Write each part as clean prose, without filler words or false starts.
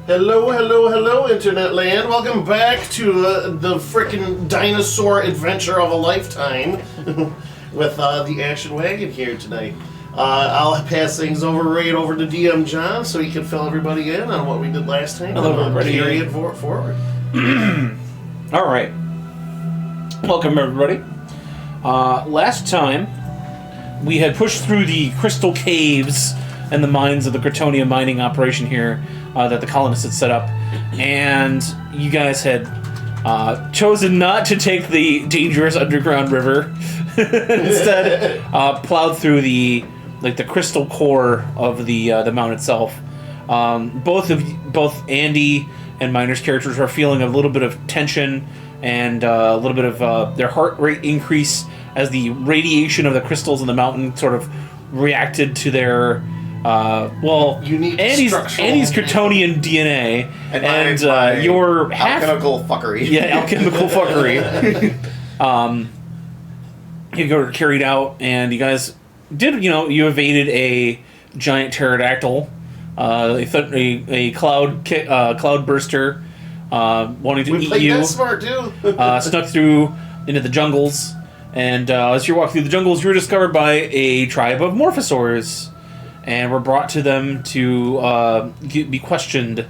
Hello, hello, hello, Internet Land. Welcome back to the frickin' dinosaur adventure of a lifetime with the Ashen Wagon here tonight. I'll pass things right over to DM John so he can fill everybody in on what we did last time. Hello, everybody. Carry it forward. All right. Welcome, everybody. Last time, we had pushed through the crystal caves and the mines of the Cretonia mining operation here that the colonists had set up, and you guys had chosen not to take the dangerous underground river. Instead, plowed through the crystal core of the mount itself. Both Andy and Miner's characters are feeling a little bit of tension and a little bit of their heart rate increase as the radiation of the crystals in the mountain sort of reacted to their Andy's Cretonian DNA and your alchemical fuckery. Yeah, alchemical fuckery. You got carried out, and you guys did. You evaded a giant pterodactyl, a cloud burster, wanting to eat you. That smart too. Snuck through into the jungles, and as you walk through the jungles, you were discovered by a tribe of morphosaurs. And were brought to them to be questioned.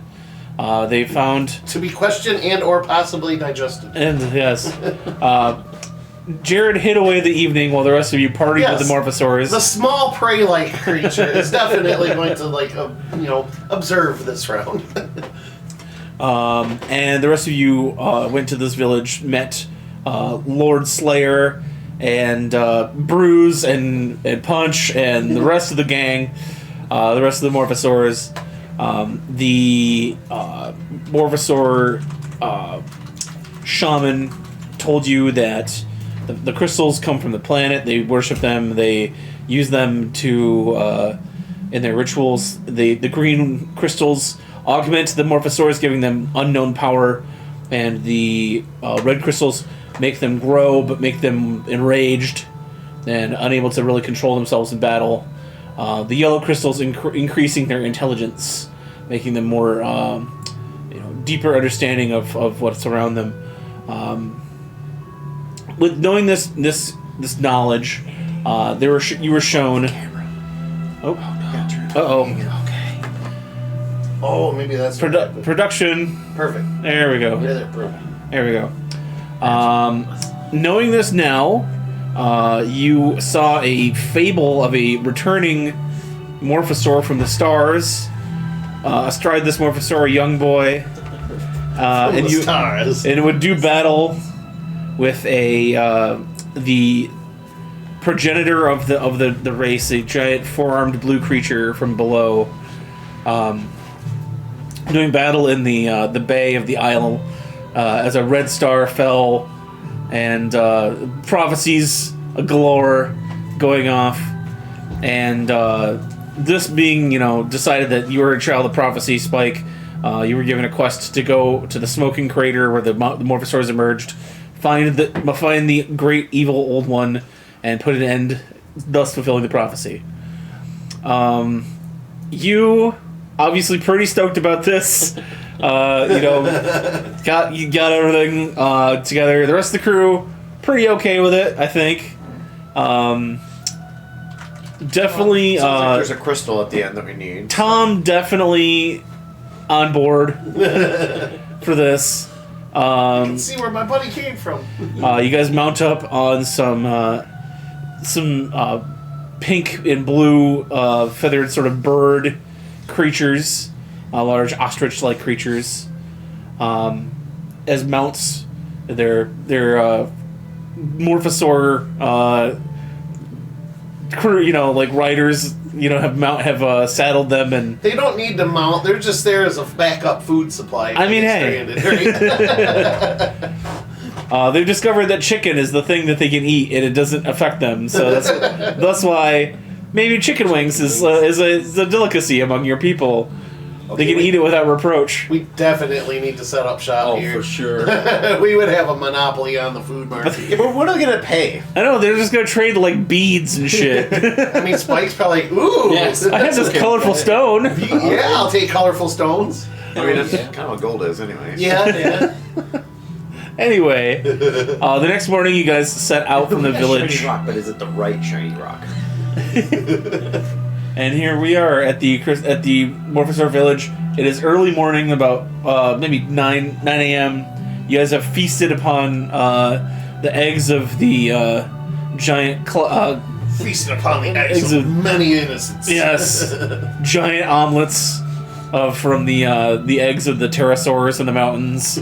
They found... To be questioned and or possibly digested. And, yes. Jared hid away the evening while the rest of you partied with the morphosaurs. The small prey-like creature is definitely going to, observe this round. And the rest of you went to this village, met Lord Slayer and Bruise and Punch and the rest of the gang, the rest of the Morphosaurs. The Morphosaur shaman told you that the crystals come from the planet. They worship them. They use them to in their rituals. The green crystals augment the Morphosaurs, giving them unknown power, and the red crystals make them grow, but make them enraged and unable to really control themselves in battle. The yellow crystals increasing their intelligence, making them more, deeper understanding of what's around them. With knowing this knowledge, you were shown. Oh, Okay. Oh, maybe that's production. Perfect. There we go. Yeah, perfect. There we go. Knowing this now, you saw a fable of a returning Morphosaur from the stars. Astride this Morphosaur, a young boy, and it would do battle with the progenitor of the race, a giant four-armed blue creature from below, doing battle in the bay of the isle as a red star fell, and prophecies galore going off, and this being decided that you were a child of prophecy, Spike. You were given a quest to go to the smoking crater where the Morphosaurs emerged, find the great evil old one, and put an end, thus fulfilling the prophecy. You obviously pretty stoked about this. Got everything together. The rest of the crew pretty okay with it, I think. Definitely. Sounds like there's a crystal at the end that we need. Tom definitely on board for this. You can see where my buddy came from. You guys mount up on some pink and blue feathered sort of bird creatures, large ostrich-like creatures. As mounts, they're Morphosaur crew, like riders, have saddled them, and They don't need to mount. They're just there as a backup food supply. I mean, hey. They've discovered that chicken is the thing that they can eat, and it doesn't affect them. So that's why maybe chicken wings is a delicacy among your people. Okay, they can eat it without reproach. We definitely need to set up shop here. for sure. We would have a monopoly on the food market. Yeah, but what are they gonna pay? I know, they're just gonna trade like beads and shit. I mean, Spike's probably like, ooh. Yes. I have this colorful stone. Yeah, I'll take colorful stones. I mean, that's kind of what gold is, anyways. Yeah. Anyway, the next morning you guys set out from the village. Shiny rock, but is it the right shiny rock? And here we are at the Morphosaur village. It is early morning, about maybe 9 a.m. You guys have feasted upon the eggs of the giant... Feasting upon the eggs of many innocents. Yes. Giant omelets from the eggs of the pterosaurs in the mountains.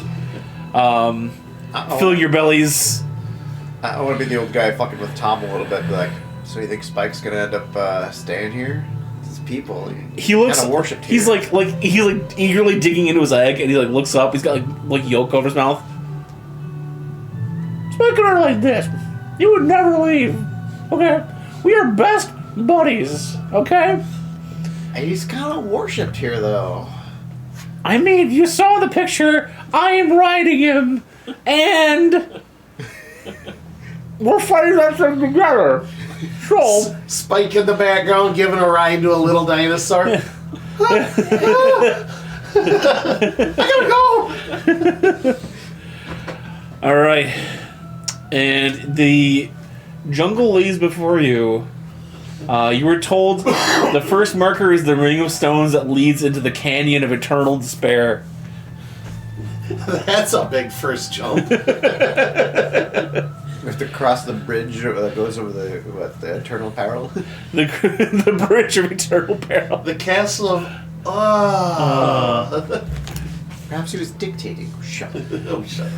Fill your bellies. I want to be the old guy fucking with Tom a little bit. Be like, so you think Spike's gonna end up staying here? His people. He looks. Kind of worshipped here. He's like eagerly digging into his egg, and he looks up. He's got like yolk over his mouth. Speaking of like this, you would never leave. Okay, we are best buddies. Okay. He's kind of worshipped here, though. I mean, you saw the picture. I am riding him, and we're fighting that thing together. So, Spike in the background giving a ride to a little dinosaur. I gotta go! all right, and the jungle lays before you. You were told the first marker is the ring of stones that leads into the canyon of eternal despair. That's a big first jump. We have to cross the bridge that goes over the eternal peril. The bridge of eternal peril. The castle of... Perhaps he was dictating. Shut up. Oh, shut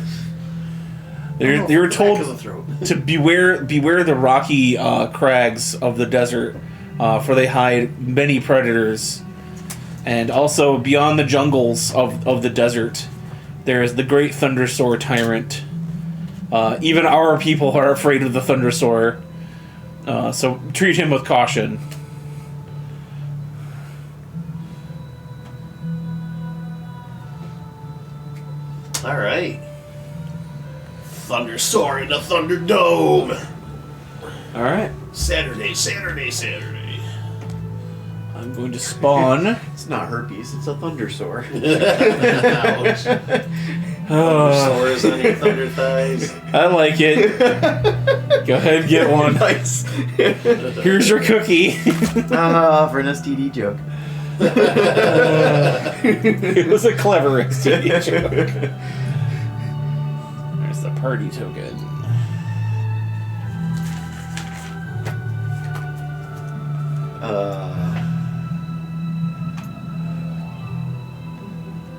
They were told Back of the throat. to beware the rocky crags of the desert, for they hide many predators. And also beyond the jungles of the desert, there is the great Thundersaur tyrant. Even our people are afraid of the Thundersaur, so treat him with caution. All right. Thundersaur in the Thunderdome. All right, Saturday. I'm going to spawn. It's not herpes, it's a thundersaur. Ouch. Thundersaurs on your thunder thighs. I like it. Go ahead, get one. Nice. Here's your cookie. For an STD joke. It was a clever STD joke. There's the party token.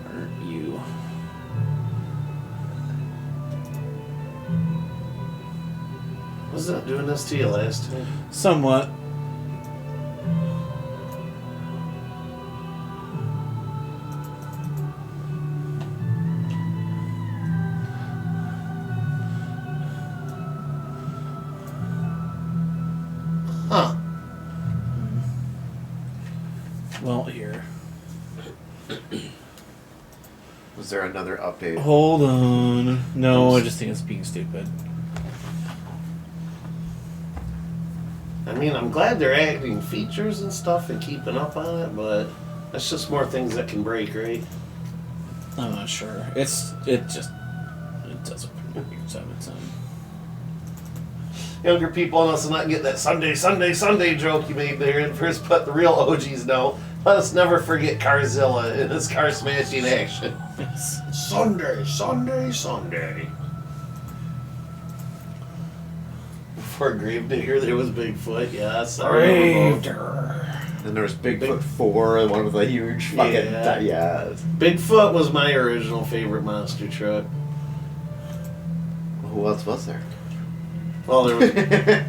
Aren't you? Was that doing this to you last time? Somewhat. Huh. Well, here. Was there another update? Hold on. No, I just think it's being stupid. I mean, I'm glad they're adding features and stuff and keeping up on it, but that's just more things that can break, right? I'm not sure. It doesn't make sense. Younger people must not get that Sunday joke you made there and first, but the real OGs know. Let us never forget Carzilla in his car smashing action. Yes. Sunday. Before Gravedigger, there was Bigfoot. Yes, I remember. Then there was Bigfoot 4, the one with the huge fucking... Yeah. Bigfoot was my original favorite monster truck. Who else was there? Well, there was...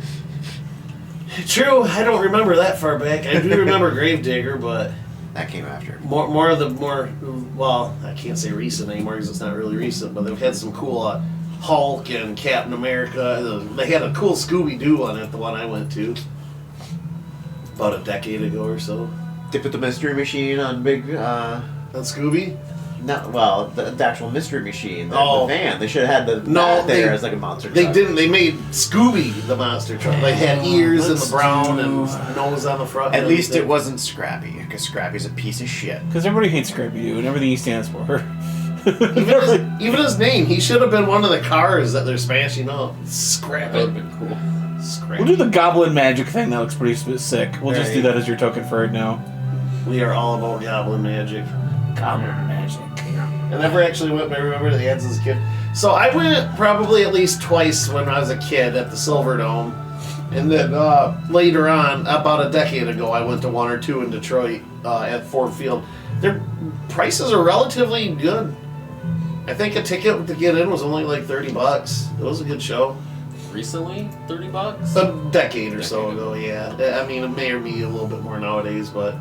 True, I don't remember that far back. I do remember Gravedigger, but... That came after. Well, I can't say recent anymore because it's not really recent, but they've had some cool Hulk and Captain America. They had a cool Scooby-Doo one at the one I went to about a decade ago or so. They put the Mystery Machine on big... On Scooby? the actual Mystery Machine. The van. They should have had No, there as like a monster truck. They didn't. They made Scooby the monster truck. They had ears in the brown and nose on the front. At least it wasn't Scrappy, because Scrappy's a piece of shit. Because everybody hates Scrappy-Doo and everything he stands for. Even his name, he should have been one of the cars that they're smashing up. Scrap That it. would have been cool. Scrap We'll do the Goblin Magic thing. That looks pretty sick. We'll just do Right. that as your token for it now. We are all about goblin magic. Goblin Magic. I never actually went, but I remember the ads as a kid. So I went probably at least twice when I was a kid at the Silver Dome. And then later on, about a decade ago, I went to one or two in Detroit at Ford Field. Their prices are relatively good. I think a ticket to get in was only like $30. It was a good show. Recently? $30? A decade or so ago, yeah. I mean, it may or be a little bit more nowadays, but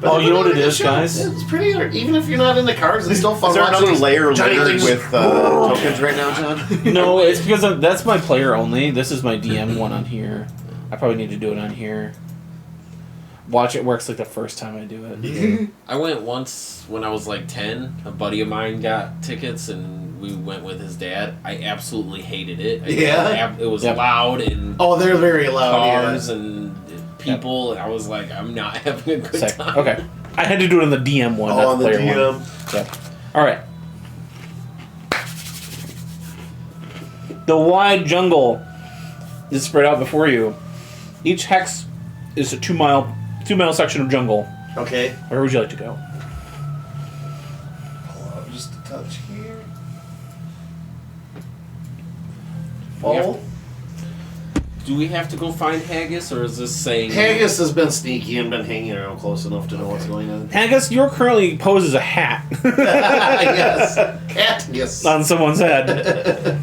Oh, they you know put what on a it good is, show. guys? It's pretty. Even if you're not into cars, it's still fun. Is there watching another these layer giant littered things. with tokens right now, John? No, it's because that's my player only. This is my DM one on here. I probably need to do it on here. Watch it works like the first time I do it. Yeah. I went once when I was like 10. A buddy of mine got tickets and we went with his dad. I absolutely hated it. It was loud and Oh, they're very loud. cars Yeah. and people. And I was like, I'm not having a good Sick. time. Okay. I had to do it on the DM one, Oh, not on the the player DM. one. Yep. Alright. The wide jungle is spread out before you. Each hex is a 2 mile section of jungle. Okay. Where would you like to go? Pull out just a touch here. We have- Oh. Do we have to go find Haggis, or is this saying... Haggis has been sneaky and been hanging around close enough to know what's going on. Haggis, you're currently posed as a hat Yes. Cat. Yes. on someone's head.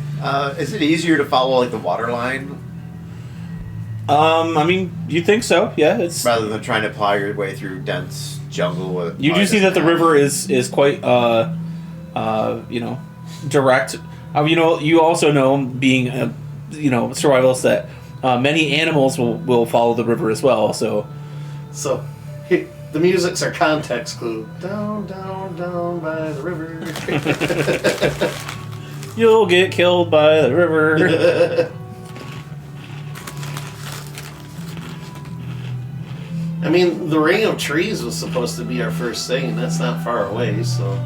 Is it easier to follow like the water line I mean, you'd think so. Yeah, it's rather than trying to plow your way through dense jungle with. You do see that the river is quite direct. You also know, being a survivalist, that many animals will follow the river as well. So the music's our context clue. Down, down, down by the river. you'll get killed by the river. I mean, the ring of trees was supposed to be our first thing, and that's not far away, so...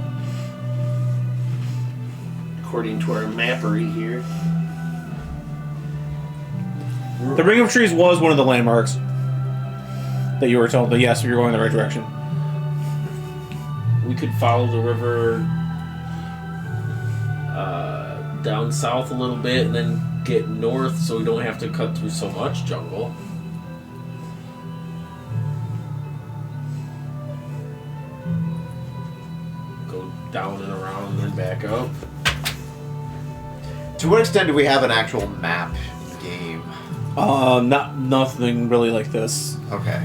According to our mappery here. The ring of trees was one of the landmarks that you were told, but yes, you're going in the right direction. We could follow the river down south a little bit and then get north so we don't have to cut through so much jungle. Go down and around and then back up. To what extent do we have an actual map game? Nothing really like this. Okay.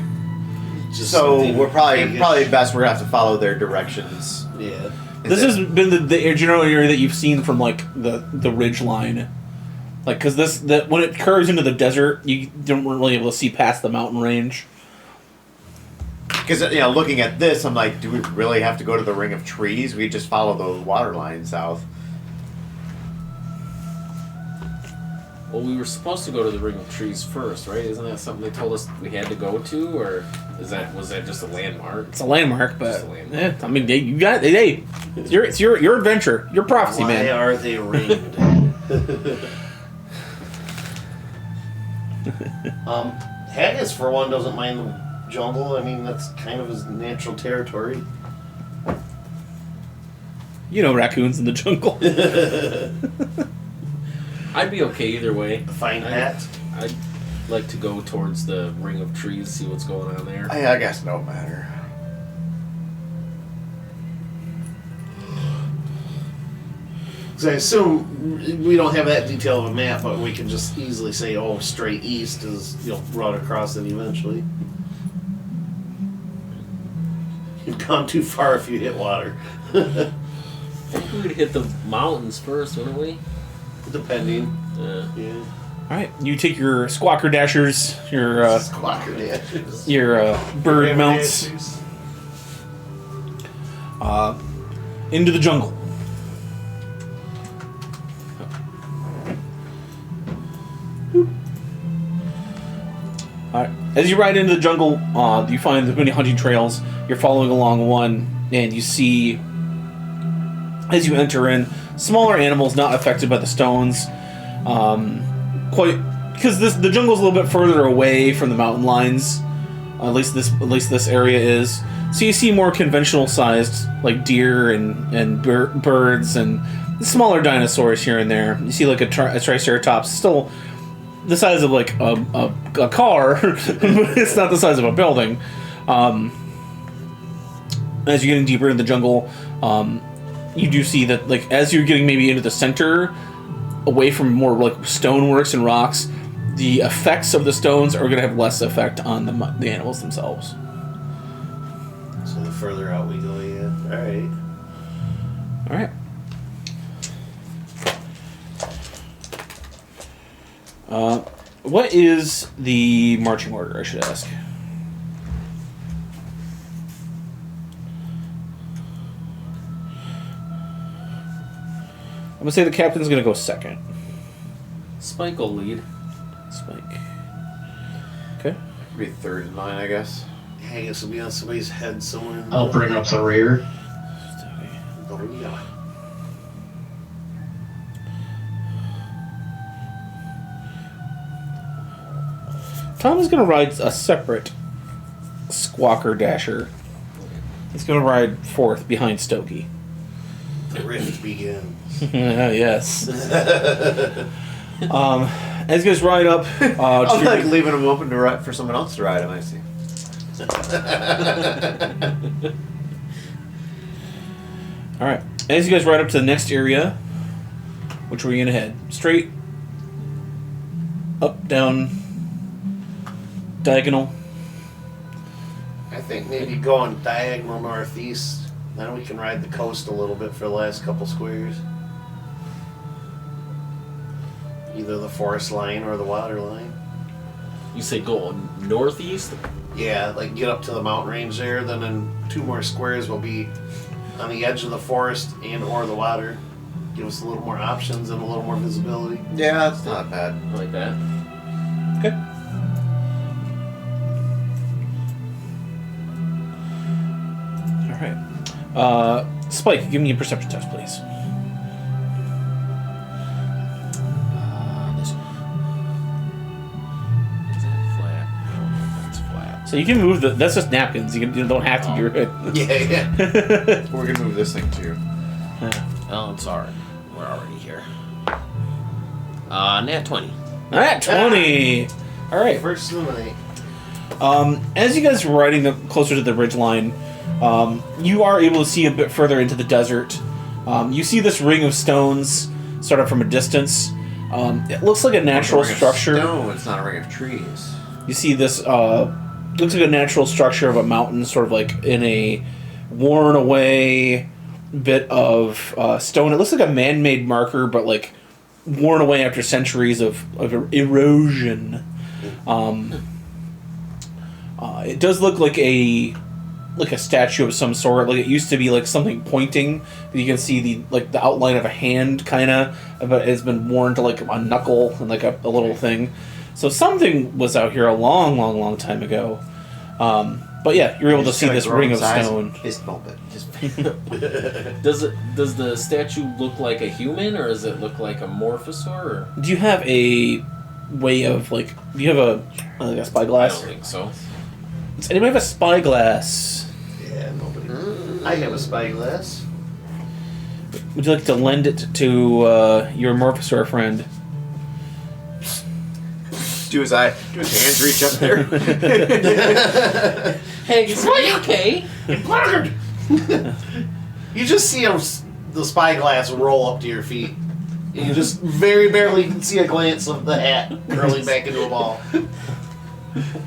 Just So something we're probably big-ish. best we're gonna have to follow their directions. Yeah. This has been the general area that you've seen from like the ridge line, like because when it curves into the desert, you don't really able to see past the mountain range. Because looking at this, I'm like, do we really have to go to the ring of trees? We just follow those water lines south. Well, we were supposed to go to the ring of trees first, right? Isn't that something they told us we had to go to, or was that just a landmark? It's a landmark, but Just a landmark. yeah, I mean, you got hey, it's your adventure, your prophecy, Why man. are they ringed? Haggis, for one, doesn't mind the jungle. I mean, that's kind of his natural territory. Raccoons in the jungle. I'd be okay either way. Fine hat. I'd like to go towards the ring of trees, see what's going on there. I guess no matter. So I assume we don't have that detail of a map, but we can just easily say, oh, straight east is, you'll run across it eventually. You've gone too far if you hit water. I think we would hit the mountains first, wouldn't we? Depending. Yeah. Yeah. All right, you take your squawker dashers, your Squawker dashes. bird mounts, Dashes. into the jungle. Alright. As you ride into the jungle, you find the many hunting trails. You're following along one, and you see, as you enter in, smaller animals not affected by the stones. Because the jungle's a little bit further away from the mountain lines. At least this area is. So you see more conventional sized, like deer and birds and smaller dinosaurs here and there. You see like a triceratops, still the size of like a car, but it's not the size of a building. As you're getting deeper into the jungle, you do see that like as you're getting maybe into the center, away from more like stoneworks and rocks, the effects of the stones are going to have less effect on the animals themselves. So the further out we go, yeah. Alright. All right. What is the marching order, I should ask? I'm going to say the captain's going to go second. Spike will lead. Spike. Okay. Be third in line, I guess. Haggis will be on somebody's head somewhere. I'll bring up the rear. Oh, yeah. Tom is going to ride a separate squawker dasher. He's going to ride fourth behind Stokey. The rift begins. Yes. As you guys ride up, I'm like leaving them open to ride for someone else to ride them. I see. all right. As you guys ride up to the next area, Which way are you gonna head? Straight? Up, down, diagonal? I think maybe going diagonal northeast. Then we can ride the coast a little bit for the last couple squares. Either the forest line or the water line. You say go northeast? Yeah, like get up to the mountain range there, then in 2 more squares we'll be on the edge of the forest and or the water. Give us a little more options and a little more visibility. Yeah, that's not bad. I like that. Okay. Alright. Spike, give me a perception test, please. This is that flat? No, that's flat. So you can move that's just napkins. You don't have to do it. Yeah. We're gonna move this thing too. Oh, I'm sorry. We're already here. Nat 20. Alright, 20. Alright. First of the night. As you guys are riding closer to the ridgeline, you are able to see a bit further into the desert. You see this ring of stones sort of from a distance. It looks like a natural structure. No, it's not a ring of trees. You see this, looks like a natural structure of a mountain, sort of like in a worn away bit of stone. It looks like a man-made marker, but like worn away after centuries of erosion. It does look like a statue of some sort. Like it used to be like something pointing. You can see the outline of a hand, kind of, but it's been worn to like a knuckle and like a little thing. So something was out here a long, long, long time ago. But yeah, you're able to see this ring of stone. Fist bump it. Just Does the statue look like a human, or does it look like a morphosaur? Or? Do you have a way of do you have a spyglass? I don't think so. Does anybody have a spyglass? Yeah, nobody. I have a spyglass. Would you like to lend it to your morphosaur friend? do his hands reach up there. Hey, is it okay? Blackguard! You just see the spyglass roll up to your feet. You just very barely see a glance of the hat curling back into a ball.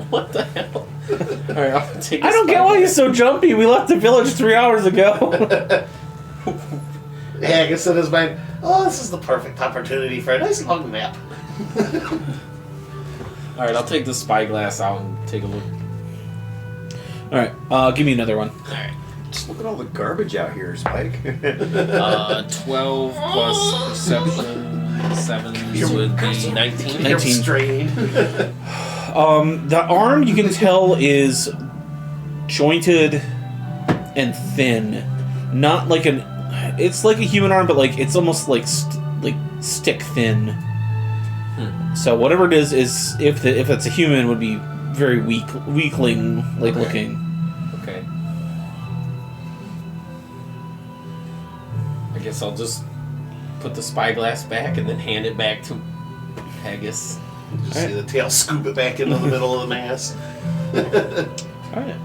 What the hell? Alright, I'll take I don't get why you're so jumpy. We left the village 3 hours ago. Yeah, I guess in his mind, oh, this is the perfect opportunity for a nice long nap. Alright, I'll take the spyglass out and take a look. Alright, give me another one. Alright. Just look at all the garbage out here, Spike. 12 plus perception, 7 would be 19. 19. Strain. The arm, you can tell, is jointed and thin. Not like an... It's like a human arm, but like it's almost like stick thin. So whatever it is if it's a human, would be very weakling like looking. Okay. I guess I'll just put the spyglass back and then hand it back to Haggis. Just see the tail scoop it back into the middle of the mass. Alright.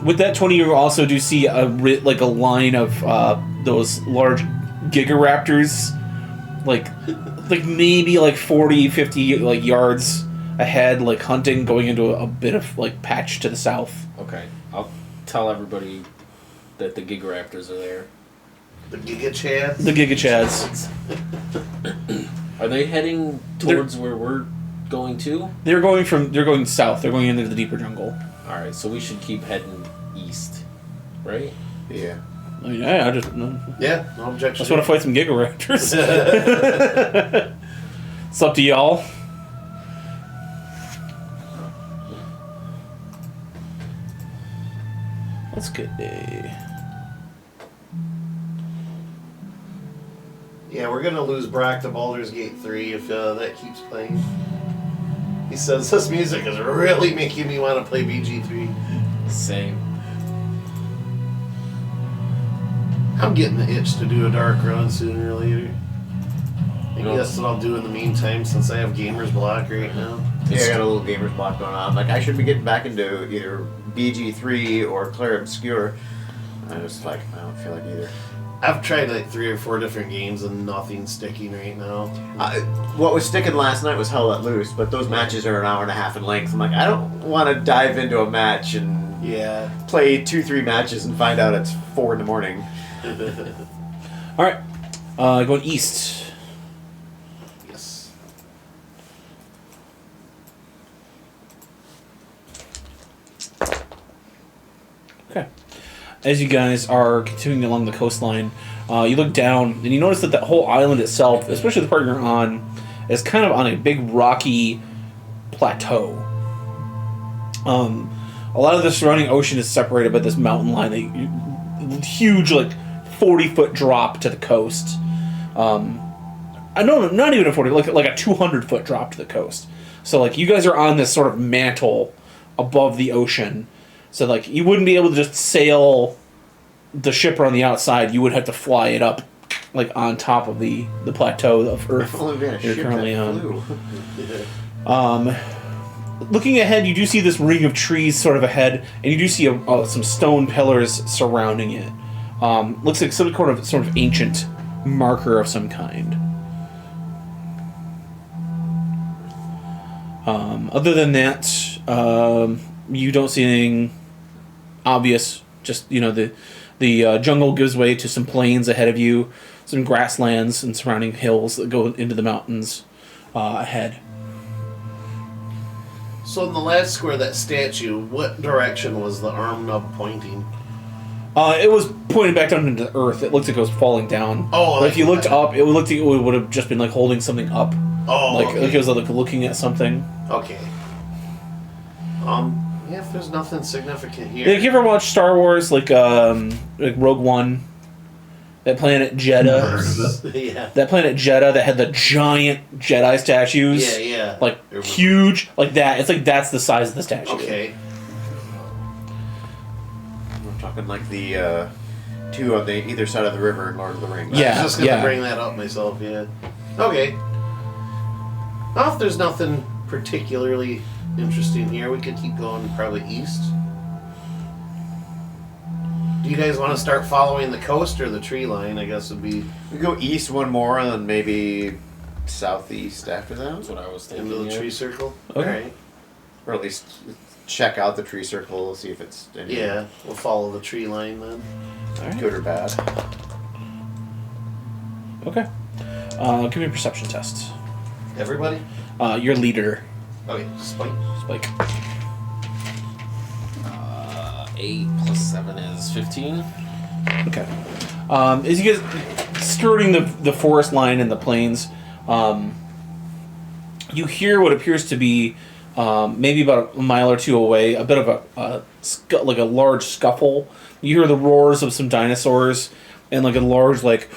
With that 20, you also do see a line of those large gigaraptors, like maybe 40, 50 yards ahead, hunting, going into a bit of patch to the south. Okay, I'll tell everybody that the gigaraptors are there. The Giga Chads? The Giga Chads. Are they heading towards where we're going to? They're going south. They're going into the deeper jungle. Alright, so we should keep heading east, right? Yeah. I mean, I just no. Yeah, no objection. Just want to fight some gigaraptors. It's up to y'all. That's good. Yeah, we're gonna lose Brock to Baldur's Gate 3 if that keeps playing. He says this music is really making me want to play BG3. Same. I'm getting the itch to do a dark run sooner or later. Maybe that's what I'll do in the meantime, since I have Gamer's Block right now. Yeah, I got a little Gamer's Block going on. I should be getting back into either BG3 or Clair Obscure. I don't feel like either. I've tried like 3 or 4 different games and nothing's sticking right now. What was sticking last night was Hell Let Loose, but those matches are an hour and a half in length. I'm like, I don't want to dive into a match and play 2-3 matches and find out it's 4 in the morning. All right, going east. Yes. Okay. As you guys are continuing along the coastline, you look down and you notice that the whole island itself, especially the part you're on, is kind of on a big rocky plateau. A lot of the surrounding ocean is separated by this mountain line, a huge, like 40-foot drop to the coast. I know, not even a 40, like a 200-foot drop to the coast. So like you guys are on this sort of mantle above the ocean. So like you wouldn't be able to just sail the ship around the outside. You would have to fly it up, like on top of the plateau of Earth you're currently on. Looking ahead, you do see this ring of trees sort of ahead, and you do see some stone pillars surrounding it. Looks like some sort of ancient marker of some kind. Other than that, you don't see anything obvious. Just the jungle gives way to some plains ahead of you, some grasslands and surrounding hills that go into the mountains ahead. So in the last square, that statue, what direction was the arm nub pointing? It was pointed back down into the earth. It looked like it was falling down. Oh, like if you looked up, it looked like it would have just been like holding something up. Oh, like okay. it was like looking at something. Okay. Yeah, if there's nothing significant here. Yeah, you ever watch Star Wars, like Rogue One? That planet Jeddah. Yeah. That planet Jeddah that had the giant Jedi statues. Yeah. Like huge, like that. It's like that's the size of the statue. Okay. We're talking like the 2 on either side of the river in Lord of the Rings. Yeah. I was just gonna bring that up myself. Yeah. Okay. Well, if there's nothing particularly interesting here, we could keep going probably east. Do you guys want to start following the coast or the tree line? I guess would be We go east one more and then maybe southeast after that. That's what I was thinking. into the tree circle. Okay. All right. Or at least check out the tree circle, see if it's any Yeah, we'll follow the tree line then. All right. good or bad. Okay. Give me a perception test. Everybody? Your leader, Okay, Spike. Spike. 8 plus 7 is 15. Okay. As you guys skirting the forest line and the plains, you hear what appears to be maybe about a mile or 2 away, a bit of like a large scuffle. You hear the roars of some dinosaurs and like a large like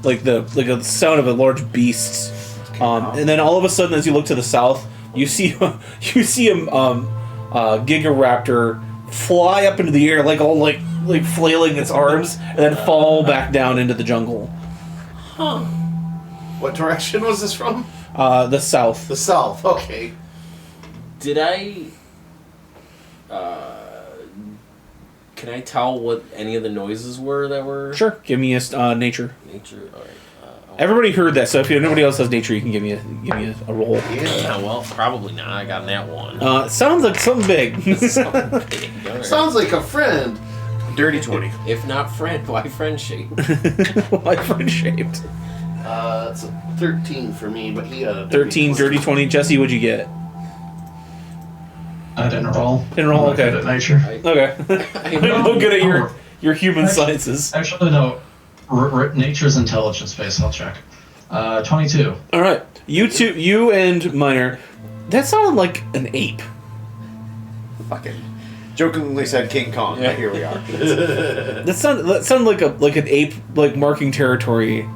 like the sound of a large beast. And then all of a sudden, as you look to the south, you see a Gigaraptor fly up into the air like all like flailing its arms and then fall back down into the jungle. Huh. What direction was this from? The south. The south. Okay. Did I... can I tell what any of the noises were that were... Sure. Give me a nature. Nature? Alright. Everybody heard that, so if nobody else has nature, you can give me a roll. Yeah, well, probably not. I got that one. It sounds like something big. Something big. Alright. Sounds like a friend. Dirty 20. If not friend, why friend shape? My friend shaped. It's a 13 for me, but he got a 13, dirty 20. Jesse, what'd you get? I didn't roll. Didn't roll, I'm not okay. good at nature. Okay. I'm no good at your human sciences. Actually, no. Nature's intelligence base, I'll check. 22. Alright. You and Minor, that sounded like an ape. Fucking jokingly said King Kong, but here we are. That sounded like an ape, like marking territory.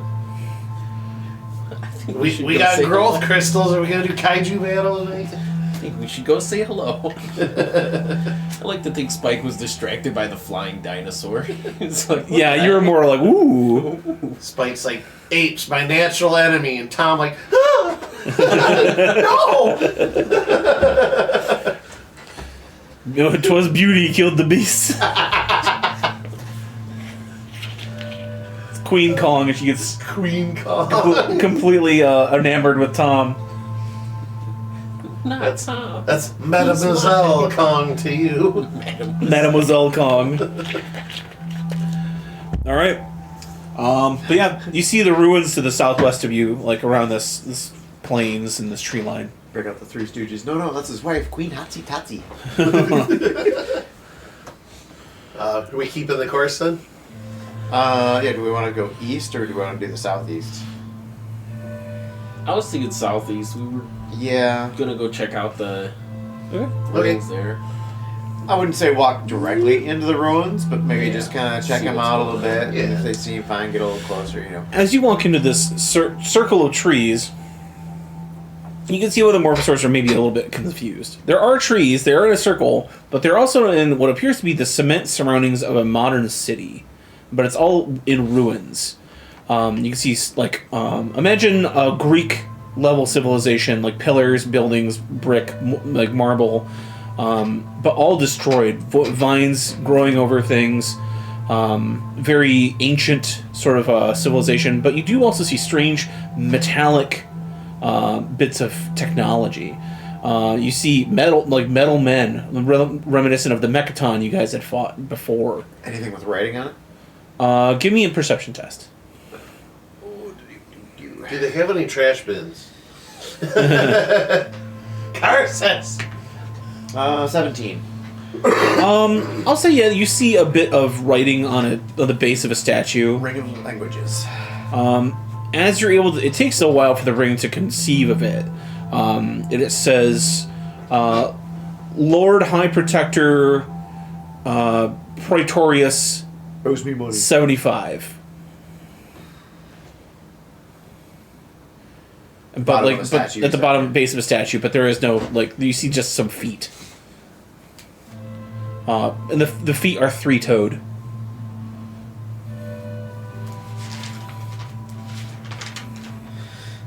We got growth crystals. Are we gonna do kaiju battle or anything? I think we should go say hello. I like to think Spike was distracted by the flying dinosaur. It's like, Yeah, you were more like, ooh. Spike's like, apes, my natural enemy, and Tom like, ah! No! You know, 'twas beauty killed the beast. Queen Kong, and she gets Queen Kong. completely enamored with Tom. That's Mademoiselle Kong to you. Mademoiselle Kong. All right. But yeah, you see the ruins to the southwest of you, like around this plains and this tree line. Break out the Three Stooges. No, that's his wife, Queen Hotsy Totsy. Are we keeping the course then? Yeah, do we want to go east or do we want to do the southeast? I was thinking southeast. We were gonna go check out the ruins there. I wouldn't say walk directly into the ruins, but maybe just kind of check them out a little bit. Yeah. And if they seem fine, get a little closer, you know. As you walk into this circle of trees, you can see where the Morphosaurs are maybe a little bit confused. There are trees, they are in a circle, but they're also in what appears to be the cement surroundings of a modern city. But it's all in ruins. You can see, like, imagine a Greek-level civilization, like pillars, buildings, brick, like marble, but all destroyed. Vines growing over things. Very ancient sort of civilization. But you do also see strange metallic bits of technology. You see metal men, reminiscent of the Mechaton you guys had fought before. Anything with writing on it? Give me a perception test. Do they have any trash bins? Curses! 17. I'll say yeah. You see a bit of writing on the base of a statue. Ring of Languages. As you're able to, it takes a while for the ring to conceive of it. It says, "Lord High Protector, Praetorius, Owes me money. 75." But like but at the bottom base of a statue, but there is no you see just some feet. And the feet are three-toed.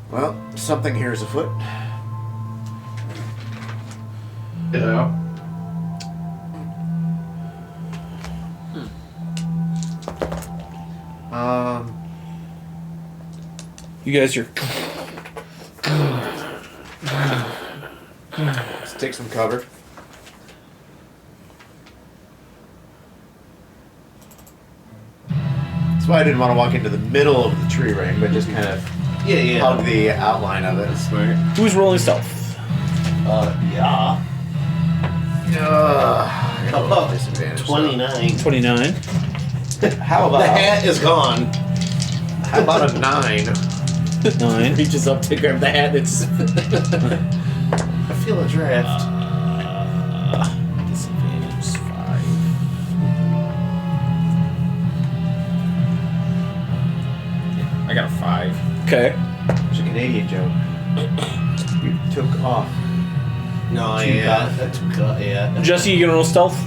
Well, something here is afoot. Get out. You guys are. Let's take some cover. That's why I didn't want to walk into the middle of the tree ring, but just kind of hug the outline of it. Smart. Who's rolling stealth? Yeah. How about disadvantage? 29. 29. How about The hat is gone. How about a 9? 9. Reaches up to grab the hat. It's I feel a draft. disadvantage 5. I got a 5. Okay. It's a Canadian joke. You took off. No, Two yeah. got- That's good, yeah. Jesse, you gonna roll stealth?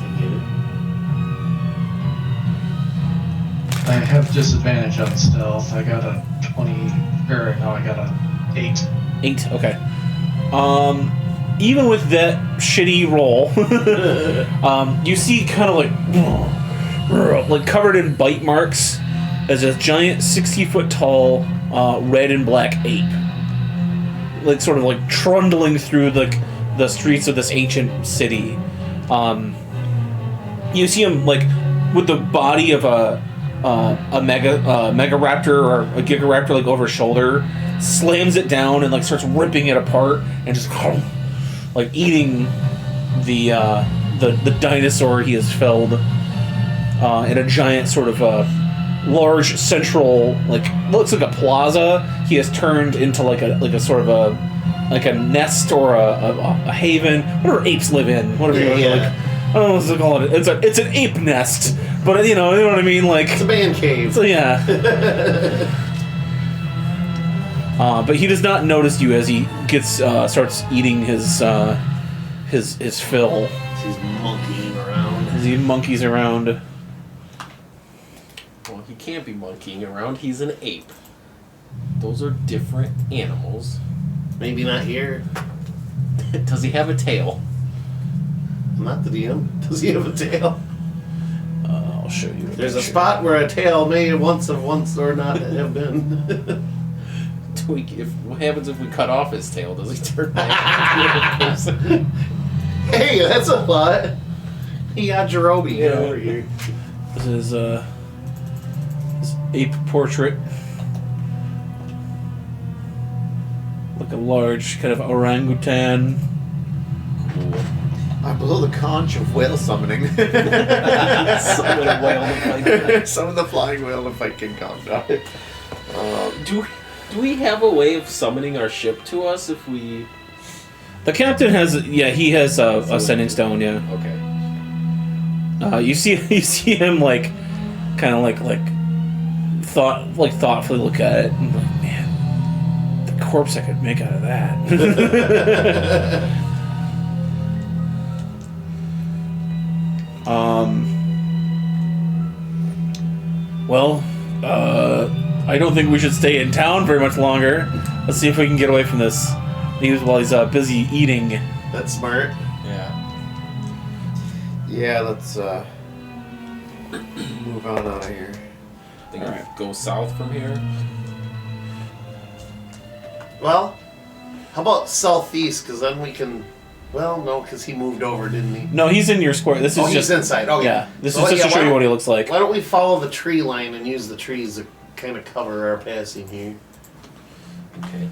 I have disadvantage on stealth. I got a 20, or no, I got a 8. 8. Okay. Even with that shitty roll, you see kind of like covered in bite marks as a giant 60-foot tall red and black ape, like sort of like trundling through the streets of this ancient city. You see him like with the body of a mega raptor or a gigaraptor like over his shoulder, slams it down and like starts ripping it apart and just like eating the dinosaur he has felled in a giant sort of large central, like looks like a plaza. He has turned into like a sort of a nest or a haven, whatever apes live in, whatever you want like. I don't know what to call it. It's an ape nest, but you know what I mean. Like It's a man cave. so, yeah. But he does not notice you as he starts eating his fill. He's monkeying around. As he monkeys around. Well, he can't be monkeying around. He's an ape. Those are different animals. Maybe not here. Does he have a tail? I'm not the DM. Does he have a tail? I'll show you. There's a spot where a tail may once or not have been. What happens if we cut off his tail? Does he turn back into a person? Hey, that's a lot. Yeah, Jerobi, get over here. This is this ape portrait. Like a large kind of orangutan. Cool. I'm below the conch of whale summoning. Summon a whale to fight. Summon the flying whale to fight King Kong. Do we have a way of summoning our ship to us if we... The captain has, he has a sending stone, yeah. Okay. You see him like, kind of like thoughtfully look at it, and like, man, the corpse I could make out of that. Well, I don't think we should stay in town very much longer. Let's see if we can get away from this. While he's busy eating. That's smart. Yeah. Yeah, let's move on out of here. Think we go south from here? Well, how about southeast? Because then we can. Well, no, because he moved over, didn't he? No, he's in your square. This is he's just inside. Okay. Yeah, this is just to show you what he looks like. Why don't we follow the tree line and use the trees to kind of cover our passing here? Okay.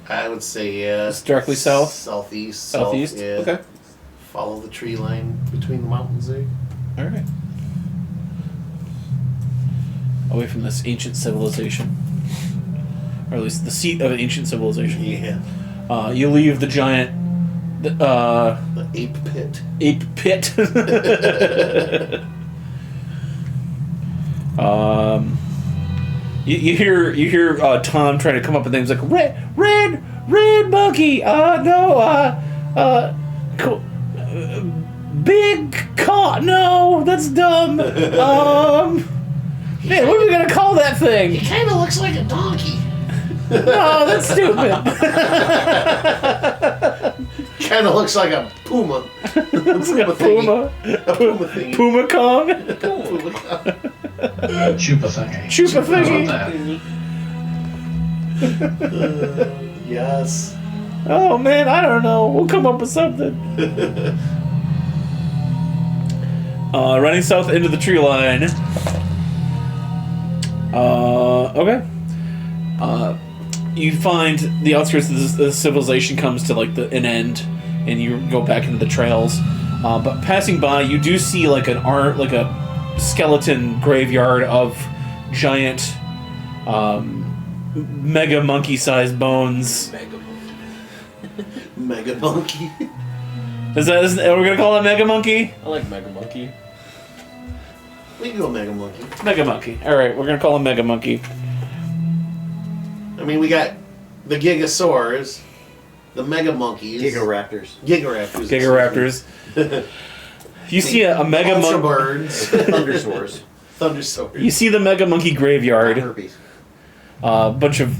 I would say It's directly south? Southeast. Southeast? South, yeah. Okay. Follow the tree line between the mountains there. Alright. Away from this ancient civilization. Or at least the seat of an ancient civilization. Yeah. You leave the giant The ape pit. ape pit. You hear Tom trying to come up with things like red monkey. Big car. No, that's dumb. Man, what are we gonna call that thing? He kind of looks like a donkey. No, that's stupid. Kind of looks like a puma. Looks like a puma. A puma thing. Puma Kong. Chupa thingy. Chupa thingy. About that. Yes. Oh man, I don't know. We'll come up with something. Running south into the tree line. Okay. You find the outskirts of the civilization comes to like an end, and you go back into the trails. But passing by, you do see like a skeleton graveyard of giant, mega monkey-sized bones. Mega monkey. Is we're gonna call it Mega Monkey? I like Mega Monkey. We can go mega monkey. Mega Monkey. All right, we're gonna call him Mega Monkey. I mean, we got the Gigasaurs, the Mega Monkeys, Gigaraptors. Gigaraptors. You see a Mega Ultra Monkey. Birds. Thundersaurs. Thundersaurs. You see the Mega Monkey graveyard. Herpes. A bunch of,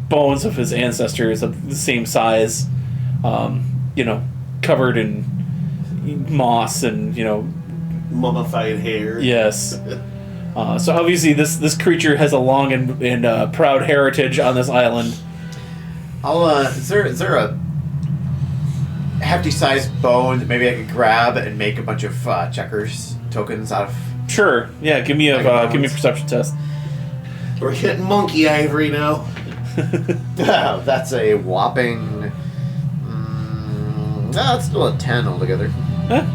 bones of his ancestors of the same size. Covered in moss and, Mummified hair. Yes. So obviously this creature has a long and proud heritage on this island. Is there a hefty sized bone that maybe I could grab and make a bunch of checkers tokens out of? Sure. Yeah. Give me a perception test. We're getting monkey ivory now. That's a whopping. That's still a 10 altogether.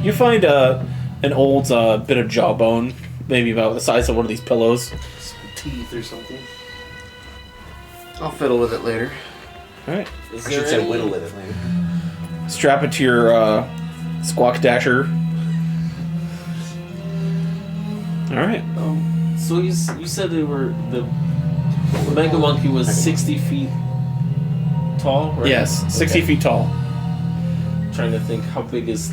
You find an old bit of jawbone, maybe about the size of one of these pillows. Some teeth or something. I'll fiddle with it later. All right. I should say whittle with it later. Strap it to your squawk dasher. All right. So you said the Mega Monkey was 60 feet tall, right? Yes, 60 feet tall. Trying to think how big is...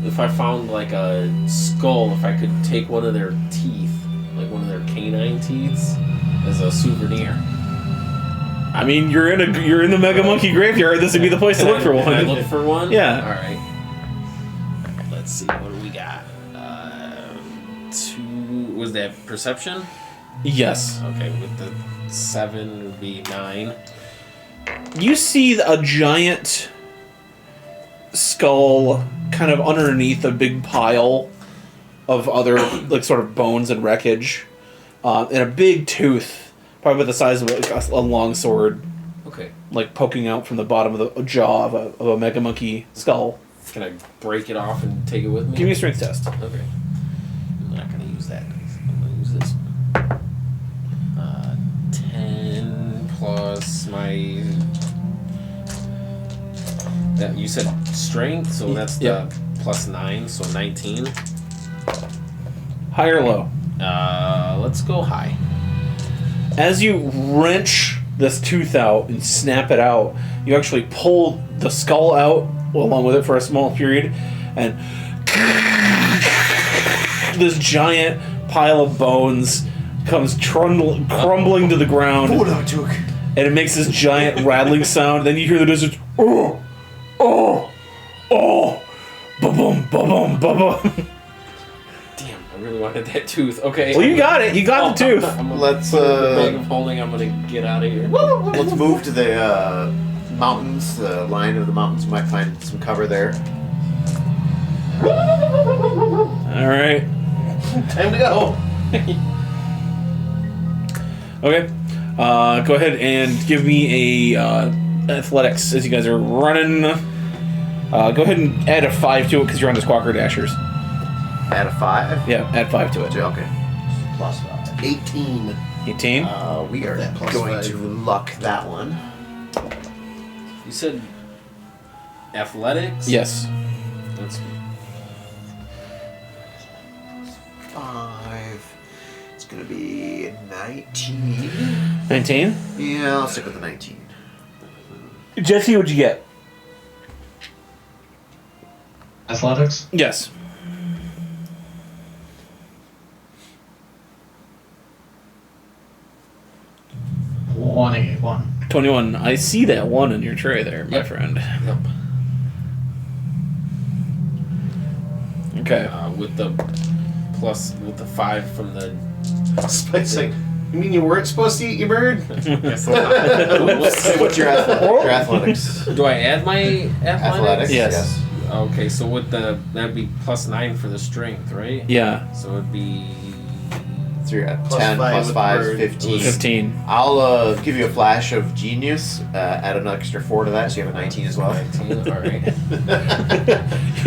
If I found like a skull, if I could take one of their teeth, like one of their canine teeth, as a souvenir. I mean, you're in the Mega Monkey graveyard. This would be the place to look for one. Can I look for one? Yeah. All right. Let's see. What do we got? 2 was that perception? Yes. Okay, with the 7 would be 9. You see a giant skull kind of underneath a big pile of other like sort of bones and wreckage, and a big tooth, probably the size of a long sword, Okay. like poking out from the bottom of the jaw of a mega monkey skull. Can I break it off and take it with me? Give me a strength test. Okay. I'm not gonna use that. I'm gonna use this. 10 plus my. That you said strength, so that's the Yep. plus 9, so 19. High or low? Let's go high. As you wrench this tooth out and snap it out, you actually pull the skull out along with it for a small period, and this giant pile of bones comes crumbling to the ground, and it makes this giant rattling sound. Then you hear the distance, oh, oh, oh, ba-boom, ba-boom, ba-boom. Damn, I really wanted that tooth. Okay. Well, you got it. You got the tooth. Let's put it in the bag of holding. I'm gonna get out of here. let's move to the mountains, the line of the mountains. We might find some cover there. All right. Time to go. Okay. Go ahead and give me a athletics as you guys are running. Go ahead and add a 5 to it because you're on the Squawker Dashers. Add a 5. Yeah, add 5 to it. Okay. Plus 5. 18. 18. We are That plus going 5. to luck that one. You said athletics? Yes. That's 5. It's gonna be 19. 19. Yeah, I'll stick with the 19. Jesse, what'd you get? Athletics? Yes. 21. 21. I see that 1 in your tray there, my Yep. friend. Yep. Okay. With the 5 from the. Spice like, you mean you weren't supposed to eat your bird? What's your athletics? Do I add my athletics? Yes. Okay, so with that'd be plus 9 for the strength, right? Yeah. So it'd be. So you're at Plus 10 5 plus with 5 bird. 15. 15. I'll give you a flash of genius. Add an extra 4 to that, so you have a 19 as well. 19. All right.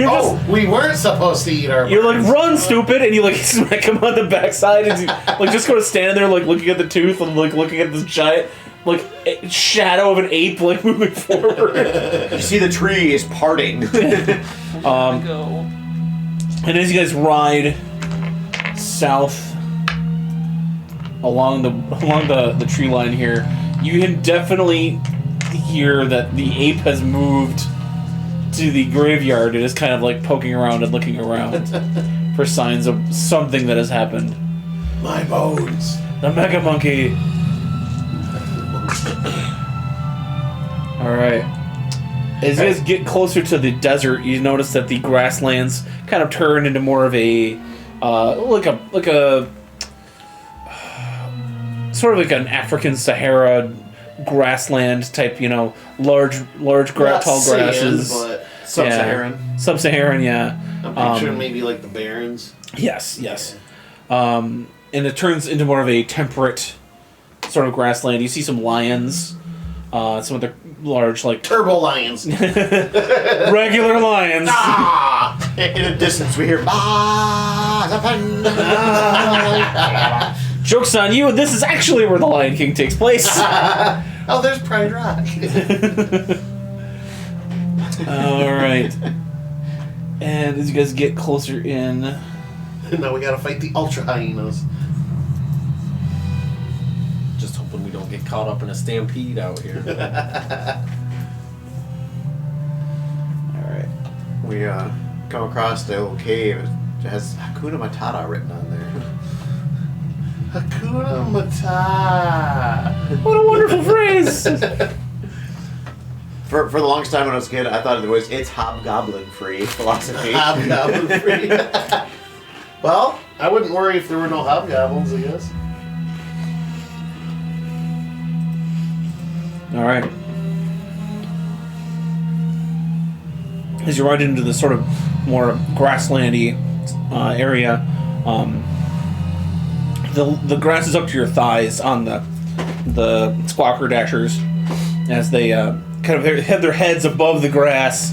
Oh, we weren't supposed to eat our You're birds. like, run, stupid, and you like smack him on the backside, and you like just go to stand there, like looking at the tooth and like looking at this giant, like shadow of an ape, like moving forward. You see the tree is parting. Go. And as you guys ride south along the tree line here, you can definitely hear that the ape has moved to the graveyard and is kind of like poking around and looking around for signs of something that has happened. My bones. The Mega Monkey. All right. As you guys get closer to the desert, you notice that the grasslands kind of turn into more of a like a sort of like an African Sahara grassland type, large Not tall sand, grasses. but Sub-Saharan. Yeah. Sub-Saharan, yeah. I'm picturing maybe like the Barrens. Yes. And it turns into more of a temperate sort of grassland. You see some lions, some of the large, like, Turbo lions. regular lions. In the distance, we hear. Joke's on you, this is actually where the Lion King takes place. Oh, there's Pride Rock. Alright. And as you guys get closer in... Now we gotta fight the ultra hyenas. Just hoping we don't get caught up in a stampede out here. Alright. We come across the old cave. It has Hakuna Matata written on there. Hakuna Matata. What a wonderful phrase! For the longest time when I was a kid, I thought it was it's hobgoblin free philosophy. Hobgoblin free. Well, I wouldn't worry if there were no hobgoblins, I guess. All right. As you ride into this sort of more grasslandy area, the grass is up to your thighs on the squawker dashers as they kind of have their heads above the grass,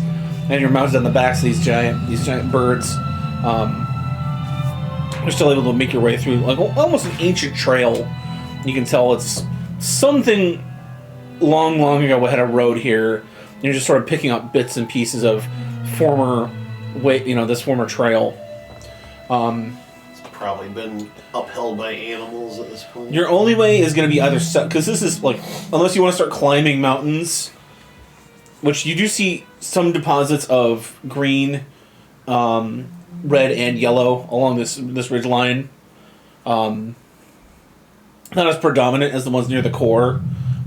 and you're mounted on the backs of these giant birds. You're still able to make your way through like almost an ancient trail. You can tell it's something long ago had a road here. You're just sort of picking up bits and pieces of this former trail. It's probably been upheld by animals at this point. Your only way is going to be either because this is like, unless you want to start climbing mountains, which you do see some deposits of green, red, and yellow along this ridge line. Not as predominant as the ones near the core,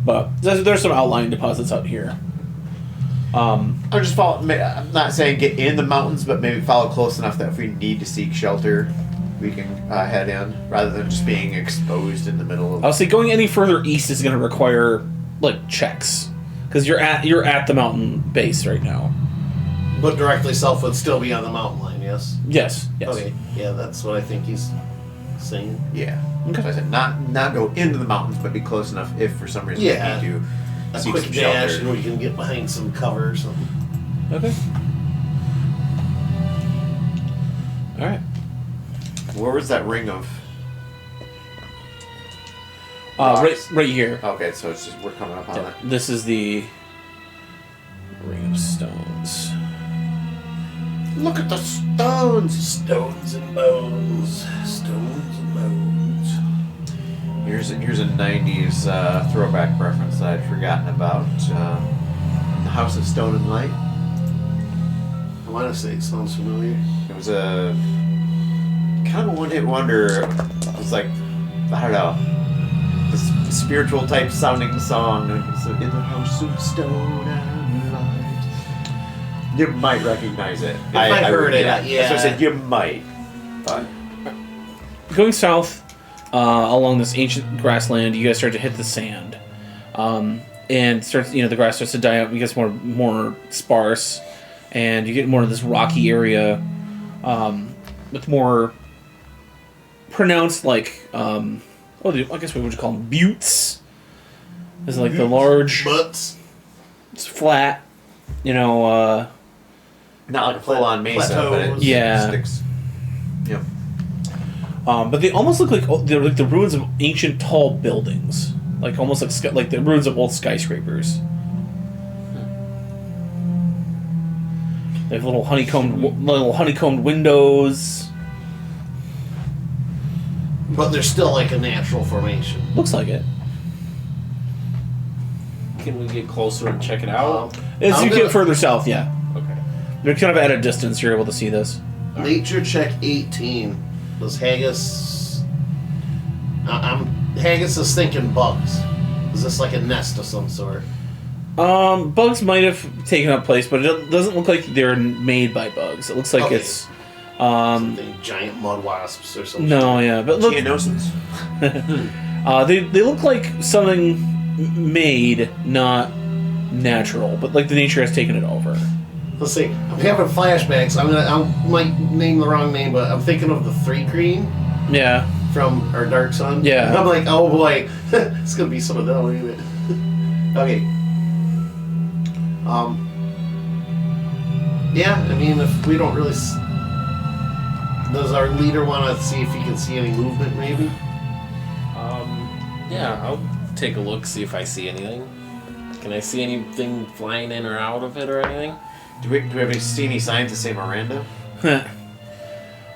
but there's some outlying deposits out here. I'm not saying get in the mountains, but maybe follow close enough that if we need to seek shelter, we can head in, rather than just being exposed in the middle of... I'll say going any further east is going to require, like, checks. Because you're at the mountain base right now. But directly south would still be on the mountain line, yes? Yes. Okay, yeah, that's what I think he's saying. Yeah. Okay. So I said not go into the mountains, but be close enough if for some reason Yeah. we need to A seek quick some dash shelter. and we can get behind some cover or something. Okay. All right. Where was that ring of... rocks? Right here. Okay, so it's just we're coming up on Yeah, it. this is the ring of stones. Look at the stones! Stones and bones. Stones and bones. Here's a 90s throwback reference that I'd forgotten about. The House of Stone and Light. I want to say it sounds familiar. It was a kind of a one-hit wonder. It was like, I don't know, this spiritual type sounding song. It's in the House of Stone and Light. You might recognize it. If I heard it, yeah. That's what I said, you might. But Going south along this ancient grassland, you guys start to hit the sand, and the grass starts to die out. It gets more sparse, and you get more of this rocky area with more pronounced I guess what would you call them? Buttes. It's like the large, Butts. it's flat, not like a full-on mesa, but it plateaus. Yeah. sticks. Yep. but they almost look like they're like the ruins of ancient tall buildings, like almost like the ruins of old skyscrapers. They have little honeycombed windows. But they're still like a natural formation. Looks like it. Can we get closer and check it out? As I'm you gonna- get further south, yeah, Okay. they're kind of at a distance. You're able to see this. Nature check 18. Does Haggis... Haggis is thinking bugs. Is this like a nest of some sort? Bugs might have taken up place, but it doesn't look like they're made by bugs. It looks like Okay. it's Something giant mud wasps or something. no, yeah, but look, Geonosis. they look like something made, not natural, but like the nature has taken it over. Let's see. I'm having flashbacks. I might name the wrong name, but I'm thinking of the Three Green Yeah, from our Dark Sun. Yeah. I'm like, oh boy, it's gonna be some of them, ain't it? Okay. Yeah. I mean, if we don't really, does our leader want to see if he can see any movement? Maybe. Yeah, I'll take a look, see if I see anything. Can I see anything flying in or out of it or anything? Do we see any signs of St. Miranda?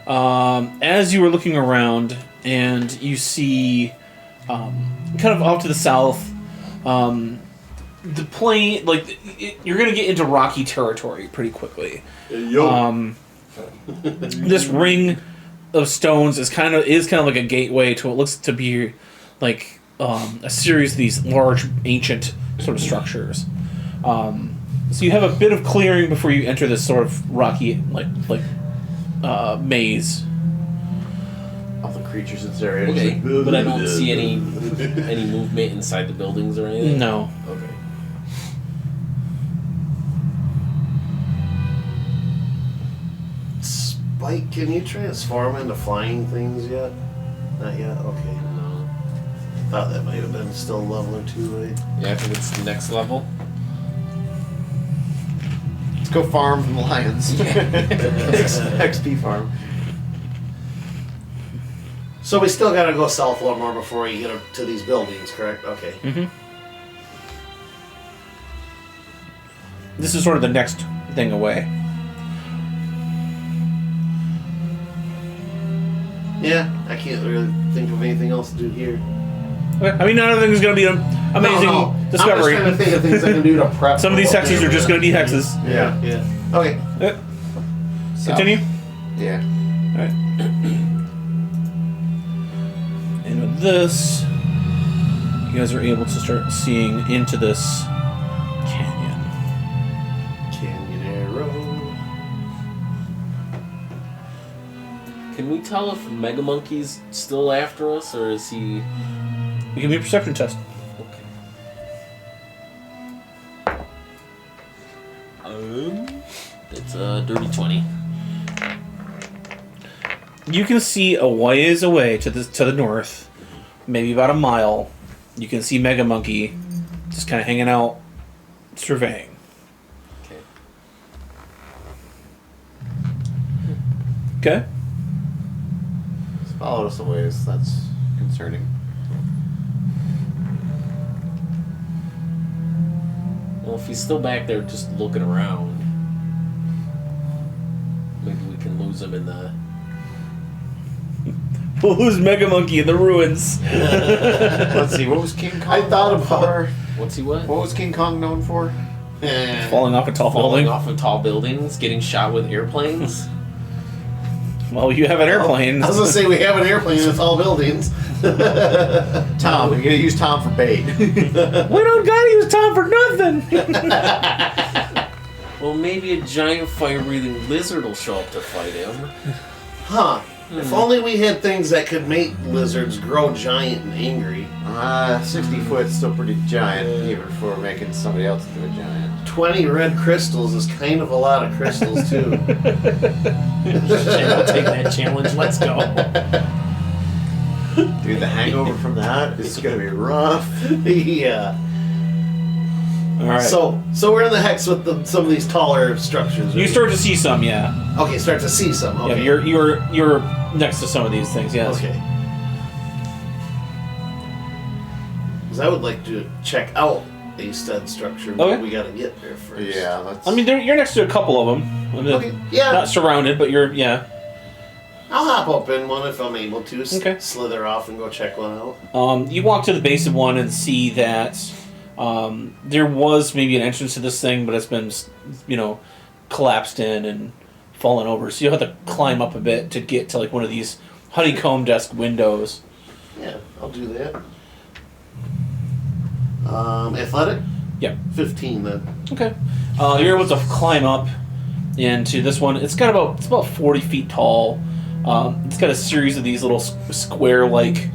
as you were looking around and you see, kind of off to the south, the plain, you're gonna get into rocky territory pretty quickly. This ring of stones is kind of like a gateway to what looks to be like a series of these large ancient sort of structures. So you have a bit of clearing before you enter this sort of rocky maze. creatures in this area. Okay, It's like, but I don't see any movement inside the buildings or anything. No. Okay. Spike, can you transform into flying things yet? Not yet? Okay. No. Thought that might have been still a level or two, right? Yeah, I think it's next level. Let's go farm from the lions. XP farm. So we still gotta go south a little more before you get up to these buildings, correct? Okay. Mm-hmm. This is sort of the next thing away. Yeah, I can't really think of anything else to do here. Okay. I mean, not everything is going to be an amazing I'm discovery. just trying to think of things I can do to prep. Some of these for hexes are just going to be hexes. Yeah. Yeah. Okay. Continue. Yeah. Alright. And with this, you guys are able to start seeing into this canyon. Canyon arrow. Can we tell if Mega Monkey's still after us, or is he... Give me a perception test. Okay. It's a dirty 20. You can see a ways away to the north, maybe about a mile. You can see Mega Monkey just kind of hanging out, surveying. Okay. Okay. He's followed us a ways. That's concerning. Well, if he's still back there just looking around, maybe we can lose him in the... We'll lose Mega Monkey in the ruins. Let's see. What was King Kong? I thought known about- for? What's he what? What was King Kong known for? Falling off a tall Falling building. off of tall buildings, getting shot with airplanes. Well, you have an airplane. I was gonna say we have an airplane in tall buildings. Tom. We're gonna use Tom for bait. We don't gotta use Tom for nothing. Well, maybe a giant fire-breathing lizard will show up to fight him. Huh. If only we had things that could make lizards grow giant and angry. 60 foot still pretty giant, even for making somebody else into a giant. 20 red crystals is kind of a lot of crystals, too. I'll take that challenge. Let's go. Dude, the hangover from that is gonna be rough. Yeah. All right. So we're in the hex with some of these taller structures. You right? start to see some, yeah. Okay, start to see some. Okay. Yeah, you're next to some of these things, yes. Okay. Because I would like to check out a stud structure, but Okay. we gotta get there first. Yeah, that's. I mean, you're next to a couple of them. I mean, Okay, yeah. Not surrounded, but you're, yeah. I'll hop up in one if I'm able to. Okay. Slither off and go check one out. You walk to the base of one and see that there was maybe an entrance to this thing, but it's been, collapsed in and fallen over. So you'll have to climb up a bit to get to like one of these honeycomb-esque windows. Yeah, I'll do that. Athletic? Yeah. 15 then. Okay. You're able to climb up into this one. It's about 40 feet tall. It's got a series of these little square-like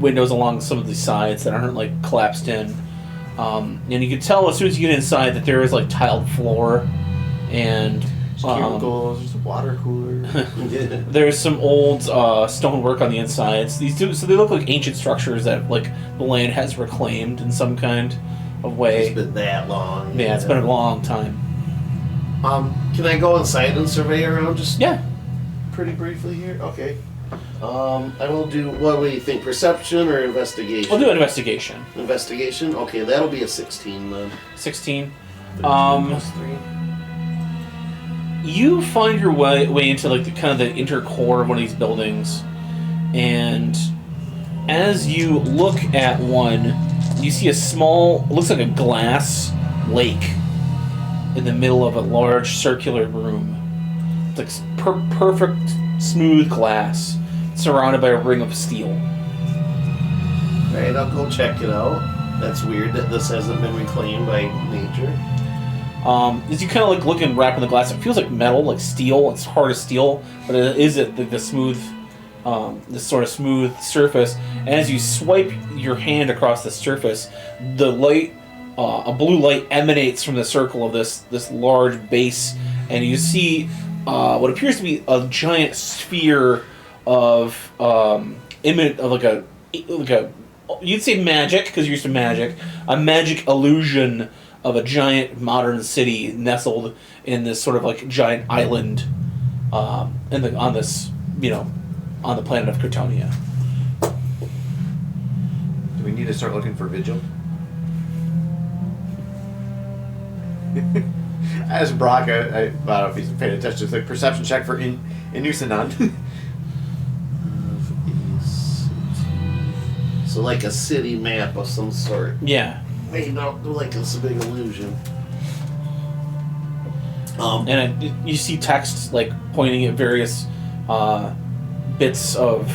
windows along some of the sides that aren't like collapsed in. And you can tell as soon as you get inside that there is like tiled floor and cubicles, there's a water cooler. there's some old stonework on the insides. So they look like ancient structures that like the land has reclaimed in some kind of way. It's been that long. Yeah, it's been a long time. Can I go inside and survey around just Yeah. pretty briefly here? Okay. I will do, what do you think, perception or investigation? We'll do an investigation. Investigation? Okay, that'll be a 16 then. 16. 13 plus 3. You find your way into like the kind of the inner core of one of these buildings, and as you look at one, you see a small, looks like a glass lake in the middle of a large circular room. It's like perfect, smooth glass, surrounded by a ring of steel. Alright, I'll go check it out. That's weird that this hasn't been reclaimed by nature. As you kind of like look and wrap in the glass, it feels like metal, like steel. It's hard as steel, but it is the smooth this sort of smooth surface. And as you swipe your hand across the surface, the light, a blue light, emanates from the circle of this large base, and you see what appears to be a giant sphere of image of like a you'd say magic because you're used to magic, a magic illusion of a giant modern city nestled in this sort of like giant island on this on the planet of Cretonia. Do we need to start looking for Vigil? As Brock, I don't know if he's paying attention, it's like perception check for Inusinon. So like a city map of some sort. Yeah. Made out like it's a big illusion. And you see text like pointing at various bits of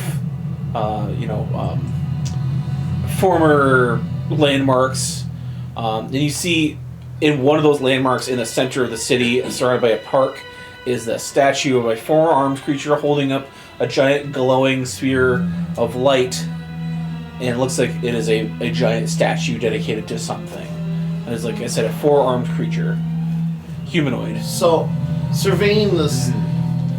former landmarks. And you see in one of those landmarks in the center of the city, surrounded by a park, is the statue of a four-armed creature holding up a giant glowing sphere of light. And it looks like it is a giant statue dedicated to something. And it's, like I said, a four-armed creature. Humanoid. So, surveying this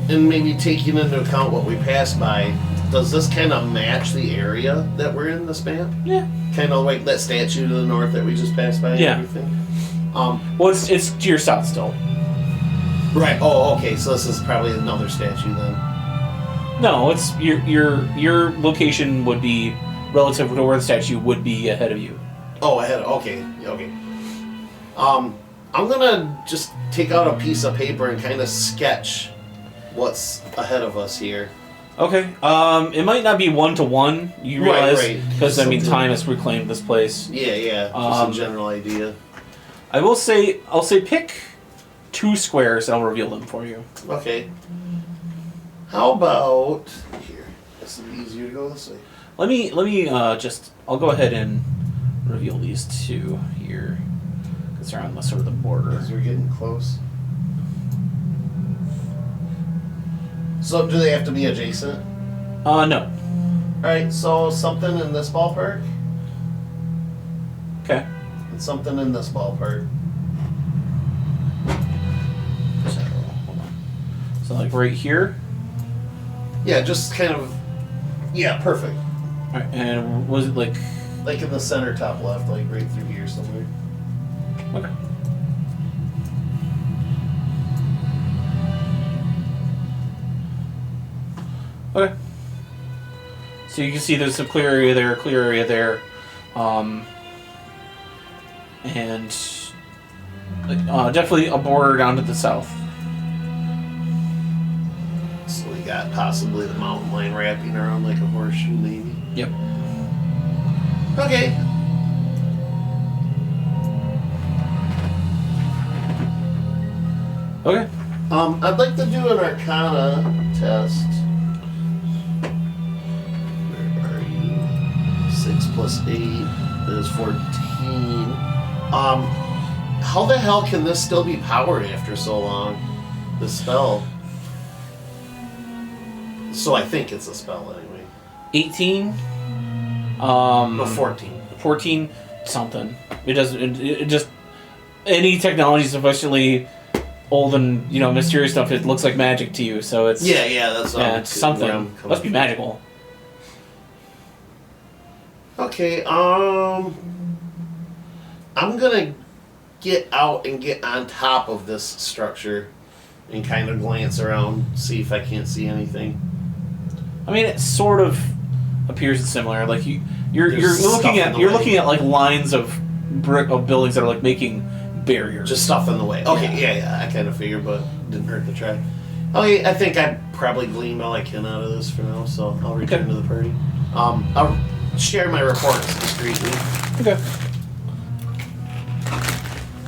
and maybe taking into account what we passed by, does this kind of match the area that we're in, this map? Yeah. Kind of like that statue to the north that we just passed by and Yeah. everything? Well, it's to your south still. Right. Oh, okay. So this is probably another statue then. No, it's your location would be relative to where the statue would be ahead of you. Oh, ahead. Okay. I'm gonna just take out a piece of paper and kind of sketch what's ahead of us here. Okay. It might not be 1-to-1. You realize Right. because time has reclaimed this place. Yeah. Just a general idea. I'll say pick 2 squares and I'll reveal them for you. Okay. How about here? This would be easier to go this way. Let me I'll go ahead and reveal these 2 here. Because they're on the sort of the border. As we're getting close. So do they have to be adjacent? No. Alright, so something in this ballpark Okay. and something in this ballpark. So, hold on. So like right here. Yeah, just kind of. Yeah, perfect. Alright, and was it like Like in the center top left, like right through here somewhere. okay. Okay. So you can see there's a clear area there, and definitely a border down to the south. So we got possibly the mountain line wrapping around like a horseshoe maybe. Yep. Okay. Okay. I'd like to do an Arcana test. Where are you? 6 plus 8 is 14. How the hell can this still be powered after so long? The spell. So I think it's a spell anyway. 18. No, 14. 14 something. It doesn't. It just any technology sufficiently old and mysterious stuff. It looks like magic to you, so it's Yeah, that's it's something. Must be magical. Okay, I'm gonna get out and get on top of this structure and kind of glance around, see if I can't see anything. I mean, it sort of appears similar. Like you're There's looking stuff at in the way. looking at like lines of brick of buildings that are like making barriers. Just stuff in the way. Okay, yeah, I kind of figured, but didn't hurt to try. Okay, I think I probably gleaned all I can out of this for now, so I'll return to the party. I'll share my reports discreetly. Okay.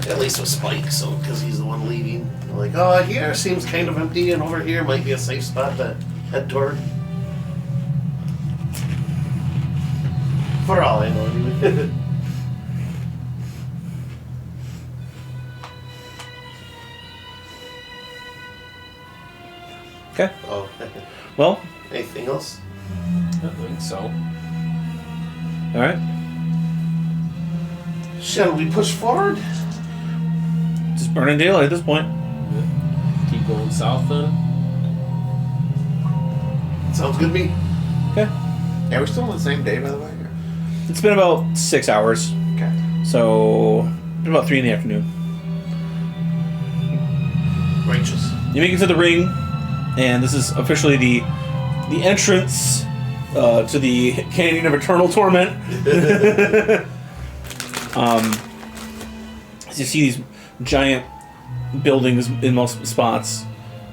At least with Spike, so because he's the one leading. I'm like, oh, here seems kind of empty, and over here might be a safe spot to head toward. For all I know, anyway. Okay. Oh, Well, anything else? I think so. All right. Shall we push forward? Just burning daylight at this point. Keep going south then. Sounds good to me. Okay. Yeah, we're still on the same day, by the way. It's been about 6 hours. Okay. So, about 3 in the afternoon. Righteous. You make it to the ring, and this is officially the entrance to the Canyon of Eternal Torment. As you see these giant buildings in most spots,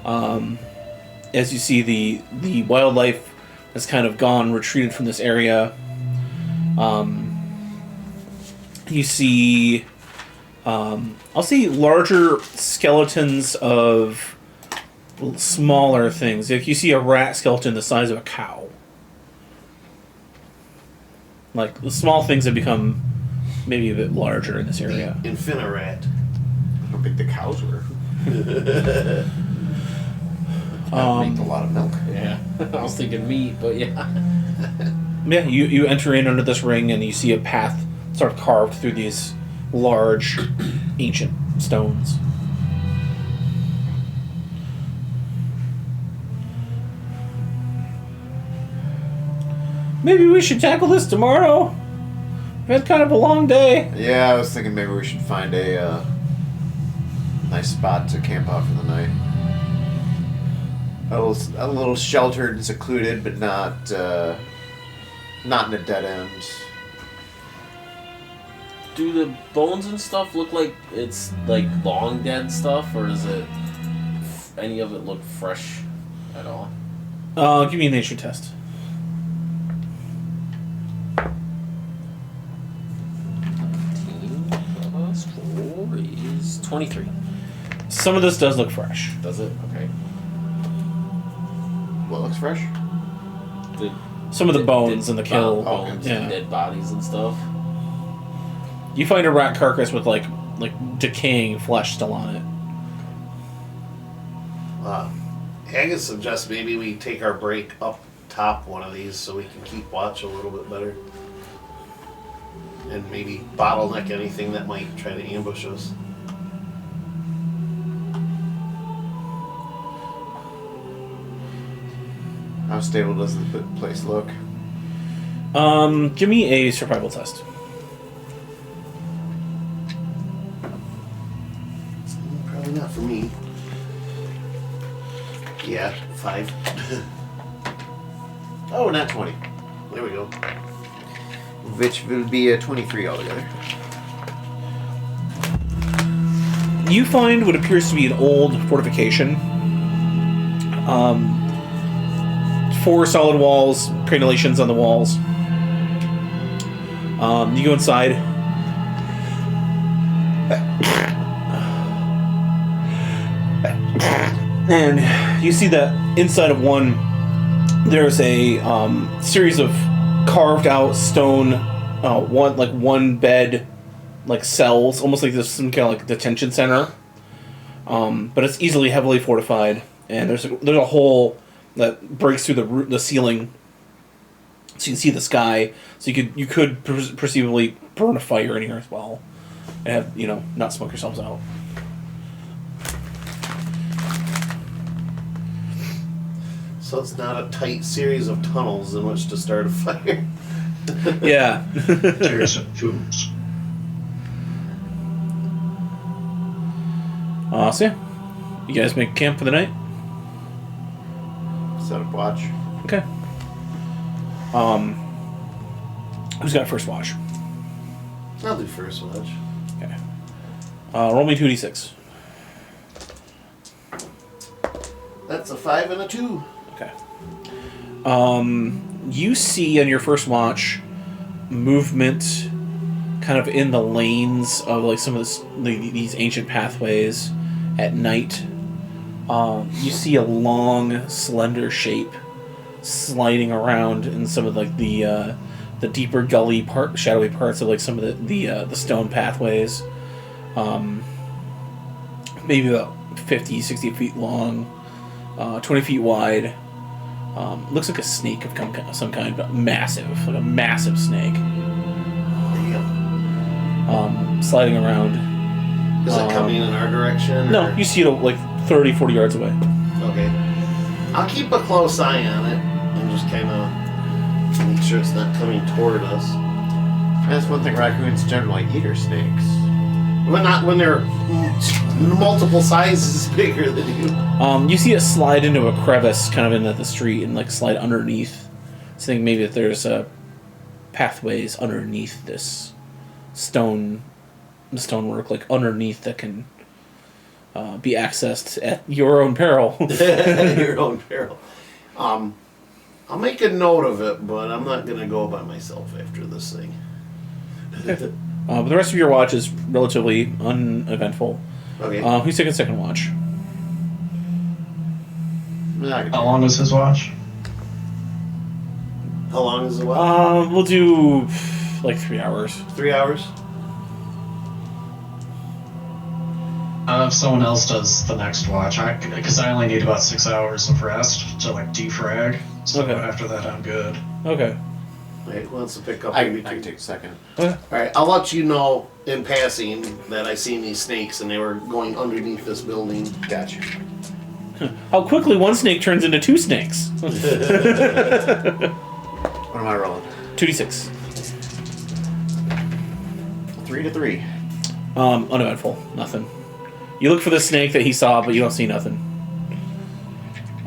as you see the wildlife has kind of retreated from this area. You see, I'll see larger skeletons of smaller things. Like you see a rat skeleton the size of a cow. Like the small things have become maybe a bit larger in this area. Infinirat. How big the cows were. Make a lot of milk. Yeah. I was thinking meat, but yeah. Yeah, you enter in under this ring and you see a path sort of carved through these large, ancient stones. Maybe we should tackle this tomorrow. We had kind of a long day. Yeah, I was thinking maybe we should find a nice spot to camp out for the night. A little sheltered and secluded, but not in a dead end. Do the bones and stuff look like it's like long dead stuff, or is it any of it look fresh at all? Give me a nature test. 19 plus 4 is 23. Some of this does look fresh. Does it? Okay. What looks fresh? Some of the bones and the kill. Bones Yeah. and dead bodies and stuff. You find a rat carcass with like decaying flesh still on it. Haggis suggests maybe we take our break up top one of these so we can keep watch a little bit better. And maybe bottleneck anything that might try to ambush us. How stable does the place look? Give me a survival test. Probably not for me. Yeah, 5. Oh, not 20. There we go. Which will be a 23 altogether. You find what appears to be an old fortification. 4 solid walls, crenulations on the walls. You go inside. And you see that inside of one, there's a series of carved out stone, one bed, like cells, almost like this some kind of like detention center. But it's heavily fortified, and there's a hole that breaks through the ceiling, so you can see the sky. So you could perceivably burn a fire in here as well, and have not smoke yourselves out. So it's not a tight series of tunnels in which to start a fire. Yeah. There's some foods. So yeah, you guys make camp for the night. Set up watch. Okay. Who's got first watch? I'll do first watch. Okay. Roll me 2d6. That's a 5 and a 2. Okay. You see on your first watch movement kind of in the lanes of like some of these ancient pathways at night. You see a long, slender shape sliding around in some of like the deeper gully shadowy parts of like some of the stone pathways. Maybe about 50, 60 feet long, 20 feet wide. Looks like a snake of some kind, but massive, like a massive snake. Damn. Sliding around. Is it coming in our direction? No, or- you see it like 30, 40 yards away. Okay. I'll keep a close eye on it and just kind of make sure it's not coming toward us. That's one thing raccoons generally eat are snakes. But not when they're multiple sizes bigger than you. You see it slide into a crevice kind of into the street and like slide underneath. So I think maybe that there's pathways underneath this stonework, like underneath that can be accessed at your own peril. Your own peril. I'll make a note of it, but I'm not gonna go by myself after this thing. But the rest of your watch is relatively uneventful. Okay. Who's taking second watch? How long was his watch? How long is the watch? We'll do like 3 hours. 3 hours? If someone else does the next watch, because I only need about 6 hours of rest to like defrag. So Okay. after that, I'm good. Okay. Wait, who wants to pick up I in can between? take a second. Alright, I'll let you know in passing that I seen these snakes and they were going underneath this building. Gotcha. How quickly one snake turns into two snakes. What am I rolling? 2d6. 3 to 3. Uneventful. Nothing. You look for the snake that he saw, but you don't see nothing.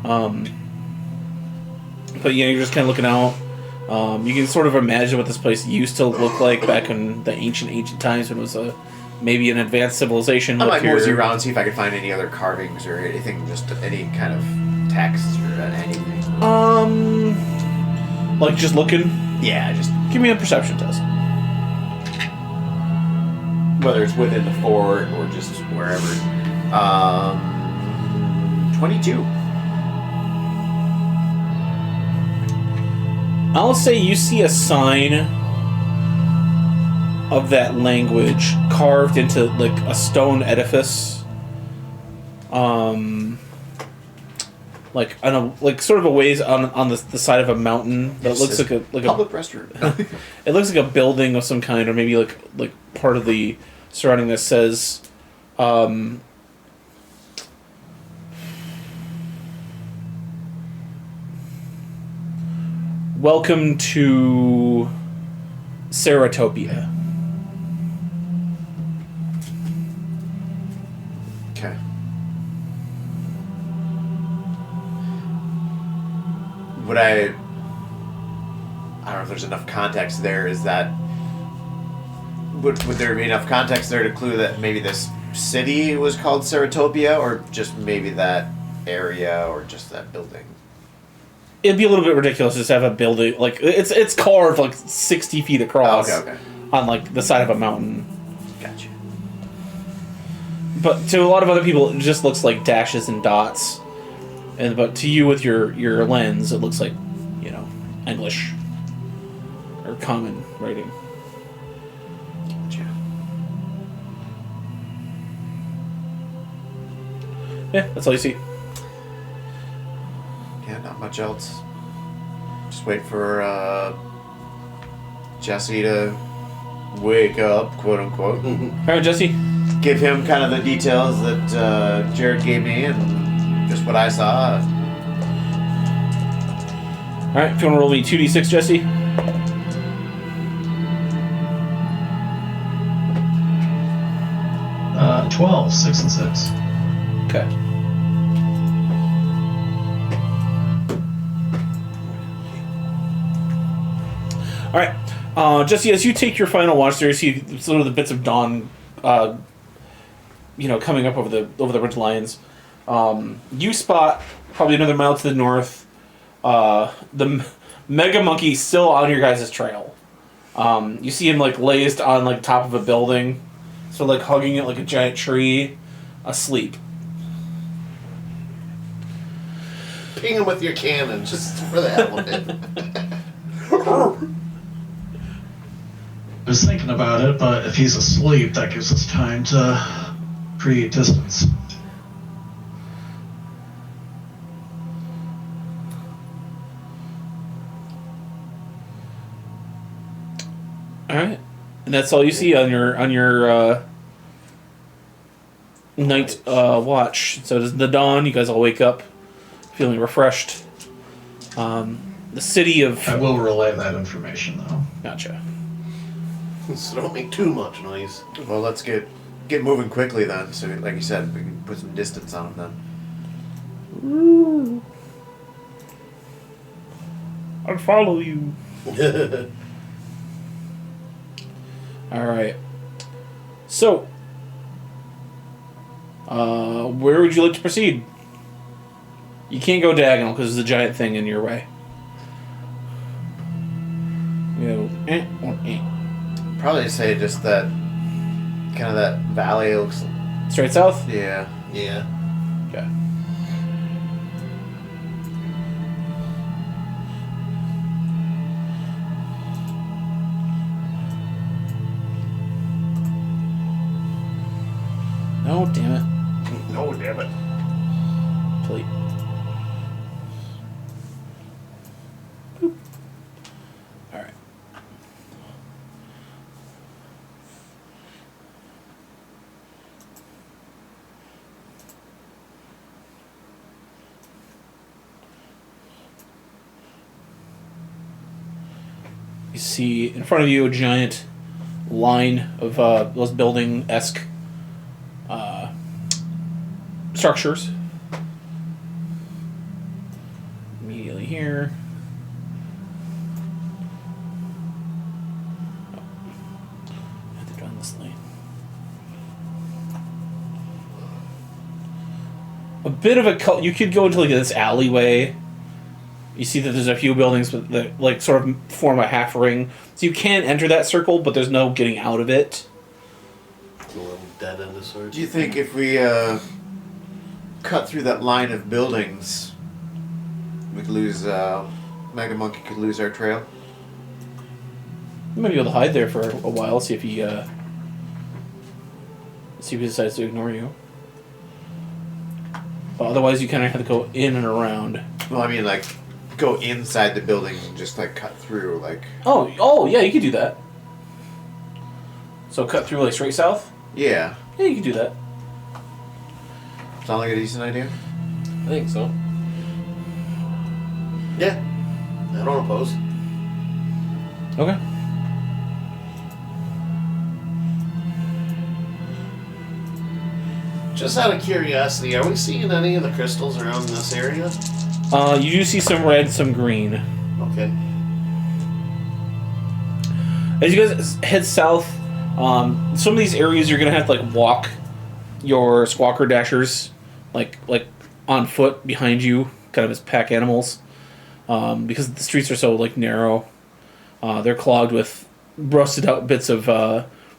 But yeah, you're just kind of looking out. You can sort of imagine what this place used to look like back in the ancient times when it was maybe an advanced civilization. I up might here. mosey around, see if I can find any other carvings or anything, just any kind of text or anything. Like just looking. Yeah, just Give me a perception test. whether it's within the fort or just wherever. 22. I'll say you see a sign of that language carved into like a stone edifice. Like I don't know, like sort of a ways on the side of a mountain that looks like a public restroom. it looks like a building of some kind, or maybe like part of the surrounding that says welcome to Ceratopia. Okay. Would I don't know if there's enough context there. Is that would there be enough context there to clue that maybe this city was called Ceratopia, or just maybe that area, or just that building? It'd be a little bit ridiculous just to have a building like it's carved like 60 feet across Okay. on like the side of a mountain. Gotcha. But to a lot of other people, it just looks like dashes and dots. But to you, with your lens, it looks like, English or common writing. Gotcha. Yeah, that's all you see. Yeah, not much else. Just wait for Jesse to wake up, quote unquote. All right, Jesse. Give him kind of the details that Jared gave me and just what I saw. All right, if you want to roll me 2d6, Jesse. Uh, 12, 6 and 6. Okay. All right, Jesse. As you take your final watch, there you see sort of the bits of dawn, coming up over the ridge lines. You spot probably another mile to the north. The mega monkey still on your guys' trail. You see him like lazed on like top of a building, so like hugging it like a giant tree, asleep. Ping him with your cannon just for the hell of it. I was thinking about it, but if he's asleep, that gives us time to create distance. All right, and that's all you see on your night watch. So it's the dawn. You guys all wake up, feeling refreshed. The city of. I will relay that information though. Gotcha. So don't make too much noise. Well, let's get moving quickly then. So, like you said, we can put some distance on them then. I'll follow you. All right. So, where would you like to proceed? You can't go diagonal because there's a giant thing in your way. You go, Probably say just that, kind of that valley looks. straight south? Yeah. Yeah. Okay. No, damn it. No, damn it. Plate. Boop. All right. You see in front of you a giant line of those building-esque structures. Immediately here. Oh. I have to go on this lane. A bit of a you could go into like this alleyway. You see that there's a few buildings that like sort of form a half ring, so you can enter that circle, but there's no getting out of it. It's a little dead end of sorts. Do you think if we cut through that line of buildings, we could lose? Mega Monkey could lose our trail. You might be able to hide there for a while, see if he decides to ignore you. But otherwise, you kind of have to go in and around. Well, I mean, like, go inside the building and just like cut through, like. Oh, yeah, you could do that. So cut through like straight south. Yeah. Yeah, you could do that. Sound like a decent idea? I think so. Yeah. I don't oppose. Okay. Just out of curiosity, are we seeing any of the crystals around this area? You do see some red, some green. Okay. As you guys head south, some of these areas you're gonna have to like walk your squawker dashers, like on foot behind you, kind of as pack animals, because the streets are so like narrow. They're clogged with rusted out bits of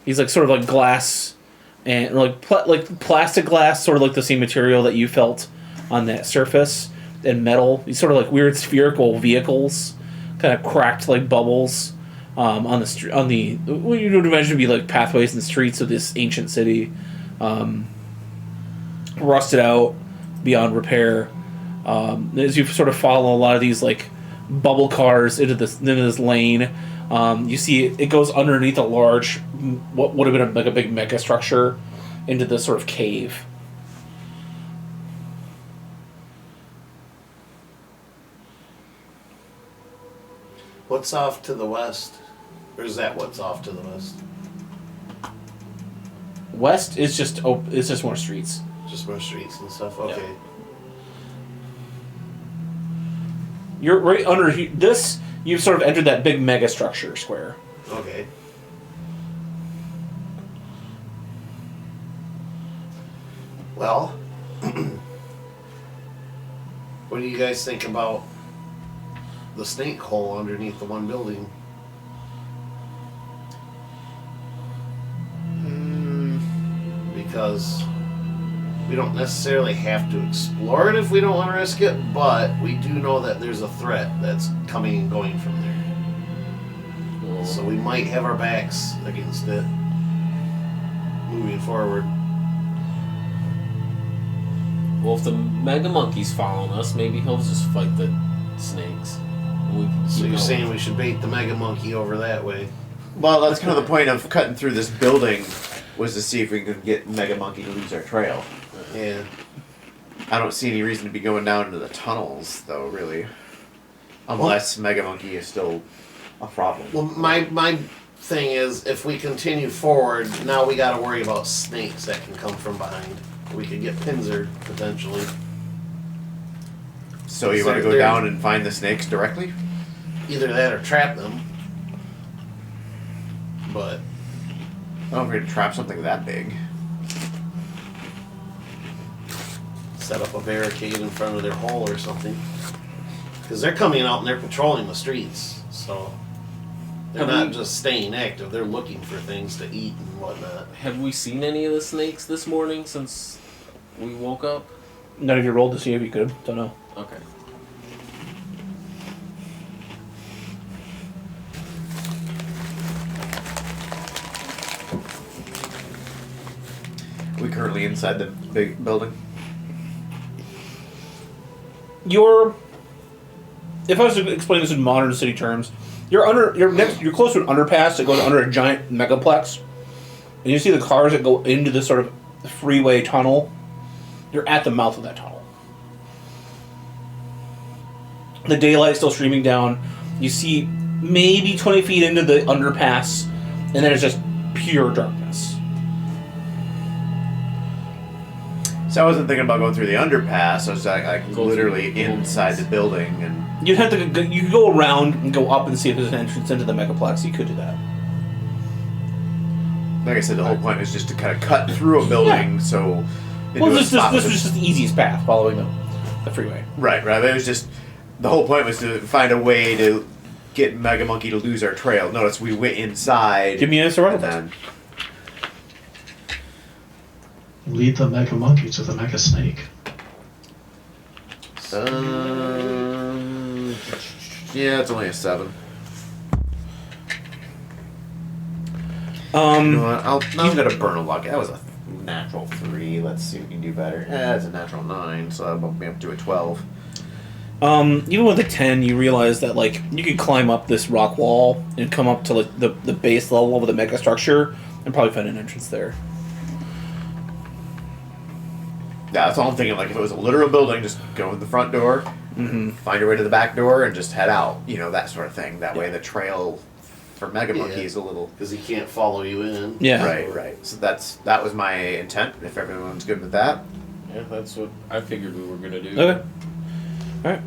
these like sort of like glass and like plastic glass, sort of like the same material that you felt on that surface, and metal. These sort of like weird spherical vehicles, kind of cracked like bubbles. On the street, what you would imagine to be like pathways and streets of this ancient city, rusted out beyond repair. As you sort of follow a lot of these like bubble cars into this lane, you see it goes underneath a large, what would have been like a big mega structure, into this sort of cave. What's off to the west? Or is that what's off to the west? West is just it's just more streets. Just more streets and stuff? Okay. Yeah. You're right under this. You've sort of entered that big mega structure square. Okay. Well, what do you guys think about the snake hole underneath the one building? Because we don't necessarily have to explore it if we don't want to risk it, but we do know that there's a threat that's coming and going from there. So we might have our backs against it moving forward. Well, if the Mega Monkey's following us, maybe he'll just fight the snakes. And we can So keep you're going. saying we should bait the Mega Monkey over that way? Well, that's kind of the point of cutting through this building, was to see if we could get Mega Monkey to lose our trail. Yeah. I don't see any reason to be going down into the tunnels, though, really. Unless Mega Monkey is still a problem. Well, my thing is, if we continue forward, now we got to worry about snakes that can come from behind. We could get pincered potentially. So you want to go down and find the snakes directly? Either that or trap them. But I don't know if we're going to trap something that big. set up a barricade in front of their hole or something. Because they're coming out and they're patrolling the streets, so they're not just staying active. They're looking for things to eat and whatnot. Have we seen any of the snakes this morning since we woke up? None of you rolled to see if you could. Don't know. Okay. We currently inside the big building. If I was to explain this in modern city terms, you're close to an underpass that goes under a giant megaplex, and you see the cars that go into this sort of freeway tunnel. You're at the mouth of that tunnel. The daylight's still streaming down. You see maybe 20 feet into the underpass, and then it's just pure darkness. So I wasn't thinking about going through the underpass. I was like literally inside the building, and You'd have to you could go around and go up and see if there's an entrance into the megaplex. You could do that. like I said, the whole point was just to kind of cut through a building. Yeah. So Well, this was just the easiest path, following the freeway. right. It was just the whole point was to find a way to get Mega Monkey to lose our trail. Notice we went inside. Give me a survival and test. then Lead the Mega Monkey to the Mega Snake. Yeah, it's only a 7. Um, You know what? I'm gonna burn a luck. That was a natural 3. Let's see if we can do better. It's a natural 9, so I'll bump me up to a 12. Even with a 10, you realize that like you could climb up this rock wall and come up to like the base level of the mega structure and probably find an entrance there. Yeah, that's all I'm thinking. Like, if it was a literal building, just go in the front door, find your way to the back door, and just head out. You know, that sort of thing. That way the trail for Mega Monkey is a little... Because he can't follow you in. Yeah. Right. So that was my intent, if everyone's good with that. Yeah, that's what I figured we were gonna do. Okay. Alright.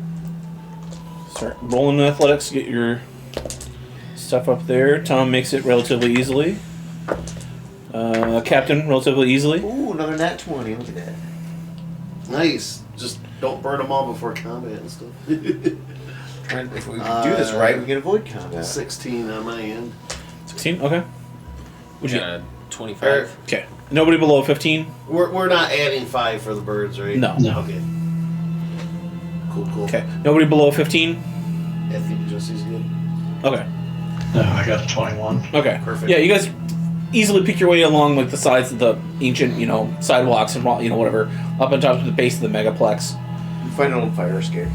Start rolling athletics, get your stuff up there. Tom makes it relatively easily. Captain, relatively easily. Ooh, another nat 20. Look at that. Nice. Just don't burn them all before combat and stuff. If we do this right, we can avoid combat. 16 on my end. 16? Okay. Would you? Yeah, 25. Okay. Nobody below 15? We're not adding 5 for the birds, right? No. Okay. Cool. Okay. Nobody below 15? I think Jesse's good. Okay. No, I got a 21. Okay. Perfect. Yeah, you guys easily pick your way along like the sides of the ancient, sidewalks and whatever, up on top of the base of the megaplex. You find an old fire escape.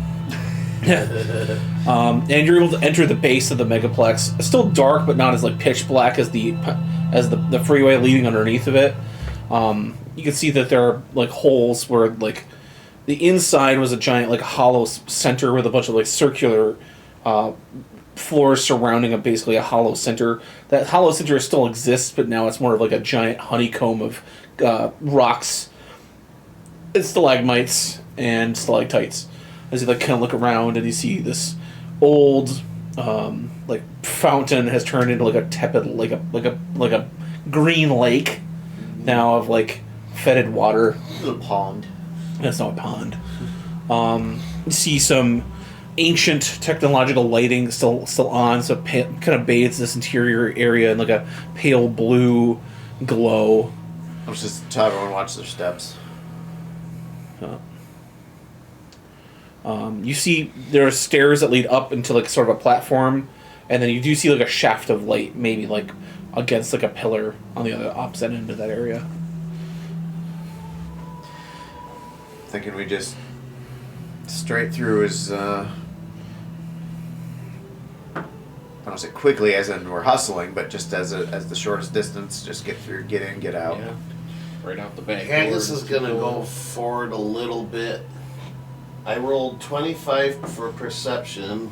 And you're able to enter the base of the megaplex. It's still dark, but not as like pitch black as the freeway leading underneath of it. You can see that there are like holes where like the inside was a giant like hollow center with a bunch of like circular floors surrounding basically a hollow center. That hollow center still exists, but now it's more of like a giant honeycomb of rocks, and stalagmites and stalactites. As you like kind of look around and you see this old like fountain has turned into like a tepid like a green lake now of like fetid water. A pond. That's not a pond. You see some ancient technological lighting still on, so kind of bathes this interior area in like a pale blue glow. I was just tell everyone to watch their steps. You see there are stairs that lead up into like sort of a platform, and then you do see like a shaft of light, maybe like against like a pillar on the other opposite end of that area. Thinking we just straight through is don't say quickly as in we're hustling, but just as the shortest distance, just get through, get in, get out. Yeah. Right out the back. Haggis door. is gonna go forward a little bit. I rolled 25 for perception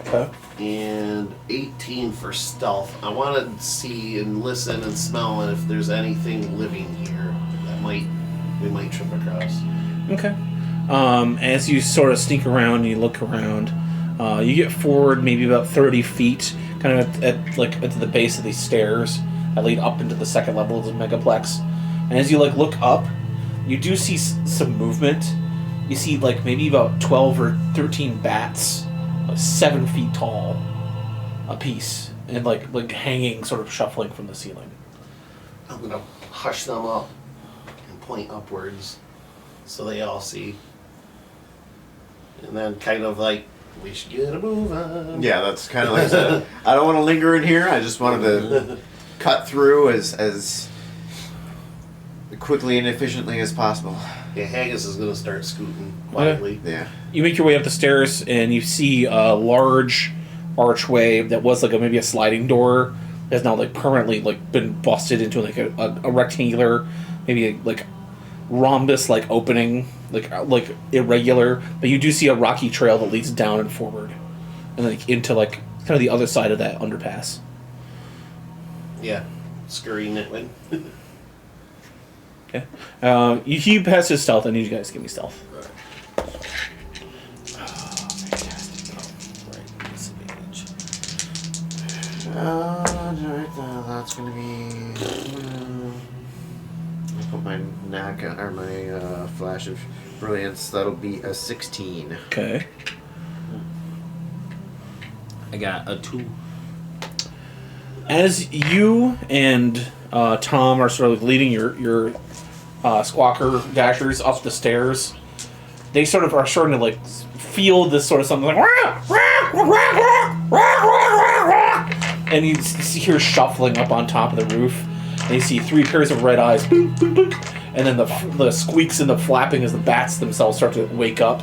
Okay. and 18 for stealth. I want to see and listen and smell and if there's anything living here that we might trip across. Okay. As you sort of sneak around and you look around, you get forward maybe about 30 feet, kind of at the base of these stairs that lead up into the second level of the megaplex. And as you look up, you do see some movement. You see maybe about 12 or 13 bats, 7 feet tall, a piece, and hanging, sort of shuffling from the ceiling. I'm gonna hush them up and point upwards so they all see. And then kind of we should get a move on. Yeah, that's kind of like I said. I don't want to linger in here. I just wanted to cut through as quickly and efficiently as possible. Yeah, Haggis is gonna start scooting quietly. Yeah. You make your way up the stairs, and you see a large archway that was maybe a sliding door that's now permanently been busted into a rectangular, maybe rhombus opening, irregular. But you do see a rocky trail that leads down and forward, and into kind of the other side of that underpass. Yeah, scurrying it with. Okay. He passes stealth. I need you guys to give me stealth. That's gonna be. I'll put my knack or my flash of brilliance. That'll be a 16. Okay. I got a 2. As you and Tom are sort of leading your squawker dashers up the stairs, they sort of are starting to feel this sort of something and you hear shuffling up on top of the roof, and you see 3 pairs of red eyes, and then the squeaks and the flapping as the bats themselves start to wake up,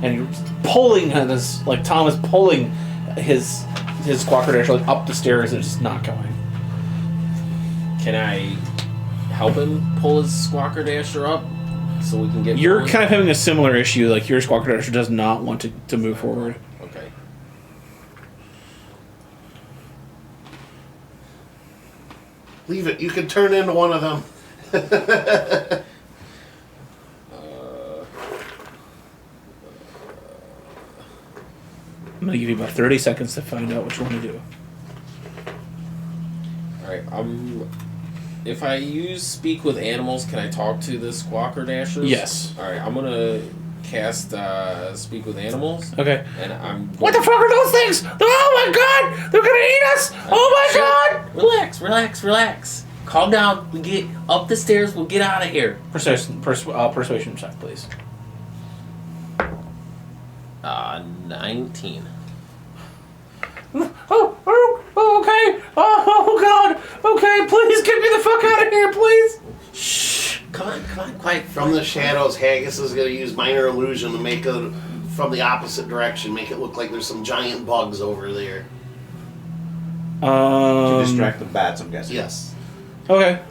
and you're pulling on this, Tom is pulling his squawker dasher up the stairs and just not going. Can I help him pull his squawker dasher up so we can get? You're going? kind of having a similar issue. Your squawker dasher does not want to move forward. Okay. Leave it. You can turn into one of them. I'm gonna give you about 30 seconds to find out what you want to do. All right. If I use speak with animals, can I talk to the squawker dashers? Yes. All right. I'm gonna cast speak with animals. Okay. And I'm. What the fuck are those things? Oh my god! They're gonna eat us! Oh my god! Relax. Calm down. We get up the stairs. We'll get out of here. Persuasion check, please. 19. Oh, okay. Oh god. Okay, please get me the fuck out of here, please. Shh. Come on, quiet. From the shadows, Haggis is going to use minor illusion to make it from the opposite direction, make it look like there's some giant bugs over there. To distract the bats, I'm guessing. Yes. Okay.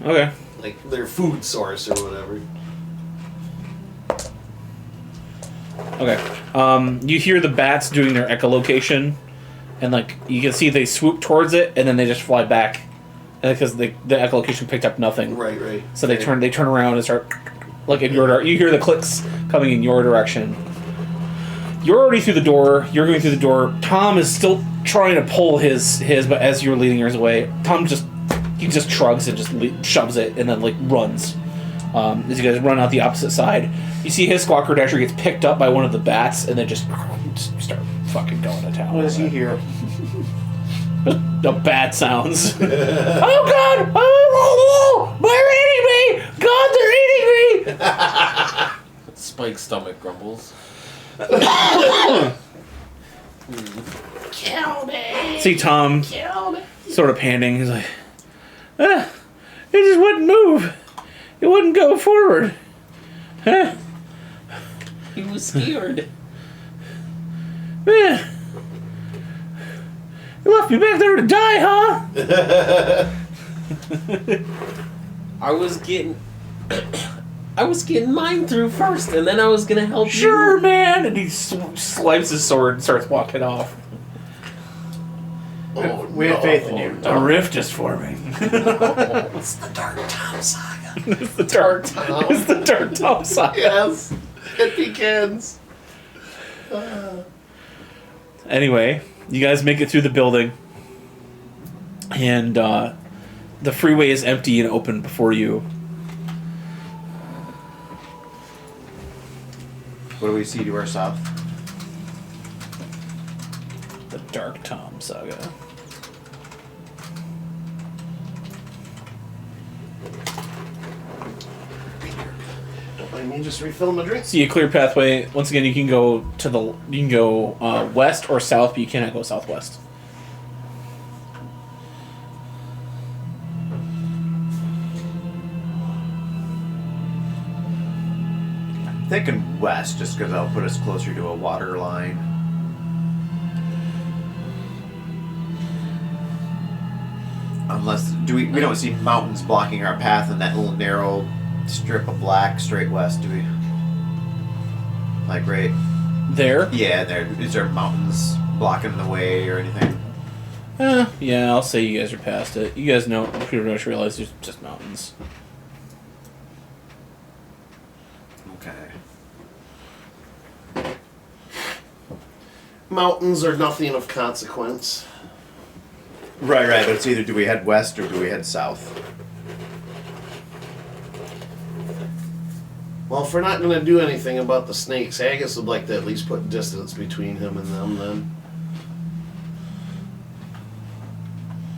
Like their food source or whatever. Okay. You hear the bats doing their echolocation, and you can see they swoop towards it, and then they just fly back, because the echolocation picked up nothing. Right. So they turn around and start in your direction. You hear the clicks coming in your direction. You're already through the door. You're going through the door. Tom is still trying to pull his, but as you're leading yours away, Tom just shrugs and just shoves it, and then runs. As you guys run out the opposite side, you see his squawker dasher gets picked up by one of the bats, and then just start fucking going to town. What does he hear? The bat sounds. Oh god! Oh, they're eating me! God, they're eating me! Spike's stomach grumbles. Kill me! See Tom Kill me! sort of panting. He's like, it just wouldn't move. It wouldn't go forward. Huh? He was scared. Yeah. You left me back there to die, huh? I was getting mine through first, and then I was gonna help Sure, you. man. And he swipes his sword and starts walking off. Oh, We have faith in you. A rift is forming. It's the Dark Tom saga. It's the dark Tom. It's the dark Tom saga. Yes, it begins. Anyway, you guys make it through the building, and the freeway is empty and open before you. What do we see to our south? The Dark Tom saga. Don't mind me just refilling my drink. See a clear pathway. Once again, you can go west or south, but you cannot go southwest. I'm thinking west, just because that'll put us closer to a water line. Unless we don't see mountains blocking our path in that little narrow strip of black straight west, do we? Like right? There? Yeah, there. Is there mountains blocking the way or anything? Yeah, I'll say you guys are past it. You guys know, pretty much realize there's just mountains. Okay. Mountains are nothing of consequence. Right, but it's either do we head west or do we head south? Well, if we're not going to do anything about the snakes, Haggis would like to at least put distance between him and them then.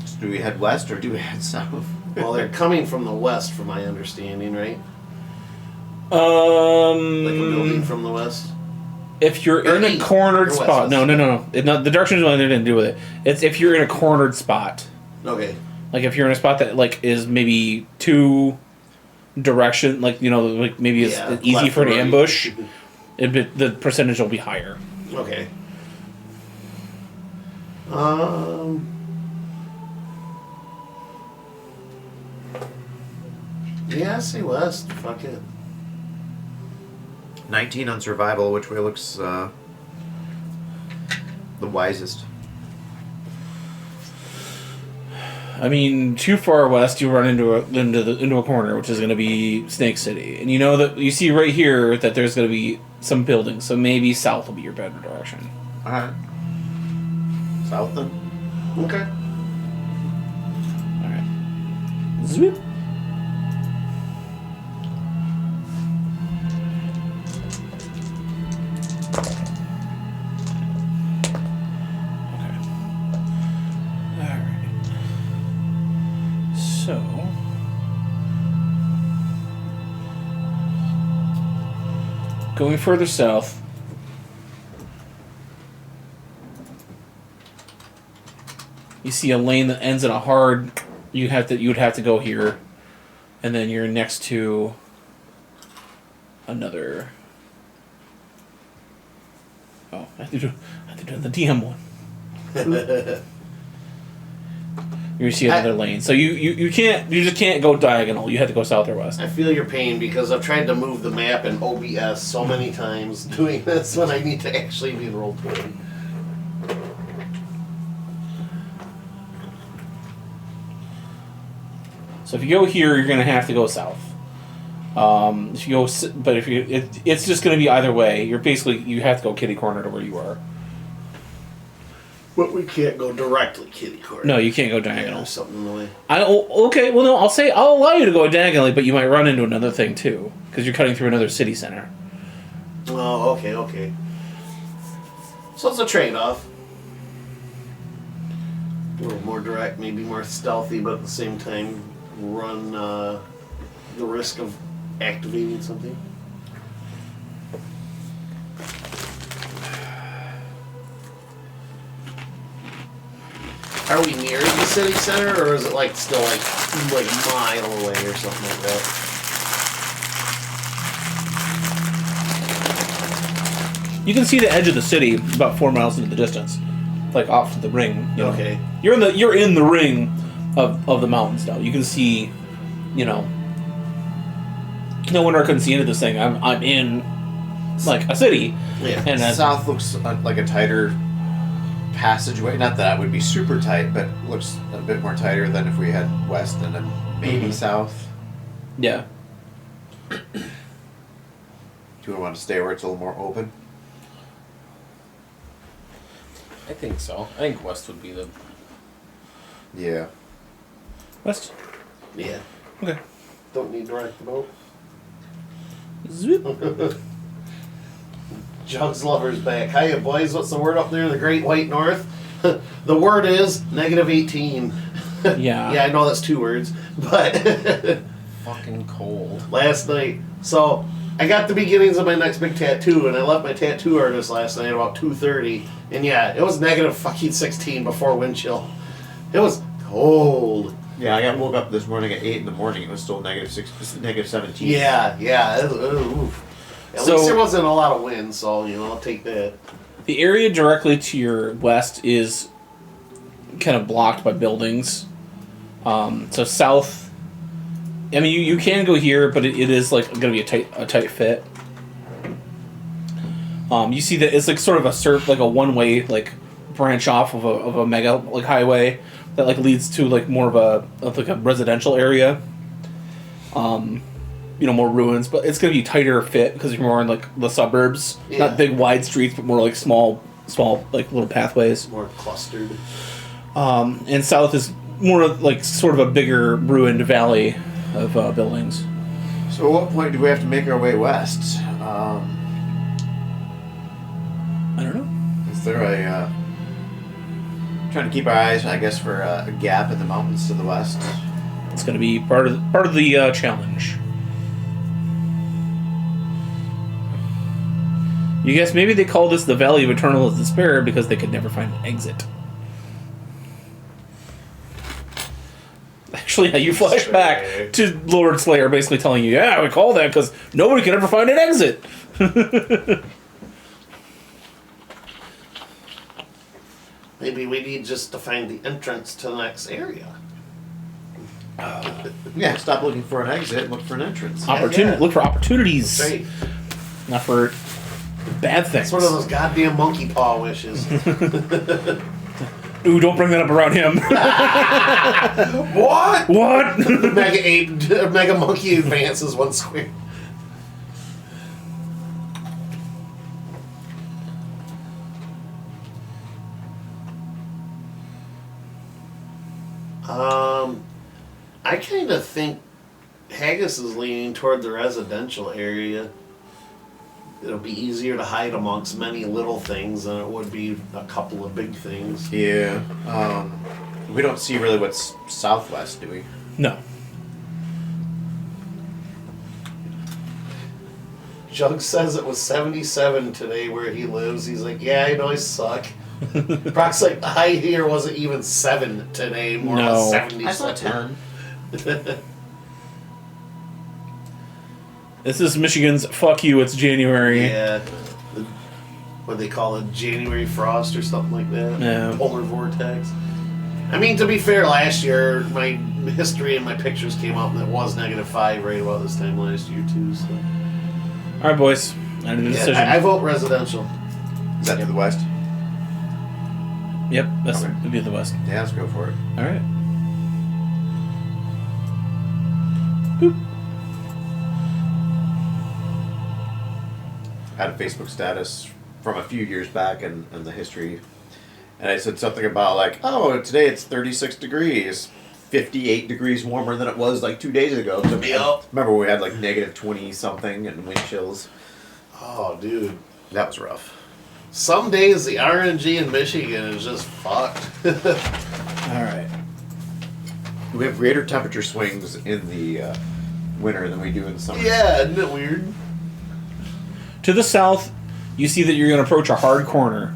So do we head west or do we head south? Well, they're coming from the west, from my understanding, right? Like a building from the west? If you're in a East. cornered Or west, spot, west. no. The direction is one that didn't do with it. It's if you're in a cornered spot. Okay. Like if you're in a spot that like is maybe two direction, like like maybe it's Yeah, easy left for an or right. ambush. The percentage will be higher. Okay. Yeah, I say west. Fuck it. 19 on survival. Which way looks the wisest? I mean, too far west, you run into a corner, which is going to be Snake City, and you know that you see right here that there's going to be some buildings, so maybe south will be your better direction. Alright. South then? Okay. All right. Zoop. So, going further south, you see a lane that ends in a hard. You would have to go here, and then you're next to another. Oh, I have to do the DM one. You see another lane, so you just can't go diagonal. You have to go south or west. I feel your pain because I've tried to move the map in OBS so many times doing this when I need to actually be in role-playing. So if you go here, you're gonna have to go south. If you go, but if it's just gonna be either way. You have to go kitty corner to where you are. But we can't go directly kitty corner. No, you can't go Yeah, diagonal. there's something in the way. Okay. Well, no. I'll allow you to go diagonally, but you might run into another thing too, because you're cutting through another city center. Oh, okay. So it's a trade-off. A little more direct, maybe more stealthy, but at the same time run the risk of activating something. Are we near the city center, or is it like still like a mile away or something like that? You can see the edge of the city about 4 miles into the distance. like off to the ring. You know? Okay. You're in the ring of the mountains now. You can see, no wonder I couldn't see into this thing. I'm in like a city. Yeah. And South looks like a tighter passageway. Not that it would be super tight, but looks a bit more tighter than if we had west and then maybe south. yeah. Do we want to stay where it's a little more open? I think so. I think west would be the. Yeah. West. Yeah. Okay. Don't need to wreck the boat. Zoop. Jugs Lover's back. Hiya, boys. What's the word up there in the Great White North? The word is -18. Yeah. Yeah, I know that's 2 words, but Fucking cold. last night. So I got the beginnings of my next big tattoo, and I left my tattoo artist last night about 2:30, and yeah, it was -16 before wind chill. It was cold. Yeah, I woke up this morning at 8 in the morning. It was still -17. Yeah. Oof. At So- least there wasn't a lot of wind, so I'll take that. The area directly to your west is kind of blocked by buildings. So south, I mean, you can go here, but it is like going to be a tight fit. You see that it's like sort of a one-way like branch off of a mega like highway that like leads to like more of a residential area. More ruins, but it's going to be tighter fit because you're more in like the suburbs, Yeah. not big wide streets, but more like small like little pathways. More clustered. And south is more like sort of a bigger ruined valley of buildings. So at what point do we have to make our way west? I don't know. Is there a... trying to keep our eyes, I guess, for a gap in the mountains to the west? It's going to be part of the challenge. You guess maybe they call this the Valley of Eternal Despair because they could never find an exit. Actually, yeah, you flash back to Lord Slayer basically telling you, yeah, we call that because nobody can ever find an exit. Maybe we need just to find the entrance to the next area. Yeah, stop looking for an exit, look for an entrance. Yeah. Look for opportunities, Right. not for bad things. It's one of those goddamn monkey paw wishes. Ooh, don't bring that up around him. What? What? Mega monkey advances 1 square. I kind of think Haggis is leaning toward the residential area. It'll be easier to hide amongst many little things than it would be a couple of big things. Yeah. We don't see really what's southwest, do we? No. Jug says it was 77 today where he lives. He's like, yeah, I know I suck. Brock's like, the high here wasn't even 7 today, more No. like 77. I saw 10. This is Michigan's fuck you, it's January. Yeah. What they call it, January frost or something like that. Yeah. Polar vortex. I mean, to be fair, last year my history and my pictures came out and it was -5 right about this time last year too. So Alright, boys. I need a decision. yeah, I vote residential. Is that to the west? Yep, that's Okay. would be the west. Yeah, let's go for it. Alright. Boop. I had a Facebook status from a few years back and the history, and I said something about like, oh, today it's 36 degrees, 58 degrees warmer than it was like 2 days ago. So Yep. remember we had like -20 something and wind chills. Oh, dude. That was rough. Some days the RNG in Michigan is just fucked. Alright. We have greater temperature swings in the winter than we do in the summer. Yeah, isn't it weird? To the south, you see that you're going to approach a hard corner,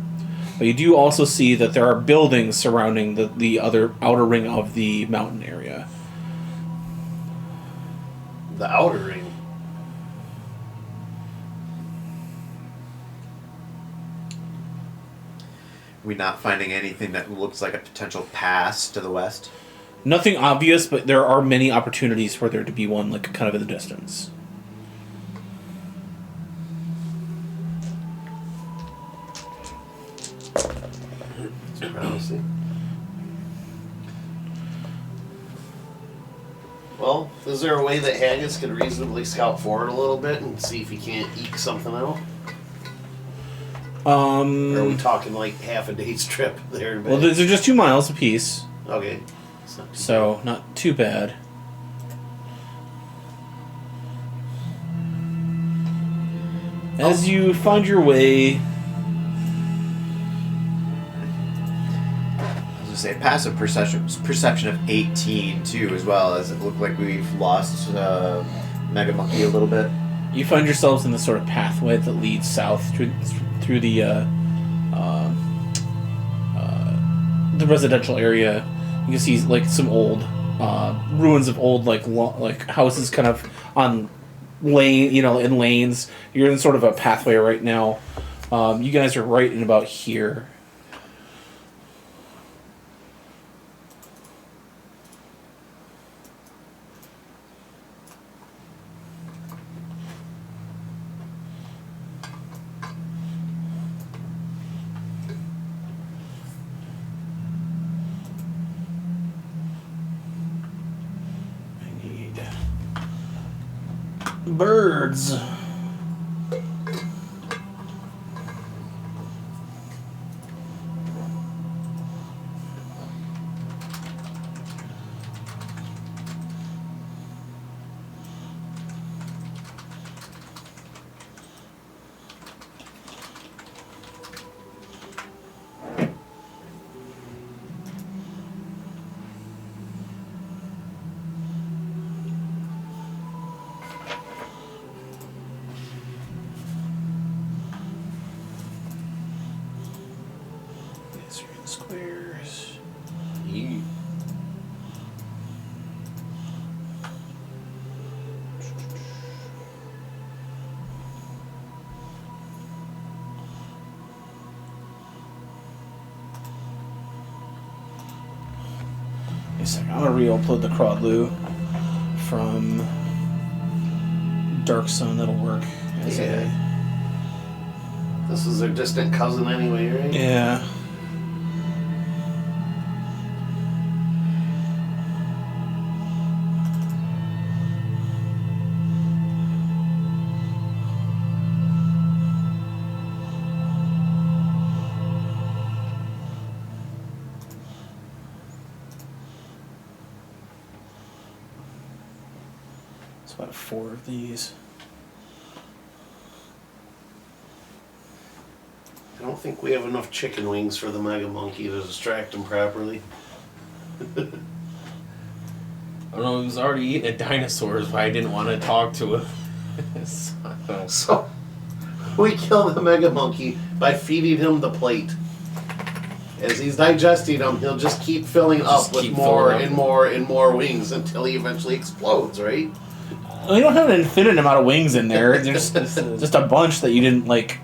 but you do also see that there are buildings surrounding the other outer ring of the mountain area. The outer ring. we not finding anything that looks like a potential pass to the west? Nothing obvious, but there are many opportunities for there to be one, like, kind of in the distance. It's promising. Well, is there a way that Haggis could reasonably scout forward a little bit and see if he can't eke something out? Or are we talking like half a day's trip there? Well, they're just 2 miles apiece, Okay. so not too bad. As you find your way, I was gonna say passive perception of 18 too, as well as it looked like we've lost Mega Monkey a little bit. you find yourselves in this sort of pathway that leads south through the residential area. You can see like some old ruins of old like houses, kind of on lane, in lanes. You're in sort of a pathway right now. You guys are right in about here. Birds. Squares. Yeah. Wait a second, I'm gonna re-upload the Crawdloo from Dark Sun. That'll work. Yeah. This is their distant cousin anyway, right? Yeah. It's about 4 of these. I don't think we have enough chicken wings for the Mega Monkey to distract him properly. I don't know, he was already eating at dinosaurs, but I didn't want to talk to him. So, we kill the Mega Monkey by feeding him the plate. As he's digesting them, he'll just keep filling up with more and more and more wings until he eventually explodes, right? Well, you don't have an infinite amount of wings in there. There's just a bunch that you didn't like.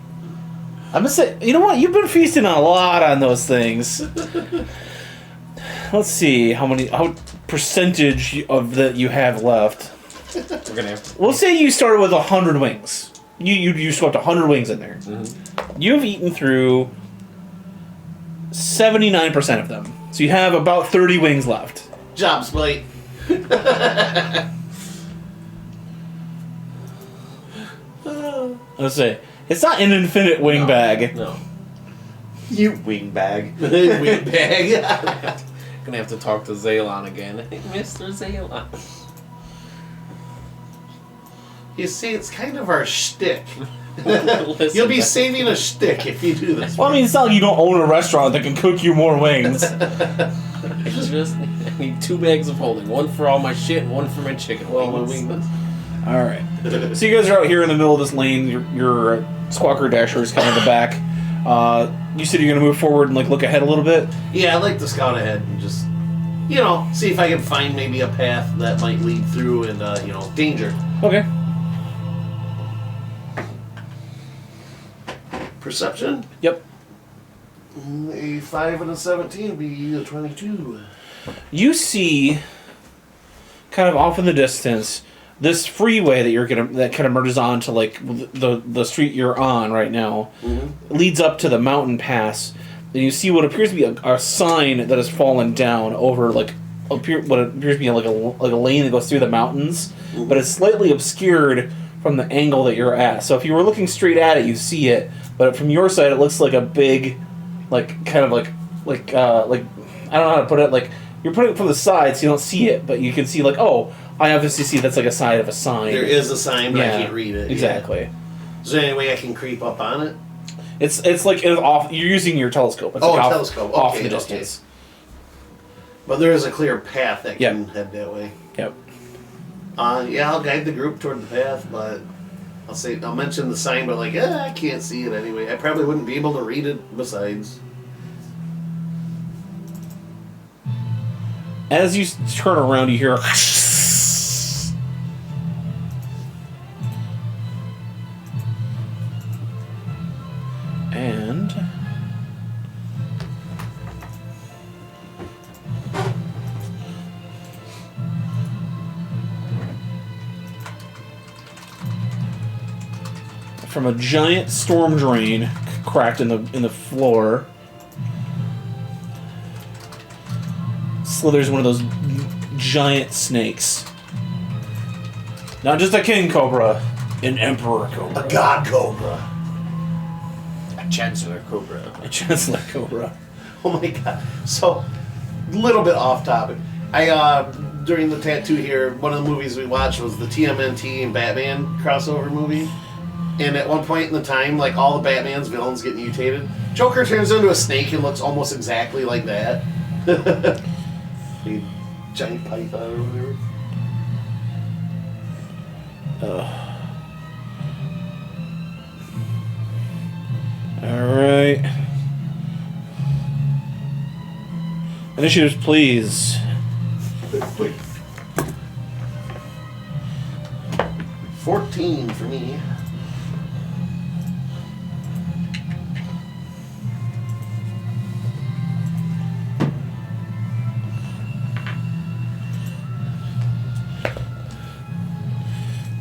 I'm gonna say, you know what? You've been feasting a lot on those things. Let's see how percentage of that you have left. We're gonna have to. We'll say you started with 100 wings. You swept 100 wings in there. Mm-hmm. You've eaten through 79% of them, so you have about 30 wings left. Job split. Let's say it's not an infinite wing bag. No. You wing bag. Wing bag. Gonna have to talk to Zaylon again. Mr. Zaylon. You see, it's kind of our shtick. Listen, You'll be saving a shtick if you do this. Well, I mean, it's not like you don't own a restaurant that can cook you more wings. I need 2 bags of holding. One for all my shit and one for my chicken wings. All right. So you guys are out here in the middle of this lane. Your Squawker Dasher is kind of in the back. You said you're going to move forward and look ahead a little bit. Yeah, I'd like to scout ahead and just, see if I can find maybe a path that might lead through and, danger. Okay. Perception? Yep. A 5 and a 17 would be a 22. You see, kind of off in the distance, this freeway that kind of merges onto like the street you're on right now, leads up to the mountain pass, and you see what appears to be a sign that has fallen down over what appears to be like a lane that goes through the mountains, but it's slightly obscured from the angle that you're at. So if you were looking straight at it, you see it, but from your side, it looks like a big, like kind of like I don't know how to put it, like you're putting it from the side, so you don't see it, but you can see like, oh, I obviously see that's like a side of a sign. There is a sign, but I can't read it. Exactly. Yeah. Is there any way I can creep up on it? It's like off. You're using your telescope. It's like telescope. Off Okay, the distance. But there is a clear path that can head that way. Yep. Yeah, I'll guide the group toward the path, but I'll mention the sign, but I can't see it anyway. I probably wouldn't be able to read it besides. As you turn around, you hear and from a giant storm drain cracked in the floor slithers one of those giant snakes. Not just a king cobra, an emperor cobra. A god cobra. A chancellor cobra. A chancellor cobra. Oh my god. So, a little bit off topic. During the tattoo here, one of the movies we watched was the TMNT and Batman crossover movie. And at one point in the time, like all the Batman's villains get mutated. Joker turns into a snake and looks almost exactly like that. A giant python or whatever. Alright. Initiatives, please. Quick. 14 for me.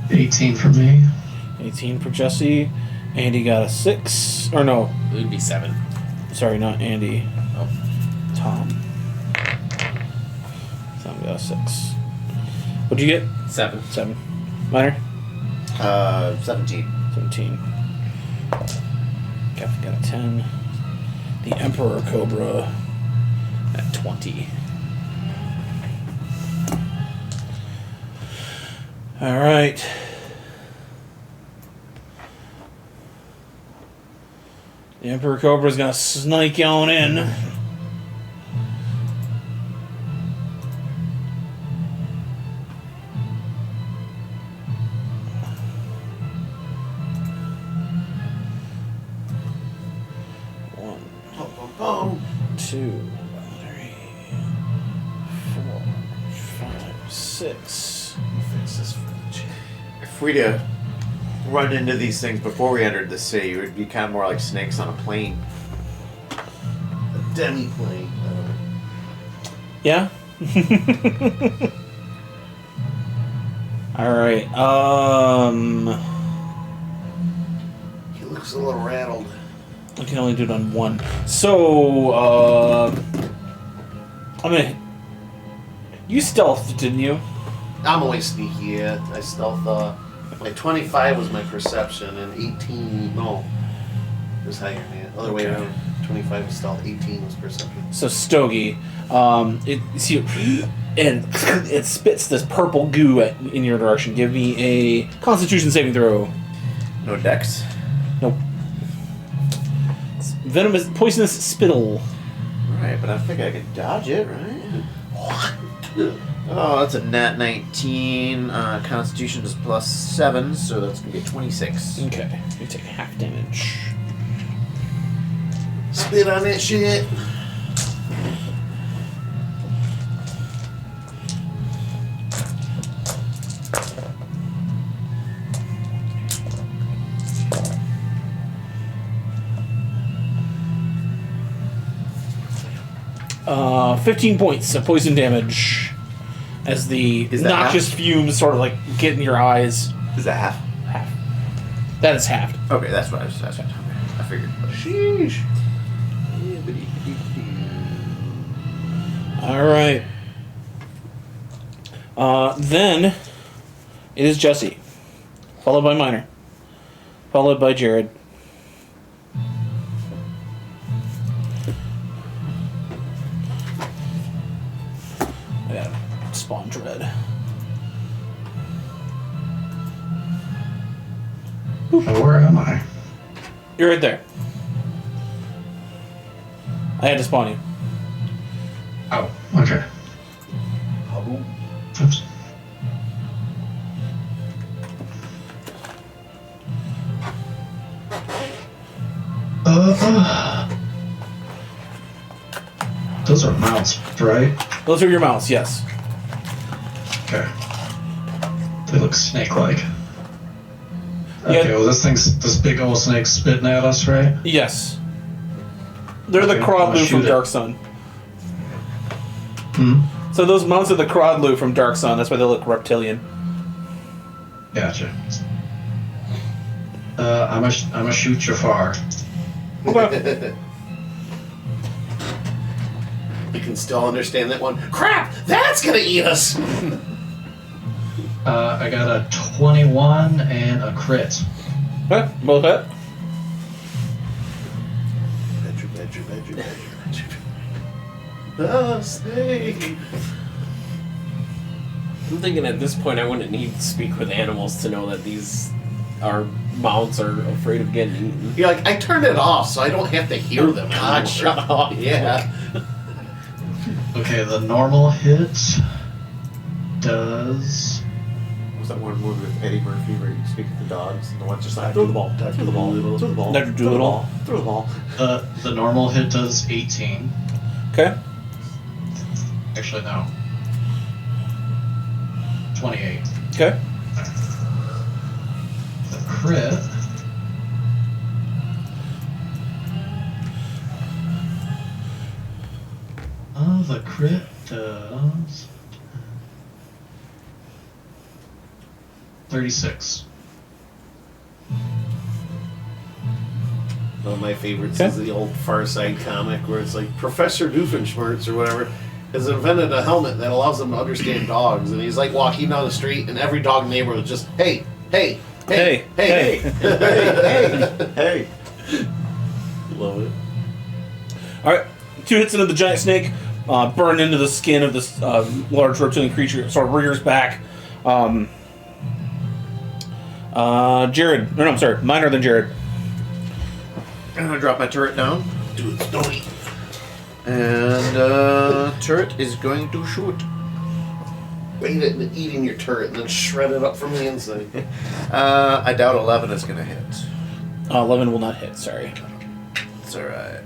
$18 for me. 18 for Jesse. Andy got a 6. Or no. It would be 7. Sorry, not Andy. Oh. Tom. Tom got a 6. What'd you get? 7. 7. Minor? 17. 17. Captain got a 10. The Emperor Cobra at 20. Alright. The Emperor Cobra's gonna snake on in. One, 2, 3, 4, 5, 6. Fix this fridge. If we'd have run into these things before we entered the city, it would be kind of more like snakes on a plane. A demi-plane. Yeah? Alright, He looks a little rattled. I can only do it on one. So, you stealthed, didn't you? I'm always sneaky, yeah. I stealth, my 25 was my perception, and 18, no. It was higher than that. Other way Okay. around. 25 was stealth, 18 was perception. So Stogie, you see, and it spits this purple goo in your direction. Give me a Constitution saving throw. No dex. Nope. It's venomous, poisonous spittle. Right, but I think I can dodge it, right? What? Oh, that's a nat 19. Constitution is +7, so that's gonna be a 26. Okay, you take half damage. Spit on that shit. 15 points of poison damage as the Is that noxious fumes sort of like get in your eyes. Is that half? Half. That is halved. Okay, that's what I was asking. Okay, I figured. Sheesh. Alright. Then it is Jesse. Followed by Minor. Followed by Jared. I gotta spawn dread. Oh, where am I? You're right there. I had to spawn you. Oh, okay. Oops. Those are mounts, right? Those are your mounts, yes. Okay. They look snake-like. Yeah. Okay, well this big old snake's spitting at us, right? Yes. They're the Okay, Crodlu I'll from shoot it. Dark Sun. Hmm? So those mounts are the Crodlu from Dark Sun. That's why they look reptilian. Gotcha. I'm gonna shoot Jafar. Okay. You can still understand that one. Crap! That's gonna eat us! I got a 21 and a crit. Okay, both hit. Badger. Oh, snake! I'm thinking at this point I wouldn't need to speak with animals to know that these our mounts are afraid of getting eaten. You're like, I turned it off so I don't have to hear them. God, shut up. Yeah. Okay, the normal hit does. What was that one movie with Eddie Murphy where you speak to the dogs and the one's just like, throw the ball, throw the ball, throw the ball, Dr. Doolittle. throw the ball. The normal hit does 18. Okay. Actually, no. 28. Okay. The crit. The crit does 36. One of my favorites Okay. is the old Far Side comic where it's like Professor Doofenshmirtz or whatever has invented a helmet that allows him to understand dogs, and he's like walking down the street and every dog in the neighborhood is just hey. Hey. Love it. Alright. 2 hits into the giant snake. Burn into the skin of this large reptilian creature. Sort of rears back. Jared. No, I'm sorry. Minor than Jared. I'm gonna drop my turret down. Dude, don't eat. And turret is going to shoot. Bait it into eating your turret and then shred it up from the inside. I doubt 11 is gonna hit. 11 will not hit, sorry. It's alright.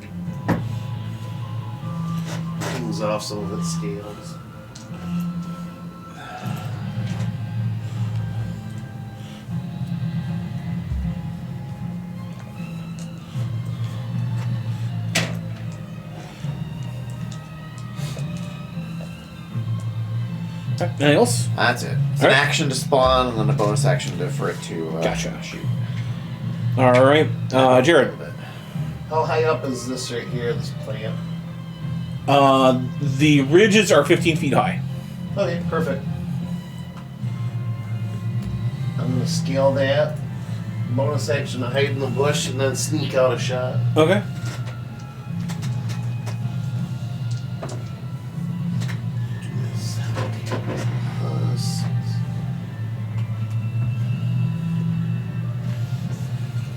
Things off some of its scales. Anything else? That's it. It's Alright. an action to spawn and then a bonus action for it to Gotcha. shoot. Alright. Jared. How high up is this right here, this plant? The ridges are 15 feet high. Okay, perfect. I'm gonna scale that. Bonus action to hide in the bush and then sneak out a shot. Okay. Plus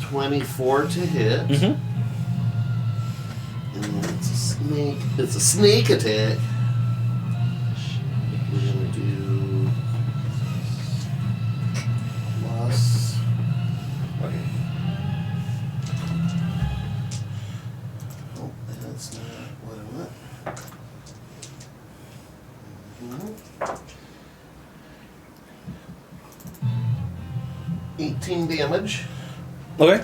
24 to hit. Mm-hmm. And then it's a snake. It's a snake attack. We're gonna do plus. Okay. Oh, that's not what I want. Mhm. 18 damage, Okay.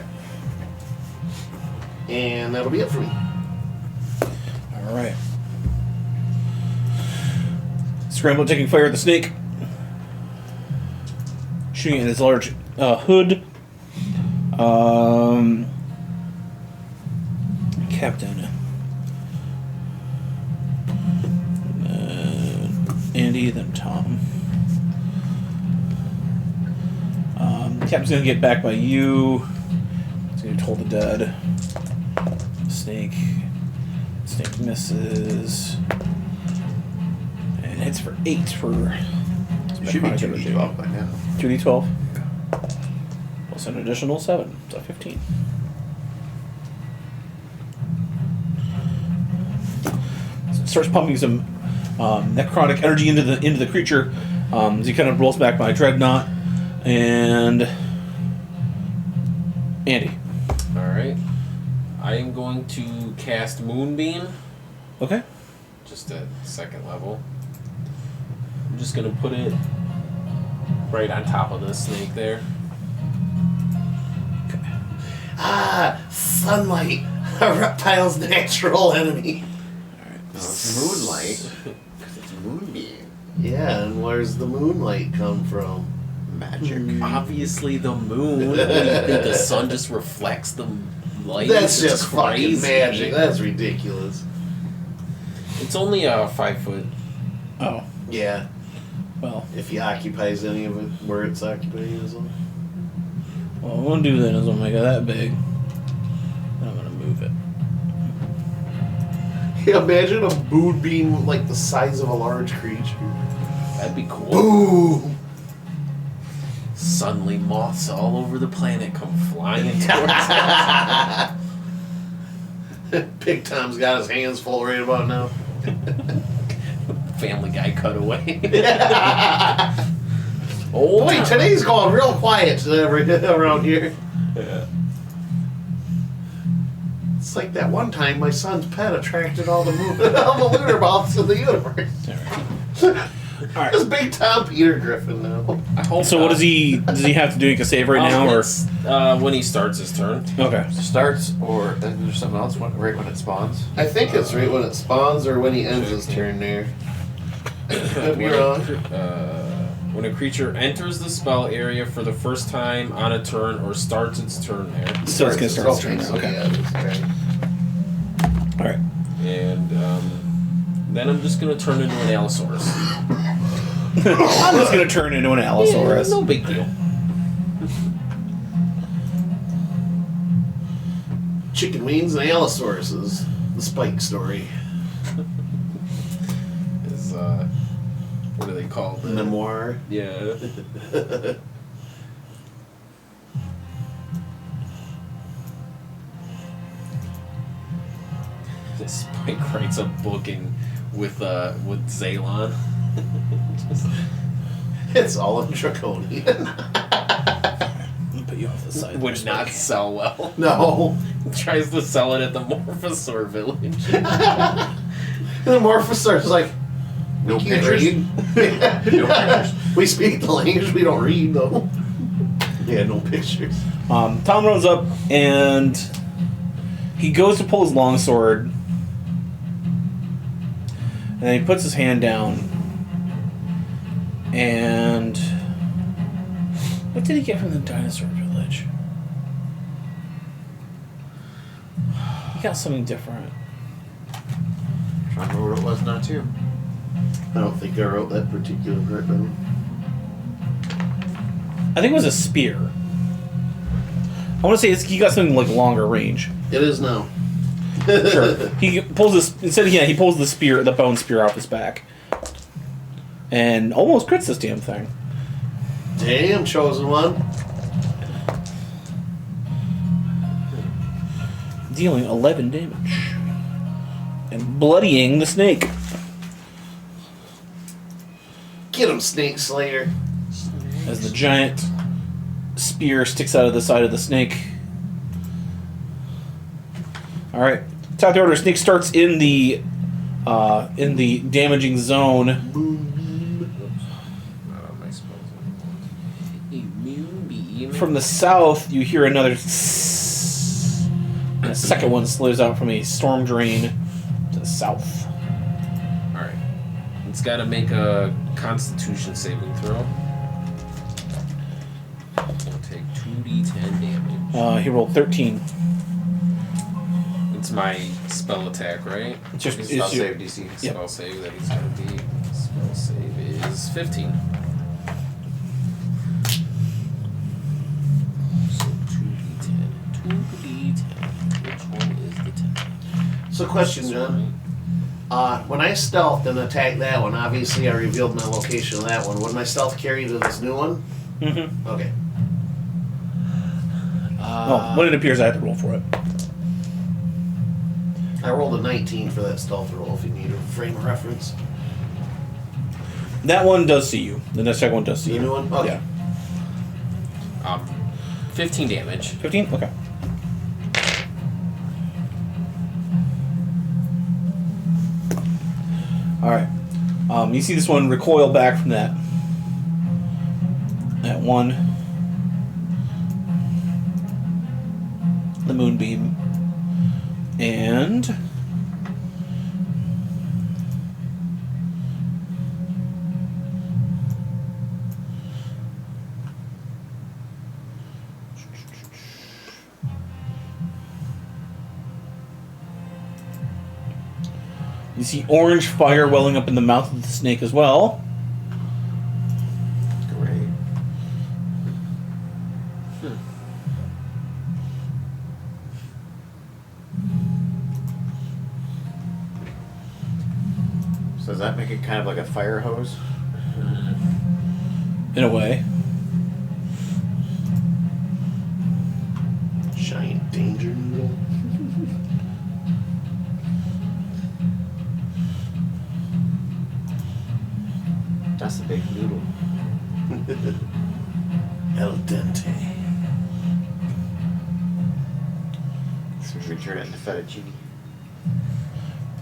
and that'll be it for me. Alright. Scramble, taking fire at the snake. Shooting at his large hood. Captain. Andy, then Tom. Captain's gonna get back by you. He's gonna toll the dead. Snake. Snake misses. And hits for 8 for. Should be 2d12 by now. 2d12. Plus an additional 7, so 15. So it starts pumping some necrotic energy into the creature as he kind of rolls back by Dreadnought and Andy. All right. I am going to cast Moonbeam, Okay. just at 2nd level. I'm just gonna put it right on top of the snake there. Ah, sunlight, a reptile's natural enemy. It's moonlight. Because it's moonbeam. Yeah, and where's the moonlight come from? Magic. Obviously, the moon. What do you think? The sun just reflects the light. That's It's just fucking crazy. magic. That's ridiculous. It's only a 5 foot. Oh, Yeah, well. if he occupies any of it where it's occupying as well. What I'm going to do then is I'll make it that big. And I'm going to move it. Yeah, imagine a moonbeam like the size of a large creature. That'd be cool. Boom! Suddenly, moths all over the planet come flying towards us. Big Tom's got his hands full right about now. Family Guy cutaway. Oh, wait, today's going real quiet around here. Yeah. It's like that one time my son's pet attracted all the lunar moths in the universe. Alright. It's Big Tom Peter Griffin now. I hope So what does he have to do? He can save right now, or It's, when he starts his turn. okay? Starts, or then there's something else right when it spawns. I think it's right when it spawns or when he ends his turn there. Could be wrong. When a creature enters the spell area for the first time on a turn or starts its turn there, So it's gonna start his turn. so Okay. yeah, that's right. All right. and then I'm just gonna turn into an Allosaurus. I'm just gonna turn into an Allosaurus. No big deal. Chicken wings and Allosauruses. The Spike story. Is what do they call the Memoir. Yeah. Spike writes a book with Zaylon. It's all in Draconian. Put you off the side. Would not sell well. No. Tries to sell it at the Morphosaur village. The Morphosaur's like, No we can't pictures. read. We speak the language, we don't read though. Yeah, no pictures. Tom runs up and he goes to pull his longsword, and then he puts his hand down. And what did he get from the dinosaur village? He got something different. Trying to remember what it was now too. I don't think I wrote that particular part down. I think it was a spear. I want to say he got something like longer range. It is now. Sure. He pulls this instead. Yeah, he pulls the spear, the bone spear, off his back, and almost crits this damn thing. Damn, chosen one. Dealing 11 damage and bloodying the snake. Get him, Snake Slayer. As the giant spear sticks out of the side of the snake. All right, top of the order. Snake starts in the damaging zone. Not on my spells anymore. Moonbeam. From the south, you hear another. Tss, and a second one slows out from a storm drain to the south. Alright. It's got to make a Constitution saving throw. It'll take 2d10 damage. He rolled 13. It's my spell attack, right? It's just Spell save DC. Yep. Spell save that he's going to be. Spell save is 15. So 2d10. 2d10. Which one is the 10? So, question, John. When I stealthed and attacked that one, obviously I revealed my location of that one. Would my stealth carry to this new one? Mm-hmm. Okay. When it appears, I have to roll for it. I rolled a 19 for that stealth roll if you need a frame of reference. That one does see you. The second one does see The you. new one? Okay. Yeah. 15 damage. 15? Okay. Alright. You see this one recoil back from that. That one. The moonbeam. And... you see orange fire welling up in the mouth of the snake as well. Great. So does that make it kind of like a fire hose? In a way. Giant danger noodle. That's a big noodle. El dente. So we turn it into fettuccine.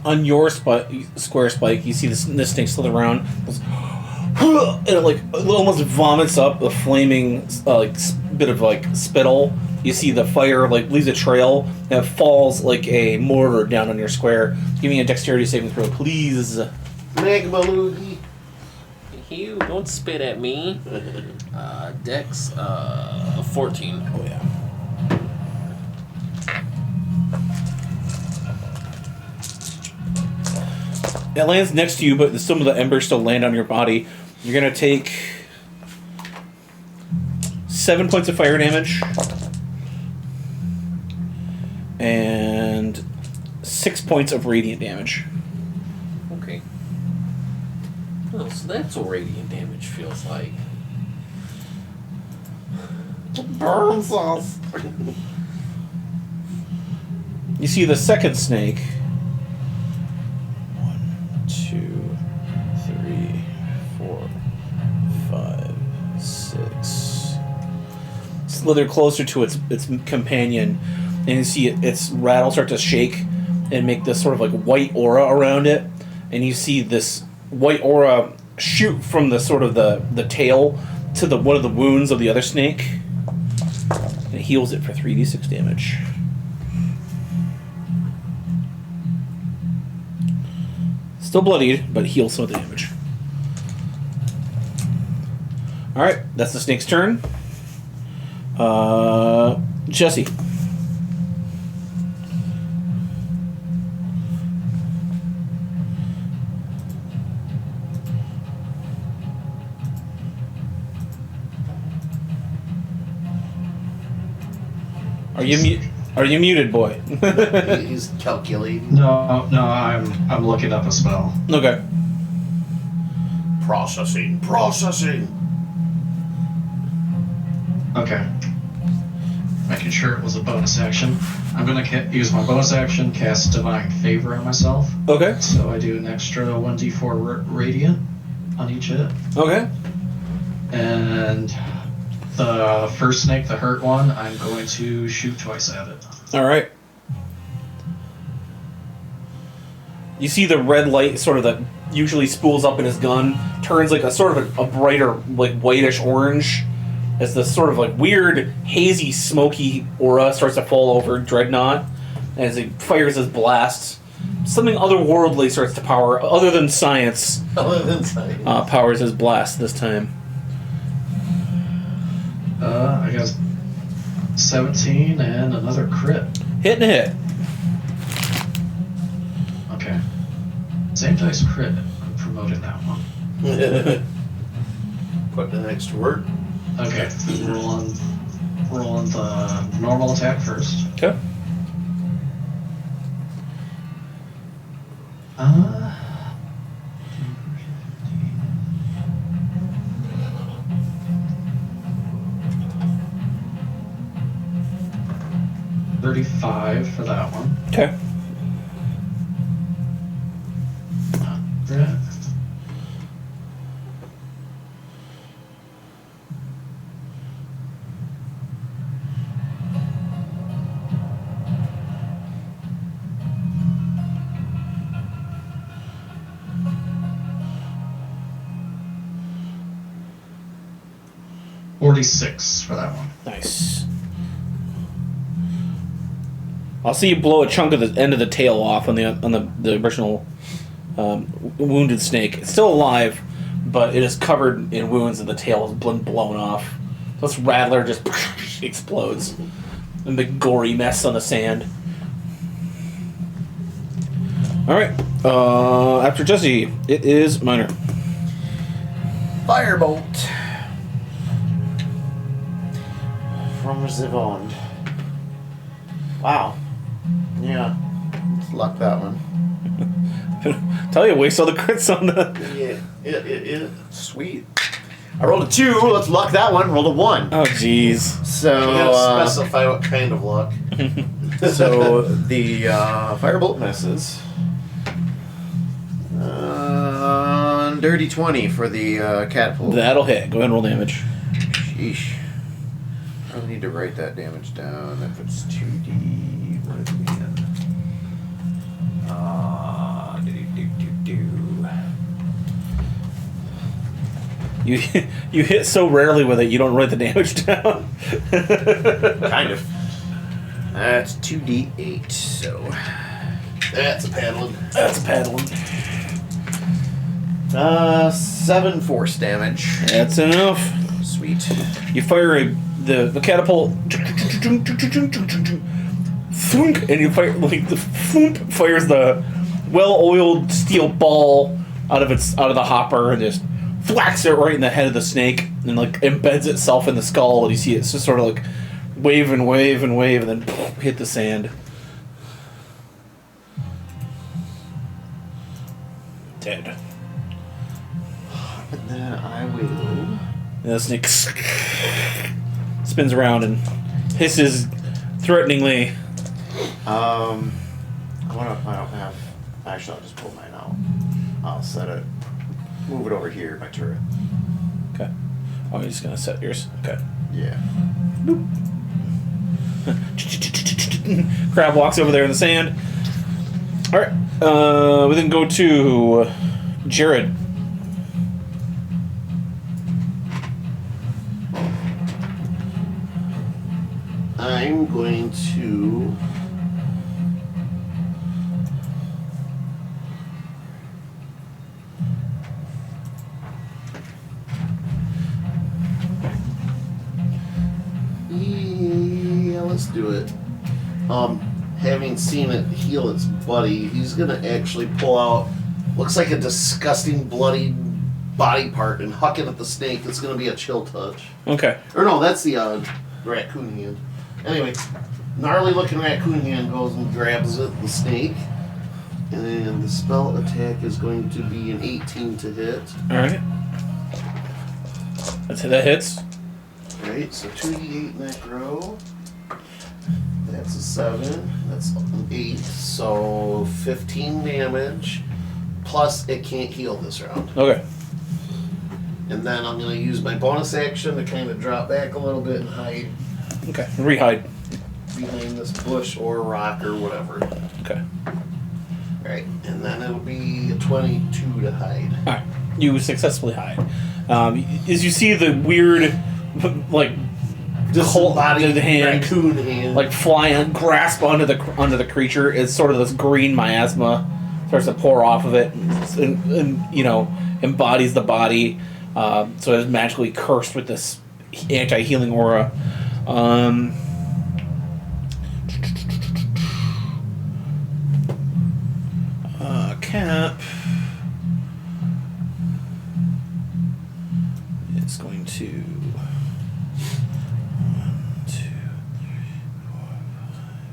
On your square spike, you see this snake slither around, and it almost vomits up a flaming bit of spittle. You see the fire leaves a trail and it falls like a mortar down on your square. Give me a dexterity saving throw, please. Magma loogie. Hugh, don't spit at me. Dex, 14. Oh yeah. It lands next to you, but some of the embers still land on your body. You're gonna take 7 points of fire damage and 6 points of radiant damage. Okay. Oh, so that's what radiant damage feels like. Burns us. You see the second snake. 1, 2, 3, 4, 5, 6. Slither closer to its companion, and you see its rattle start to shake and make this sort of white aura around it. And you see this white aura shoot from the sort of the tail to one of the wounds of the other snake. And it heals it for 3d6 damage. Still bloodied, but heals some of the damage. Alright, that's the snake's turn. Jesse. Are you muted, boy? He's calculating. No, I'm looking up a spell. Okay. Processing. Okay. Making sure it was a bonus action. I'm gonna use my bonus action, cast Divine Favor on myself. Okay. So I do an extra 1d4 radiant on each hit. Okay. And the first snake, the hurt one, I'm going to shoot twice at it. Alright. You see the red light sort of that usually spools up in his gun, turns a sort of a brighter, whitish orange, as the sort of weird, hazy, smoky aura starts to fall over Dreadnought as he fires his blasts. something otherworldly starts to power, other than science. Other than science. Powers his blast this time. I got 17 and another crit. Hit and hit. Okay. Same dice crit. I'm promoting that one. Put an extra word. Okay. Rolling the normal attack first. Okay. 35 for that one. Okay. Crit. $46 for that one. Nice. I'll see you blow a chunk of the end of the tail off on the original wounded snake. It's still alive, but it is covered in wounds and the tail has been blown off. So this rattler just explodes. A big gory mess on the sand. Alright. After Jesse, it is Minor. Firebolt. From Zivond. Wow. Yeah. Let's luck that one. Tell you, waste all the crits on the... Yeah. Sweet. I rolled a 2. Let's luck that one. Rolled a 1. Oh, jeez. So, You gotta specify what kind of luck. so the firebolt misses. Dirty 20 for the catapult. That'll hit. Go ahead and roll damage. Sheesh. I need to write that damage down. If it's 2D, what is it again? You hit so rarely with it, you don't write the damage down. Kind of. That's 2D8, so. That's a paddling. That's paddling. 7 force damage. That's enough. Sweet. You fire the catapult, thunk, and you fire like the thump fires the well-oiled steel ball out of the hopper and just whacks it right in the head of the snake and like embeds itself in the skull. And you see it's just sort of like wave and wave and wave and then hit the sand. Dead. And then I will. And the snake spins around and hisses threateningly. I don't have. Actually, I'll just pull mine out. I'll set it. Move it over here, my turret. Okay. Oh, you're just gonna set yours. Okay. Yeah. Crab walks over there in the sand. All right. We then go to Jared. I'm going to... Yeah, let's do it. Having seen it heal its buddy, he's gonna actually pull out, looks like a disgusting bloody body part and huck it at the snake. It's gonna be a chill touch. Okay. Or no, that's the raccoon hand. Anyway, gnarly looking raccoon hand goes and grabs it, the snake. And the spell attack is going to be an 18 to hit. Alright. That hits. Right, so 2d8 necro. That's a 7. That's an 8. So 15 damage. Plus, it can't heal this round. Okay. And then I'm going to use my bonus action to kind of drop back a little bit and hide Okay. Rehide. behind this bush or rock or whatever. Okay. Right, and then it'll be a 22 to hide. Alright. You successfully hide. As you see the weird, like, Disembodied hand, raccoon hand. like fly and grasp onto the creature, it's sort of this green miasma starts to pour off of it, and you know, embodies the body. So it's magically cursed with this anti-healing aura. Cap is going to 1, 2, 3, 4,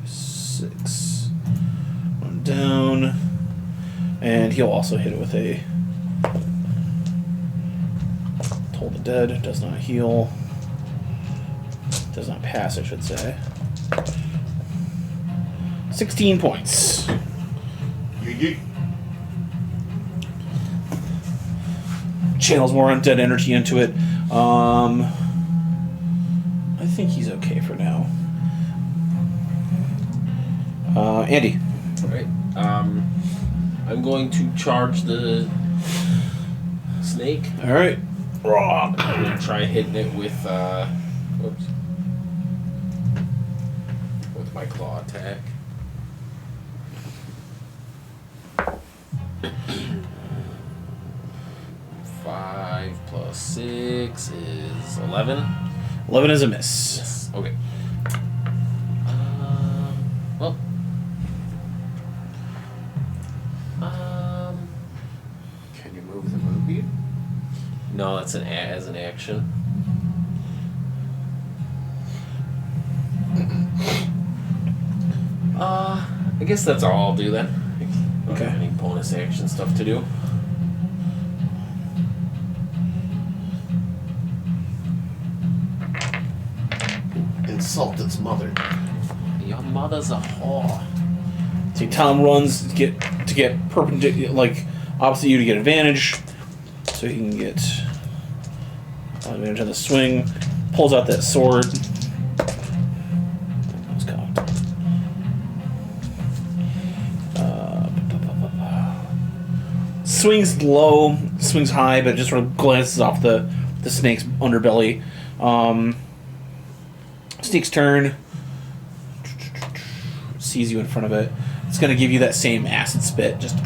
5, 6. One down, and he'll also hit it with a Toll the Dead. Does not heal. Does not pass, I should say. 16 points. Channels more undead energy into it. I think he's okay for now. Andy. Alright. I'm going to charge the snake. Alright. I'm going to try hitting it with, whoops. With my claw attack. Five plus 6 is 11. 11 is a miss. Yes. Okay. Well. Can you move the movie? No, that's as an action. I guess that's all I'll do then. I don't have any bonus action stuff to do. Insult its mother. Your mother's a whore. See, Tom runs to get perpendicular, like opposite you to get advantage, so he can get advantage on the swing. Pulls out that sword. It's cocked. Swings low, swings high, but it just sort of glances off the snake's underbelly. Snake's turn. Sees you in front of it. It's going to give you that same acid spit, just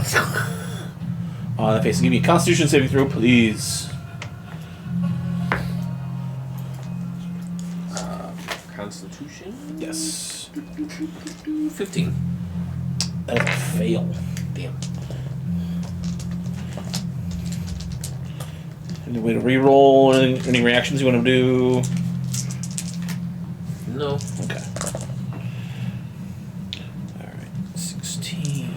on the face. Give me a Constitution saving throw, please. Constitution? Yes. 15. That is a fail. Damn. Any way to reroll? Any reactions you want to do? No. Okay. Alright. 16.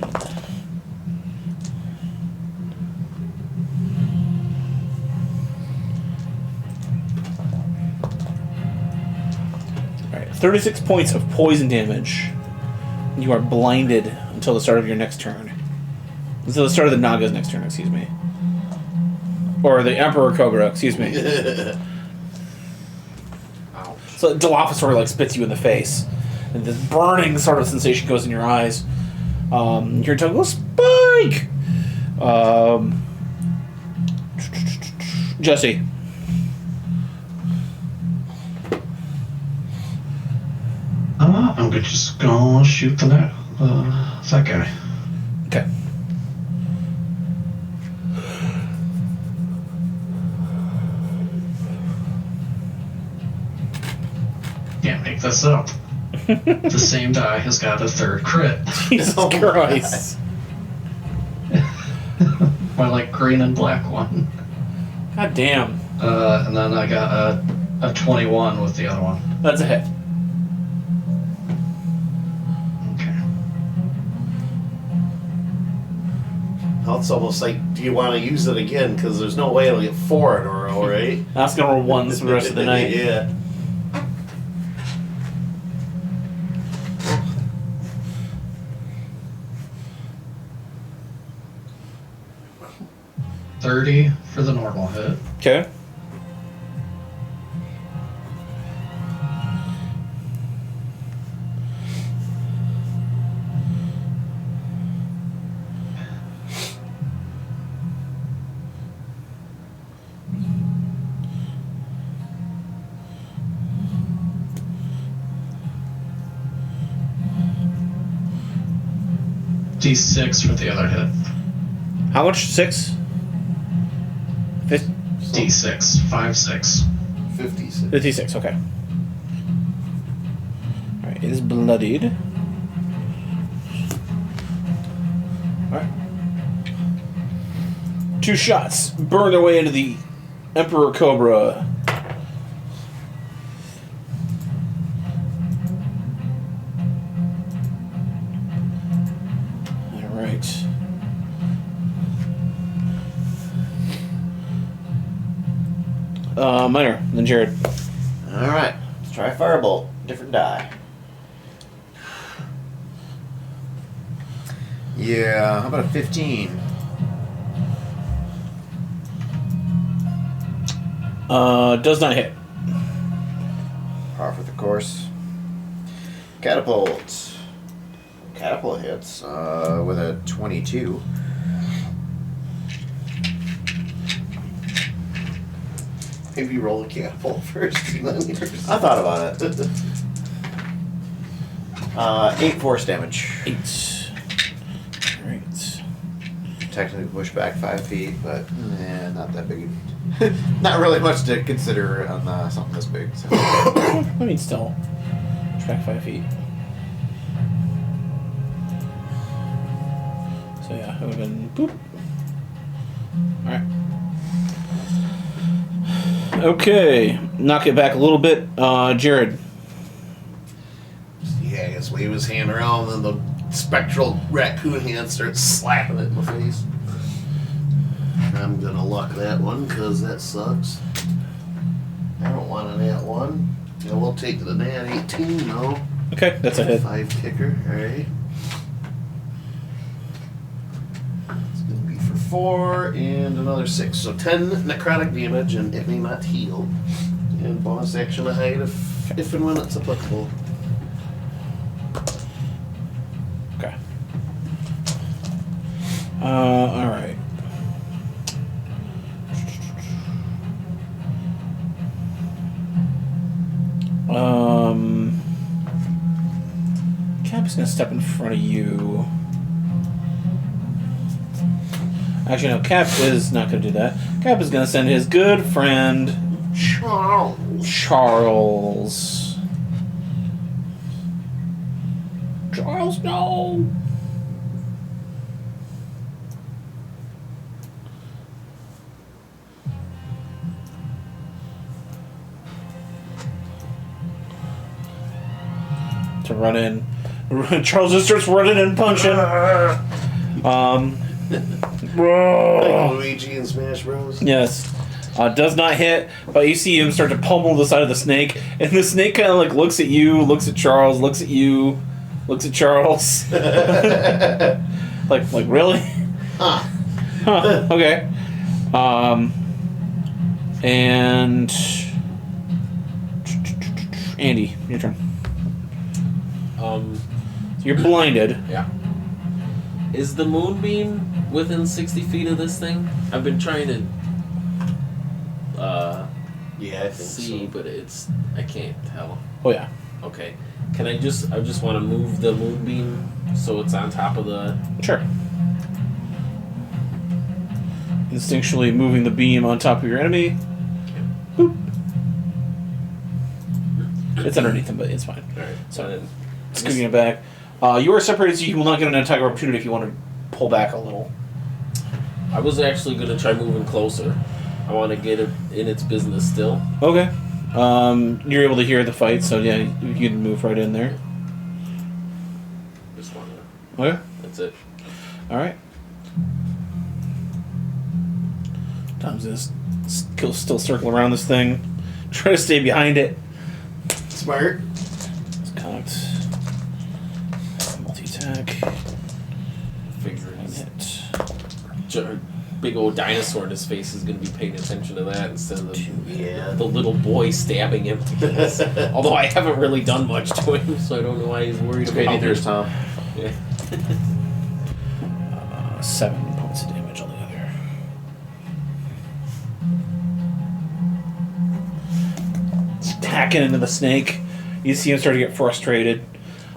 Alright. 36 points of poison damage. You are blinded until the start of your next turn. Until the start of the Naga's next turn, excuse me. Or the Emperor Cobra, excuse me. Ouch. So Dilophosaur like spits you in the face, and this burning sort of sensation goes in your eyes. Your tongue goes Spike. Jesse. I'm just gonna shoot that guy. Okay. Can't make this up. The same die has got a third crit. Jesus Christ. My like green and black one. God damn. And then I got a 21 with the other one. That's a hit. Okay. Now it's almost like, do you want to use it again? Because there's no way it'll get 4 in a row, right? That's gonna roll ones for the rest of the night. Yeah. $30 for the normal hit. Okay. 56 for the other hit. How much? 6? D6. 5-6. 56. 56, okay. Alright, it is bloodied. Alright. 2 shots burn their way into the Emperor Cobra. Alright. Minor, then Jared. Alright, let's try Firebolt. Different die. Yeah, how about a 15? Does not hit. Par for the course. Catapult. Catapult hits with a 22. Maybe roll a catapult first. And then yours. I thought about it. 8 force damage. 8. Alright. Technically push back 5 feet, but not that big. Not really much to consider on something this big. So. I mean, still. Push back 5 feet. So yeah, it would have been boop. Alright. Okay. Knock it back a little bit. Jared. Yeah, I guess wave his hand around, and then the spectral raccoon hand starts slapping it in the face. I'm gonna luck that one, because that sucks. I don't want a nat 1. Yeah, we'll take the nat 18 though. Okay, that's a hit. 5 kicker, alright. It's gonna be for 4 and another 6. So 10 necrotic damage, and it may not heal. And bonus action to hide if and when it's applicable. Okay. Alright. Cap's gonna step in front of you. Actually, no, Cap is not gonna do that. Cap is gonna send his good friend Charles. Charles, no! To run in. Charles just starts running and punching. Like Luigi in Smash Bros. Yes. Does not hit, but you see him start to pummel the side of the snake, and the snake kind of like looks at you, looks at Charles, looks at you, looks at Charles. like really? Huh. Huh, okay. And Andy, your turn. You're blinded. Yeah. Is the moonbeam within 60 feet of this thing? I've been trying to Yeah, I think see, so. but I can't tell. Oh yeah. Okay. I just want to move the moonbeam so it's on top of the... Sure. Instinctually moving the beam on top of your enemy. Boop. It's underneath him, but it's fine. Alright. So, then scooting it back. You are separated, so you will not get an attack opportunity if you want to pull back a little. I was actually going to try moving closer. I want to get it in its business still. Okay. You're able to hear the fight, so yeah, you can move right in there. Just want to... Okay. That's it. Alright. Tom's gonna still circle around this thing. Try to stay behind it. Smart. It's cocked. Multi-attack. Figure his Hit. big old dinosaur in his face is going to be paying attention to that instead of Yeah. the little boy stabbing him. Although I haven't really done much to him, so I don't know why he's worried Okay, about neither it. is Tom. Yeah. 7 points of damage altogether. It's hacking into the snake. You see him start to get frustrated.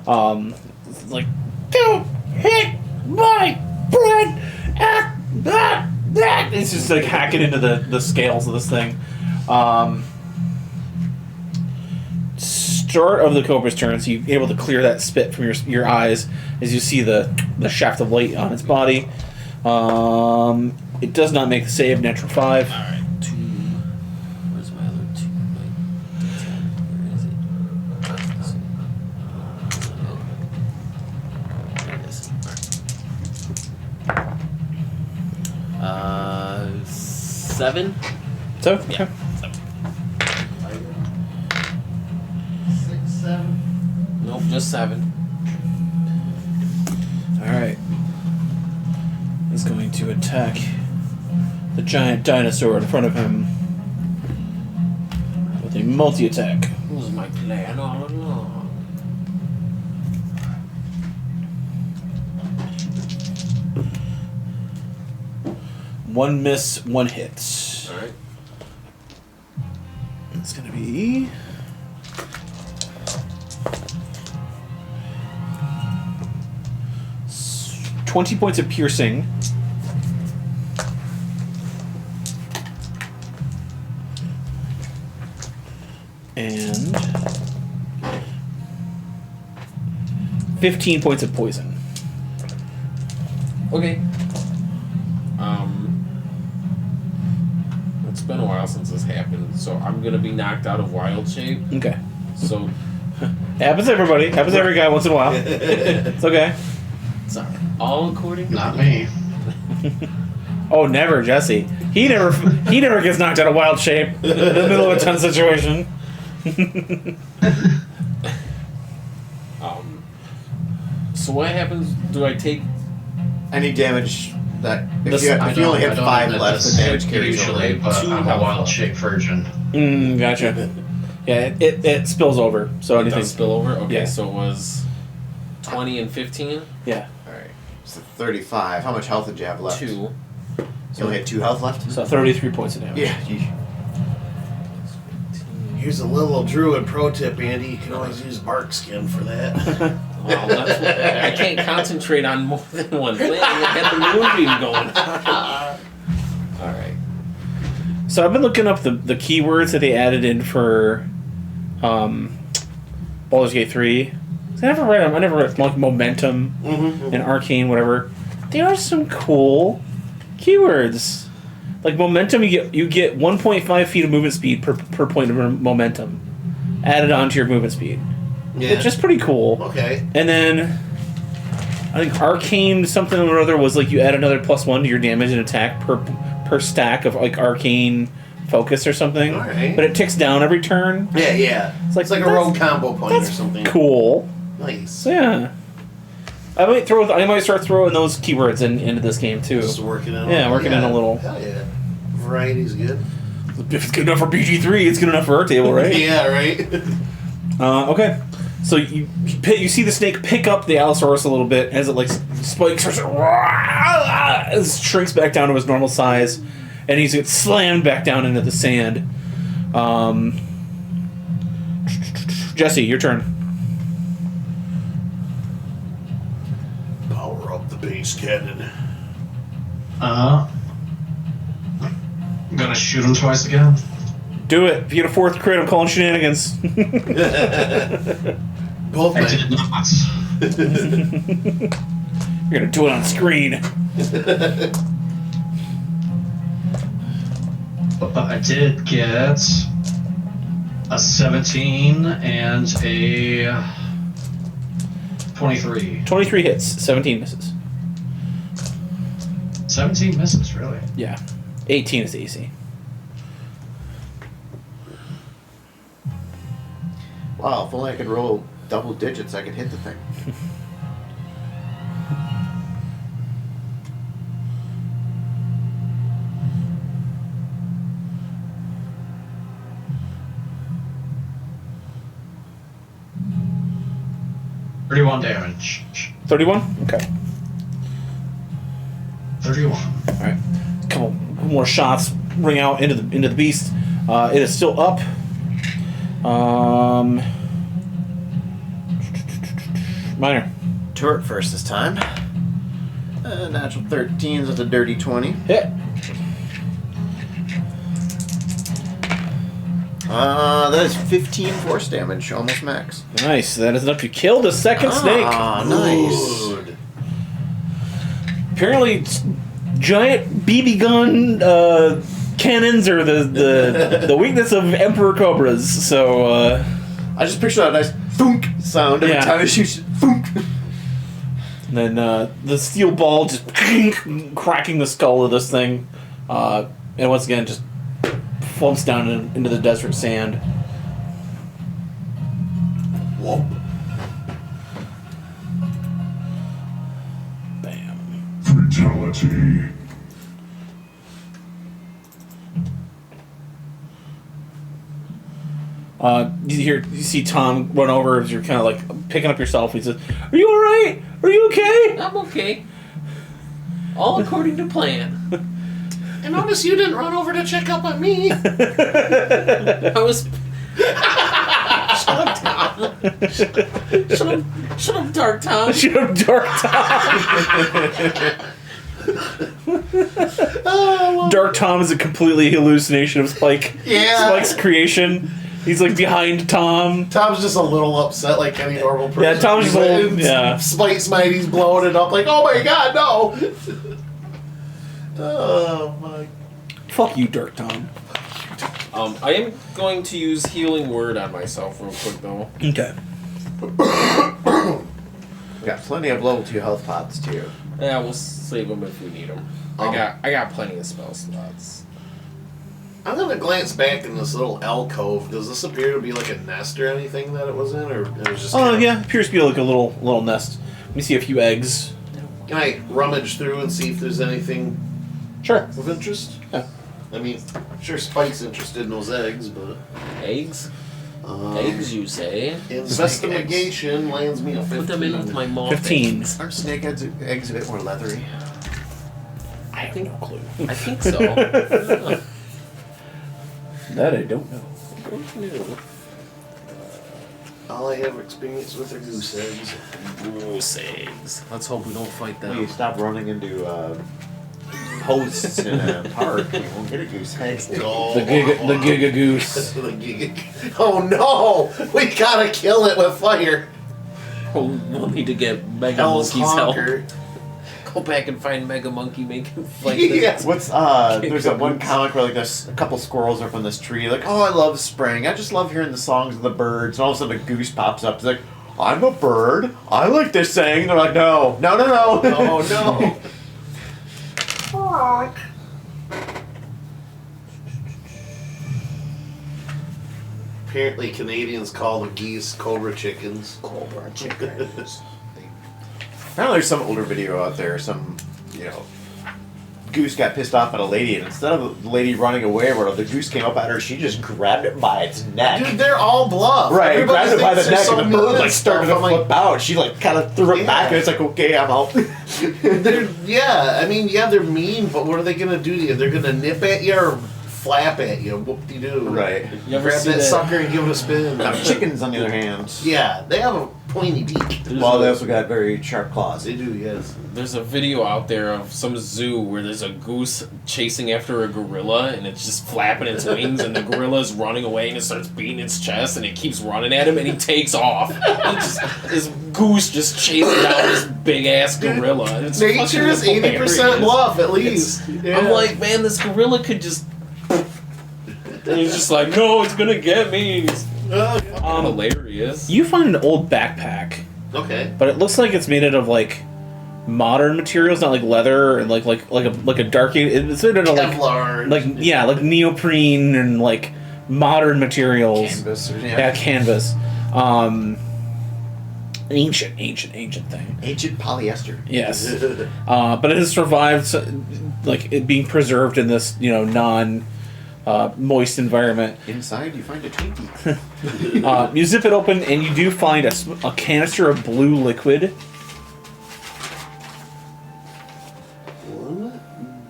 Like, don't hit my It's just like hacking into the scales of this thing. Start of the Cobra's turn, so you're able to clear that spit from your eyes as you see the shaft of light on its body. It does not make the save, natural 5. Alright, 2. Where's my other 2? Where is it? There it is. Alright. 7? So, okay. Yeah, 7. 6, 7. Nope, just 7. Alright. He's going to attack the giant dinosaur in front of him with a multi-attack. This was my plan all along. One miss, one hit. Alright. It's going to be... 20 points of piercing. And 15 points of poison. Okay. It's been a while since this happened, so I'm gonna be knocked out of wild shape. Okay. So Happens to everybody. Happens to every guy once in a while. It's okay. sorry. All according to Not me. Oh, never, Jesse. He never gets knocked out of wild shape in the middle of a tense situation. So what happens? Do I take? Any damage that if This- you, I if you only I have don't 5 admit left, this the damage carries usually, over. but 2 I'm a health wild left. shape virgin. Gotcha. Yeah, it spills over. So It anything. does spill over. Okay, Yeah. so it was 20 and 15. Yeah. All right, so 35. How much health did you have left? 2. You only had 2 health left. So 33 points of damage. Yeah. Here's a little druid pro tip, Andy. You can always use bark skin for that. Well, that's I can't concentrate on more than one thing. I got the moonbeam going. All right. So I've been looking up the keywords that they added in for Baldur's Gate 3. I never read them. I never read like momentum and arcane, whatever. There are some cool keywords. Like momentum, you get 1.5 feet of movement speed per point of momentum added onto your movement speed. Yeah. It's just pretty cool. Okay. And then I think arcane something or other was like you add another +1 to your damage and attack per stack of like arcane focus or something. Alright. But it ticks down every turn. Yeah. It's like a that's- rogue combo point or That's something. cool. Nice. So yeah. I might start throwing those keywords into this game too. Just working in. Yeah, working in a little. Hell yeah. Variety's good. If it's good enough for BG3, it's good enough for our table, right? Yeah. Right. Okay. So you see the snake pick up the Allosaurus a little bit as it like spikes, it shrinks back down to his normal size, and he's gets slammed back down into the sand. Jesse, your turn. Power up the base cannon. I'm gonna shoot him twice again. Do it. If you get a 4th crit, I'm calling shenanigans. Both I men. did not. You're gonna do it on screen. But I did get a 17 and a 23. 23 hits, 17 misses. 17 misses, really? Yeah. 18 is the AC. Wow, if only I could roll double digits, I could hit the thing. $31 damage. 31? Okay. 31. Alright. A couple more shots ring out into the beast. It is still up. Minor. Turret first this time. Natural 13s with a dirty 20. Hit. That is 15 force damage, almost max. Nice. That is enough to kill the second snake. Ah, nice. Good. Apparently, giant BB gun cannons are the weakness of Emperor Cobras. So I just picture that nice thunk sound every Yeah. time it shoots. Thunk. and then the steel ball just cracking the skull of this thing, and once again just flumps down into the desert sand. Whoa. Bam. Fatality. You see Tom run over as you're kind of like picking up yourself. He says, "Are you all right? Are you okay?" I'm okay. All according to plan. I noticed you didn't run over to check up on me. I was. Shut up, Tom. Shut up, Dark Tom. Shut up, Dark Tom. Dark Tom is a completely hallucination of Spike. Yeah. Spike's creation. He's like behind Tom. Tom's just a little upset like any normal person. Yeah, Tom's just a little- And yeah. Spike Smitey's blowing it up like, oh my god, no! Oh my. Fuck you, Dark Tom. I am going to use Healing Word on myself real quick, though. Okay. Got plenty of level 2 health pots too. Yeah, we'll save them if we need them. I got plenty of spell slots. I'm gonna glance back in this little alcove. Does this appear to be like a nest or anything that it was in, or it was just? Oh kind of- yeah, appears to be like a little nest. Let me see a few eggs. Can I rummage through and see if there's anything Sure. of interest? Yeah. I mean, I'm sure Spike's interested in those eggs, but Eggs? um, Eggs, you say? investigation lands me a 15. Put them in with my moth 15. eggs. Aren't snake eggs a bit more leathery? I have no clue. I think so. That I don't know. All I have experience with are goose eggs. Goose eggs. Let's hope we don't fight When you them. stop running into posts in a park, you won't get a goose egg. Oh. The Giga Goose. The Giga. Oh no! We gotta kill it with fire. We'll need to get Mega Hell's Monkey's help. honker. Go back and find Mega Monkey, make him fight Yes. What's there's that one comic where like there's a couple squirrels up on this tree, like, oh, I love spring. I just love hearing the songs of the birds. And all of a sudden a goose pops up. It's like, I'm a bird. I like this saying. And they're like, no. Oh no! Apparently, Canadians call the geese cobra chickens. Cobra chickens. Apparently there's some older video out there, some, goose got pissed off at a lady, and instead of the lady running away, where the goose came up at her, she just grabbed it by its neck. Dude, they're all bluff. Right, Everybody grabbed it by the thinks neck, they're and the so bird mean like and started to stuff. I'm flip out. She like kind of threw it back, Yeah. and it's like, okay, I'm out. They're mean, but what are they gonna do to you? They're gonna nip at you or flap at you. Whoop-de-doo. Right. You ever Grab see that that? sucker and give it a spin. Now, chickens, on the other hand, Yeah, they have a pointy beak. well, they also got very sharp claws. They do, yes. There's a video out there of some zoo where there's a goose chasing after a gorilla and it's just flapping its wings and the gorilla's running away and it starts beating its chest and it keeps running at him and he takes off. And this goose just chasing down this big ass gorilla. And it's Nature is fucking 80% hilarious. bluff, at least. Yeah. I'm like, man, this gorilla could just. And he's just like, no, it's gonna get me. It's hilarious. You find an old backpack, Okay. but it looks like it's made out of like modern materials, not like leather or like a dark. It's made out of Kevlar. like neoprene and like modern materials. Canvas. Yeah, canvas. Ancient thing. Ancient polyester. Yes, but it has survived, like it being preserved in this non-moist environment. Inside, you find a Twinkie. You zip it open, and you do find a canister of blue liquid. One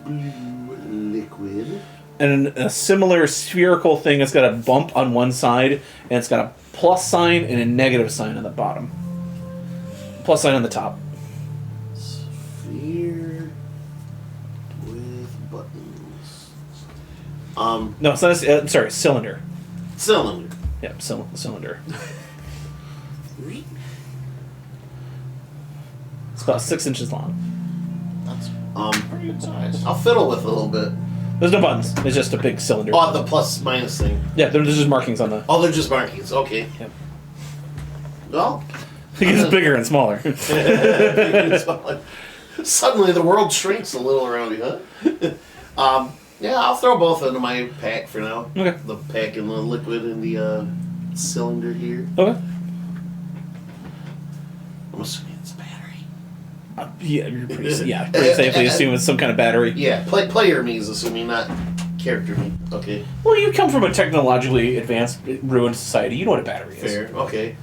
blue liquid. And a similar spherical thing that's got a bump on one side, and it's got a plus sign and a negative sign on the bottom. Plus sign on the top. Sphere with buttons. No, it's not. Sorry, cylinder. Cylinder. Yep, cylinder. It's about 6 inches long. That's pretty good size. I'll fiddle with it a little bit. There's no buttons. It's just a big cylinder. Oh, the plus minus thing. Yeah, there's just markings on the... Oh, they're just markings. Okay. Yep. Well, It gets bigger and smaller. suddenly the world shrinks a little around me, huh? Yeah, I'll throw both into my pack for now. Okay. The pack and the liquid and the cylinder here. Okay. I'm assuming it's battery. Yeah, you're pretty safely assume it's some kind of battery. Yeah, player me is assuming, not character me. Okay. Well, you come from a technologically advanced, ruined society. You know what a battery is. Fair. Okay.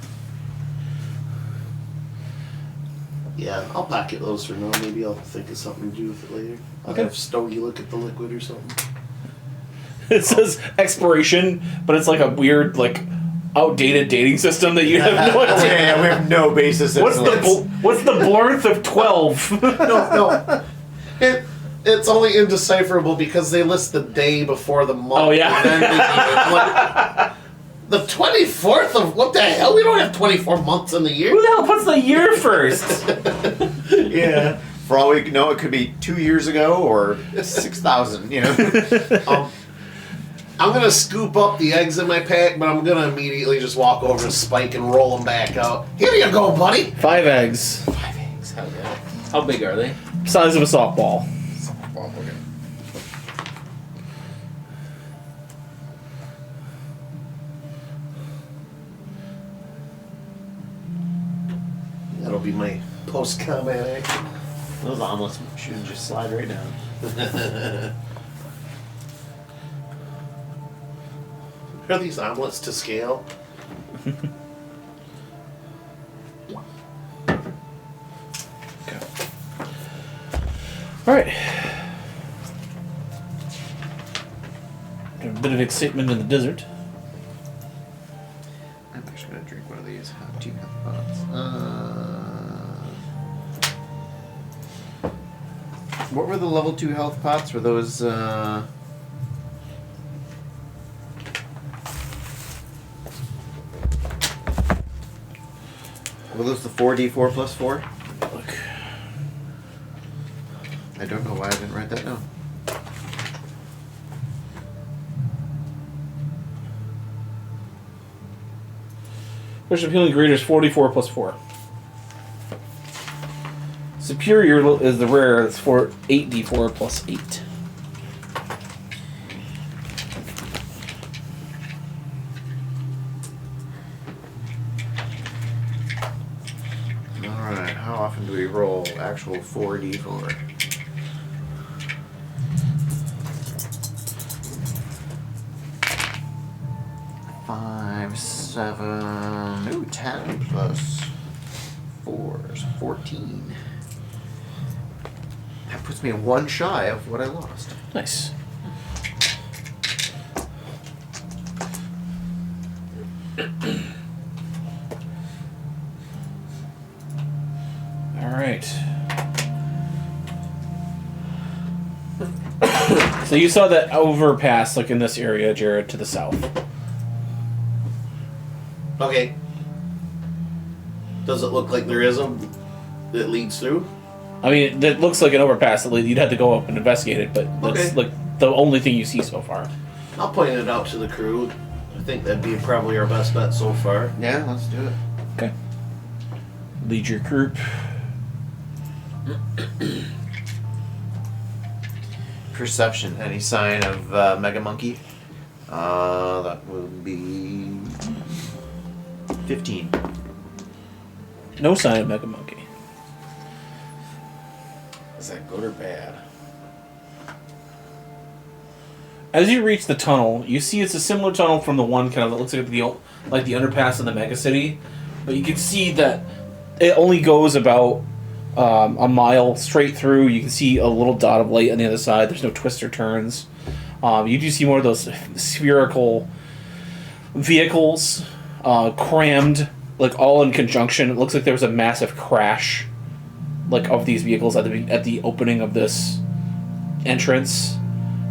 Yeah, I'll pocket those for now. Maybe I'll think of something to do with it later. I'll Okay. have Stogie look at the liquid or something. It says expiration, but it's like a weird, like, outdated dating system that you have no idea. Yeah, we have no basis. What's the blurth of 12? No. It's only indecipherable because they list the day before the month. Oh, yeah. And then I'm like, the 24th of what the hell? We don't have 24 months in the year. Who the hell puts the year first? Yeah. For all we know, it could be 2 years ago or 6,000. You know. I'm gonna scoop up the eggs in my pack, but I'm gonna immediately just walk over to Spike and roll them back out. Here you go, buddy. 5 eggs. 5 eggs. Hell yeah. How big are they? Size of a softball. Softball. Okay. That'll be my post-combat action. Those omelets should just slide right down. Are these omelets to scale? Alright. A bit of excitement in the desert. I'm actually gonna drink one of these hot tea pots. What were the level 2 health pots? Were those Were those the 4d4 plus 4? Look. I don't know why I didn't write that down. First appealing greater is 44 plus 4. Superior is the rare, it's 8d4 plus 8. Alright, how often do we roll actual 4d4? Five, 7, ooh, 10 plus 4 is 14. That puts me one shy of what I lost. Nice. Alright. So you saw that overpass, like in this area, Jared, to the south. Okay. Does it look like there is a that leads through? I mean, it looks like an overpass. You'd have to go up and investigate it, but that's Okay. like the only thing you see so far. I'll point it out to the crew. I think that'd be probably our best bet so far. Yeah, let's do it. Okay. Lead your group. Perception. Any sign of Mega Monkey? That would be 15. No sign of Mega Monkey. Is that good or bad? As you reach the tunnel, you see it's a similar tunnel from the one kind of that looks like the underpass in the mega city, but you can see that it only goes about a mile straight through. You can see a little dot of light on the other side. There's no twists or turns. You do see more of those spherical vehicles crammed, like all in conjunction. It looks like there was a massive crash, like of these vehicles at the opening of this entrance.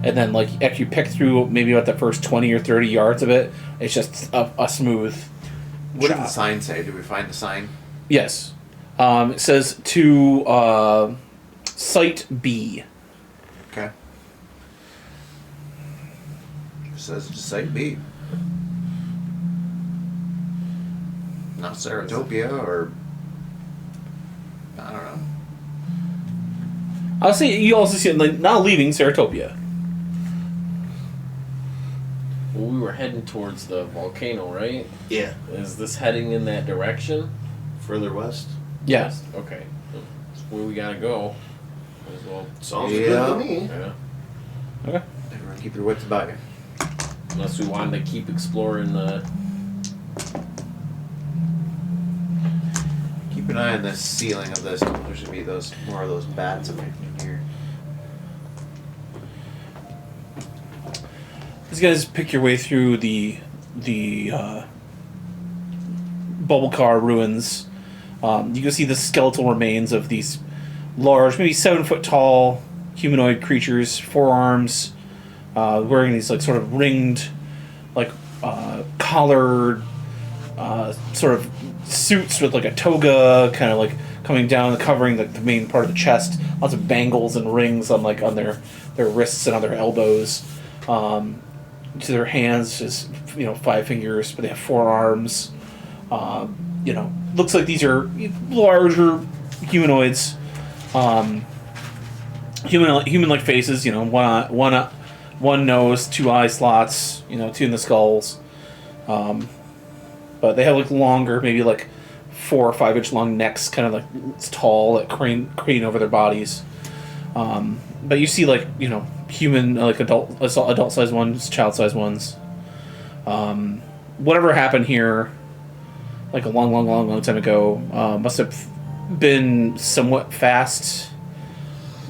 and then like after you pick through maybe about the first 20 or 30 yards of it, it's just a smooth. What chop. did the sign say? Did we find the sign? Yes, it says to Site B. Okay. It says to Site B. Not Saratopia, or I don't know. I'll say you also see it like not leaving Saratopia. Well, we were heading towards the volcano, right? Yeah. Is this heading in that direction? Further west. Yes. Okay. That's where we gotta go. As well. Sounds Yeah. good to me. Yeah. Okay. Everyone keep your wits about you. Unless we wanted to keep exploring the. Keep an eye on the ceiling of this. There should be more of those bats in here. These guys pick your way through the bubble car ruins. You can see the skeletal remains of these large, maybe 7 foot tall humanoid creatures, forearms, wearing these like sort of ringed, like collared, sort of suits with like a toga, kind of like coming down, covering the main part of the chest. Lots of bangles and rings on their wrists and on their elbows. To their hands is 5 fingers, but they have 4 arms. Looks like these are larger humanoids. Human-like faces. One nose, 2 eye slots. 2 in the skulls. But they have like longer, maybe like 4 or 5 inch long necks, kind of like it's tall, like crane over their bodies. But you see like human, like adult sized ones, child sized ones. Whatever happened here, like a long time ago, must have been somewhat fast.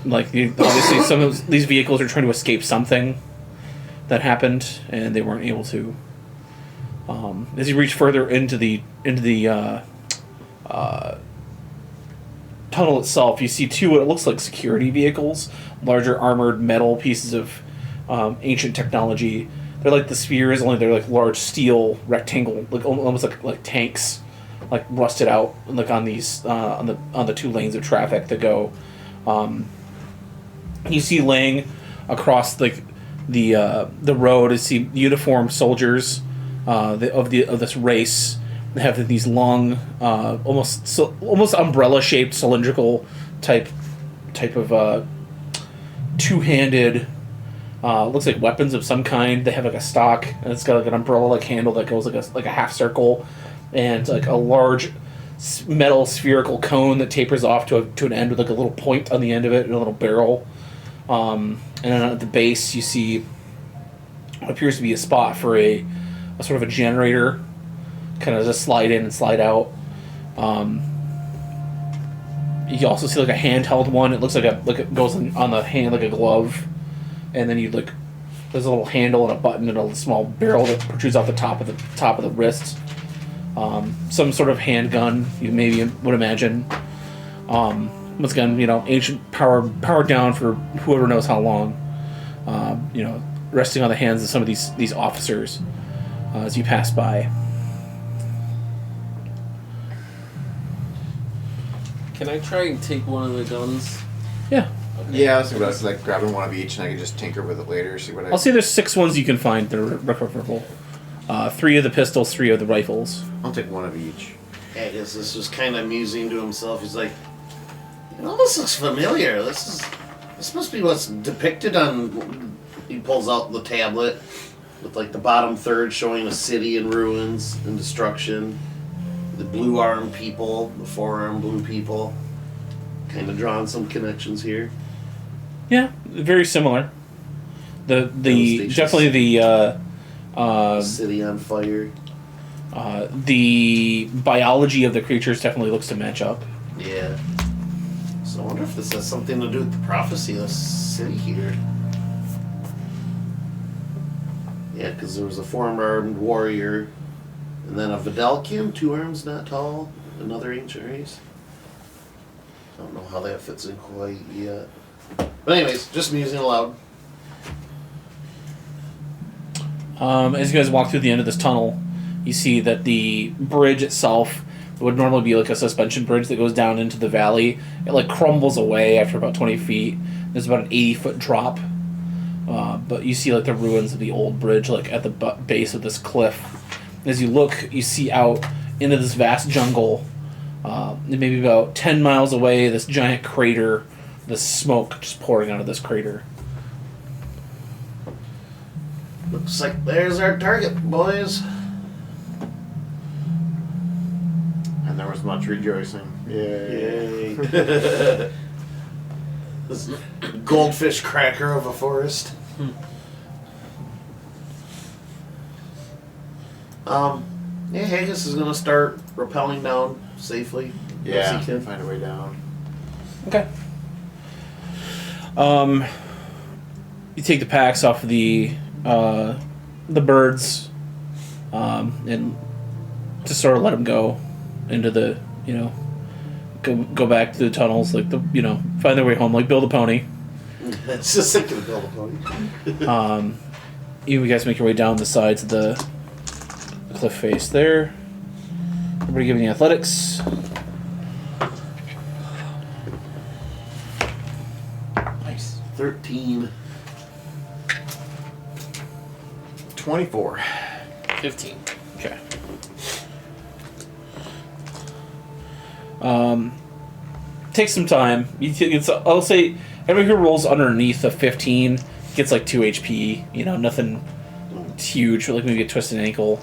Like obviously, some of these vehicles are trying to escape something that happened, and they weren't able to. As you reach further into the tunnel itself, you see 2 what it looks like security vehicles, larger armored metal pieces of ancient technology. They're like the spheres, only they're like large steel rectangle, like almost like tanks, like rusted out, like on these on the 2 lanes of traffic that go. You see laying across like the road, you see uniformed soldiers of this race. They have these long, almost umbrella shaped cylindrical type of 2-handed. Looks like weapons of some kind. They have like a stock, and it's got like an umbrella-like handle that goes like a half circle, and like a large metal spherical cone that tapers off to an end with like a little point on the end of it and a little barrel. And then at the base, you see what appears to be a spot for a sort of a generator, kind of just slide in and slide out. You also see like a handheld one. It looks like it goes on the hand like a glove. And then there's a little handle and a button and a small barrel that protrudes off the top of the wrist. Some sort of handgun, you maybe would imagine. Once again, ancient powered down for whoever knows how long. Resting on the hands of some of these officers as you pass by. Can I try and take one of the guns? Yeah. Yeah, I was thinking about like grabbing one of each, and I can just tinker with it later. See what I. I'll say there's 6 ones you can find that are recoverable. 3 of the pistols, 3 of the rifles. I'll take one of each. I guess this was kind of musing to himself. He's like, this looks familiar. This must be what's depicted on. He pulls out the tablet with like the bottom third showing a city in ruins and destruction. The blue arm people, the 4-arm blue people. Kind of drawing some connections here. Yeah, very similar. The Devastations. definitely the City on fire. the biology of the creatures definitely looks to match up. Yeah. So I wonder if this has something to do with the prophecy of the city here. Yeah, because there was a 4-armed warrior, and then a Vidalkian, 2 arms not tall, another ancient race. I don't know how that fits in quite yet. But anyways, just musing aloud. As you guys walk through the end of this tunnel, you see that the bridge itself would normally be like a suspension bridge that goes down into the valley. It like crumbles away after about 20 feet. There's about an 80-foot drop. But you see like the ruins of the old bridge like at the base of this cliff. As you look, you see out into this vast jungle, maybe about 10 miles away, this giant crater, the smoke just pouring out of this crater. Looks like there's our target, boys. And there was much rejoicing. Yay. This goldfish cracker of a forest. Yeah, Haggis is gonna start rappelling down safely. Yeah, Yes, he can. find a way down. Okay. You take the packs off the birds, and just sort of let them go into the, go back to the tunnels, like find their way home, like build a pony. It's just thinking of build a pony. You guys make your way down the sides of the cliff face there. Everybody give me athletics. Nice. 13. 24. 15. Okay. Takes some time. I'll say everybody who rolls underneath a 15 gets like 2 HP. Nothing huge, like maybe a twisted ankle,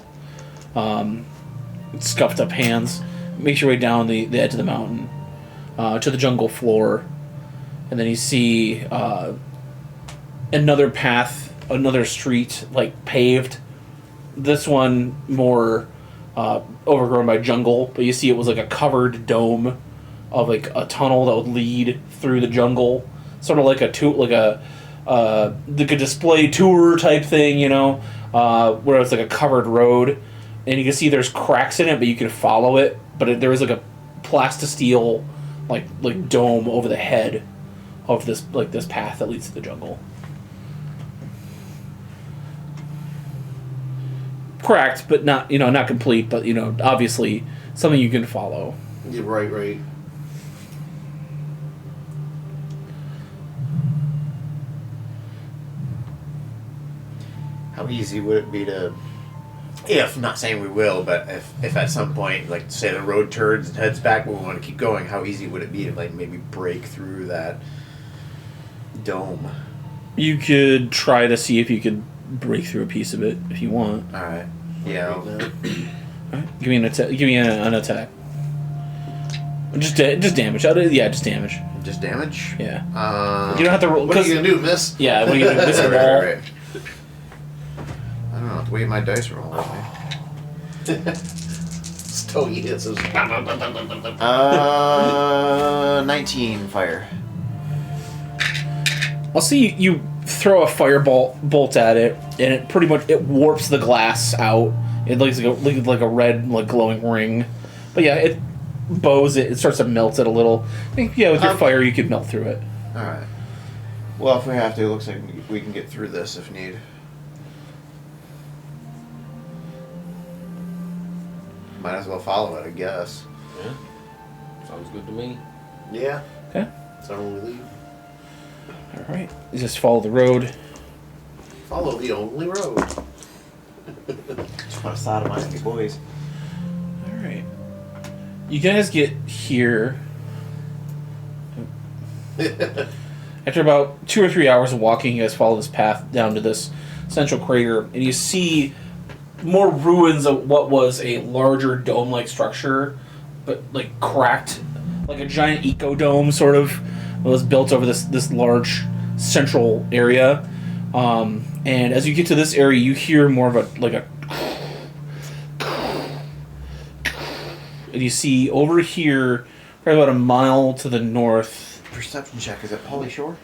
scuffed up hands. Make your way down the edge of the mountain to the jungle floor, and then you see another path, another street, like paved. This one more overgrown by jungle, but you see it was like a covered dome of like a tunnel that would lead through the jungle, sort of like a display tour type thing, where it's like a covered road, and you can see there's cracks in it, but you can follow it. But there is like a plastisteel like dome over the head of this path that leads to the jungle. Cracked, but not not complete, but obviously something you can follow. Yeah, right. How easy would it be to, if, not saying we will, but if at some point, like say the road turns and heads back, but we want to keep going, how easy would it be to like maybe break through that dome? You could try to see if you could break through a piece of it if you want. All right. Yeah. Alright, give me an attack. Give me an attack. Just damage. Just damage. Just damage? Yeah. You don't have to roll. What are you gonna do, miss? Yeah. What are you gonna do? Miss a ball? Right. I don't know. The way my dice roll with me. Stogie hits us. 19 fire. I'll see you throw a fireball bolt at it, and it pretty much warps the glass out. It looks like a red glowing ring, but yeah, it bows it. It starts to melt it a little. I think with your fire you could melt through it. All right. Well, if we have to, it looks like we can get through this if need. Might as well follow it, I guess. Yeah. Sounds good to me. Yeah. Okay. So when we leave, All right. You just follow the road. follow the only road. Just want to sodomize me, boys. All right. You guys get here after about 2 or 3 hours of walking. You guys follow this path down to this central crater, and you see more ruins of what was a larger dome-like structure, but like cracked, like a giant eco-dome sort of was built over this large central area. And as you get to this area, you hear more of a and you see over here, probably about a mile to the north, Perception check. Is it Polly Shore?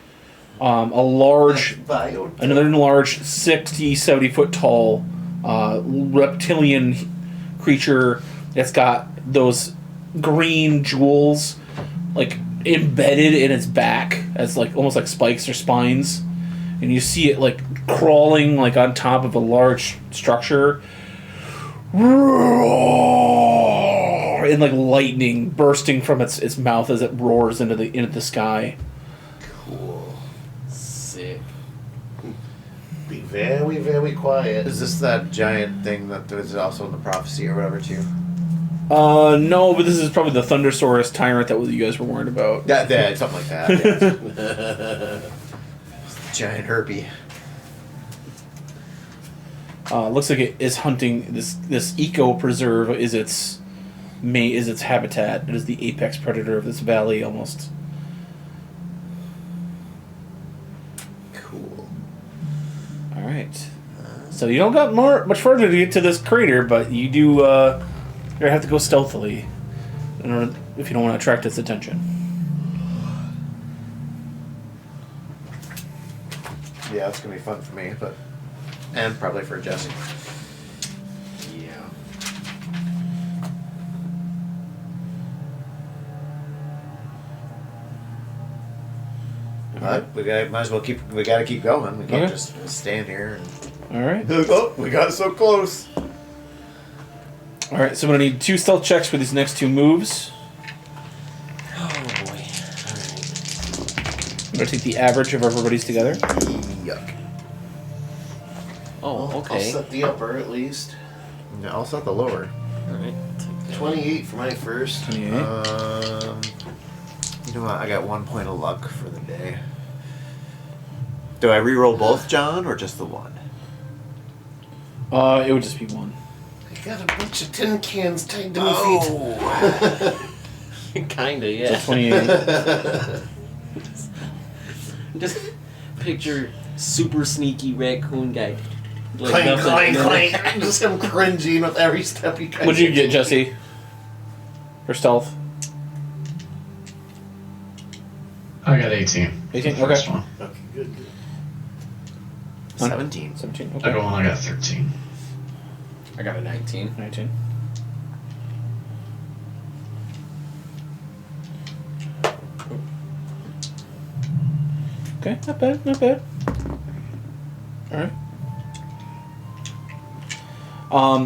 another large 60, 70 foot tall reptilian creature that's got those green jewels like embedded in its back as like almost like spikes or spines. And and you see it like crawling like on top of a large structure, and like lightning bursting from its mouth as it roars into the sky. Cool. Sick. Be very, very quiet. Is this that giant thing that was also in the prophecy or whatever too? No, but this is probably the Thundersaurus tyrant that you guys were worried about. Yeah, something like that. Yeah. Giant herpy. Looks like it is hunting this eco preserve is its habitat. It is the apex predator of this valley almost. Cool. All right. So you don't got much further to get to this crater, but you do. You're gonna have to go stealthily, in order, if you don't want to attract its attention. Yeah, it's gonna be fun for me, and probably for Jesse. Yeah. But we gotta keep going. We can't Okay. just stand here and All right. oh, we got so close. All right. So I'm gonna need 2 stealth checks for these next 2 moves. Oh boy. I'm gonna take the average of everybody's together. Yuck. Oh, I'll okay. set the upper at least. Yeah, I'll set the lower. Alright. 28 for my first. 28. You know what? I got 1 point of luck for the day. Do I re-roll both, John, or just the one? It would just be 1. I got a bunch of tin cans tied to my feet. Kinda, So yeah. 28. Just picture super sneaky raccoon guy. Like Clank, nothing, clank, and then- clank. Just him cringing with every step he goes. What'd you get, Jesse? For stealth? I got 18. 18, for the first okay. one. Okay, good. 17. 17. Okay. Second one, I got 13. I got a 19. 19. Okay, not bad, not bad. Alright.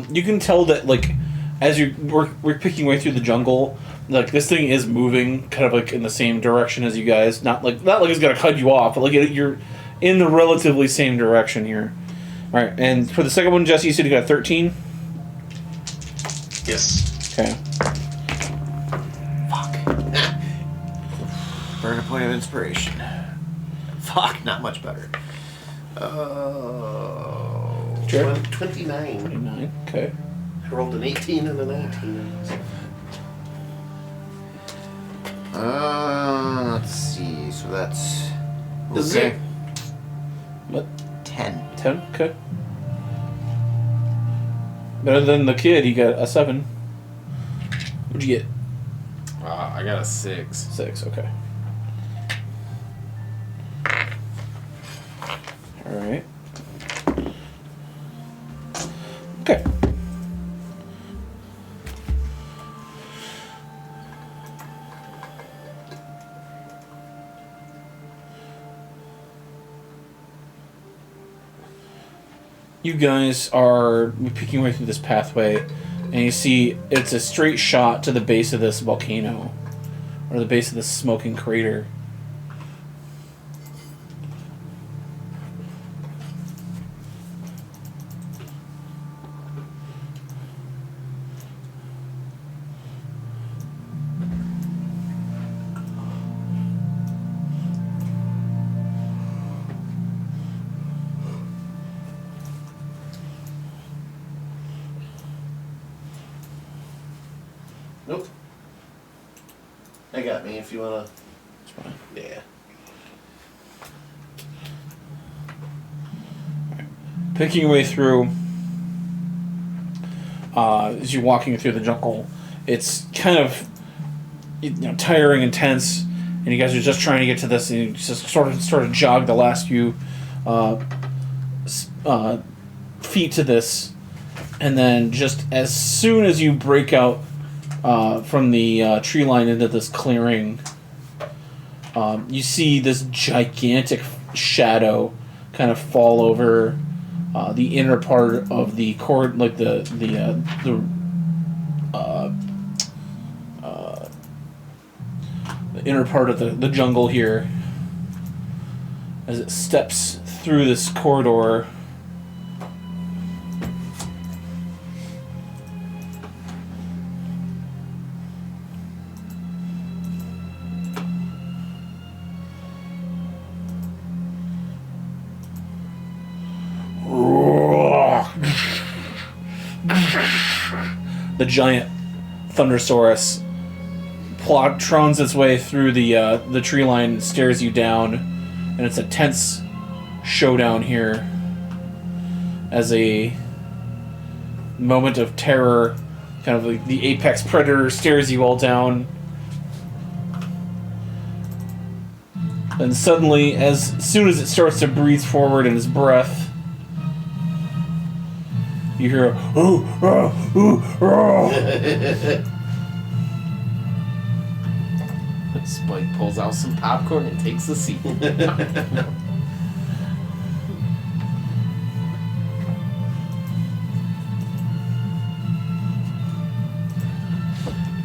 You can tell that, like, as we're picking way through the jungle, like, this thing is moving kind of, like, in the same direction as you guys. Not like it's gonna cut you off, but, like, you're in the relatively same direction here. Alright, and for the second one, Jesse, you said you got 13? Yes. Okay. Fuck. Burn a point of inspiration. Fuck, not much better. Oh. Sure. 29. 29. Okay. I rolled an 18 and a 19. Let's see. So that's Is okay. it? What? 10. 10? Okay. Better than the kid, he got a 7. What'd you get? I got a 6. 6, okay. Alright. Okay. You guys are picking way through this pathway, and you see it's a straight shot to the base of this volcano, or the base of this smoking crater. Nope. I got me if you wanna. It's fine. Yeah. Picking your way through, as you're walking through the jungle, it's kind of tiring and tense, and you guys are just trying to get to this, and you just sort of jog the last few feet to this, and then just as soon as you break out from the tree line into this clearing, you see this gigantic shadow kind of fall over the inner part of the cord, like the inner part of the jungle here, as it steps through this corridor. The giant Thundersaurus trons its way through the tree line, stares you down, and it's a tense showdown here as a moment of terror. Kind of like the apex predator stares you all down. And suddenly, as soon as it starts to breathe forward in its breath, you hear a ooh, ooh, Spike pulls out some popcorn and takes a seat.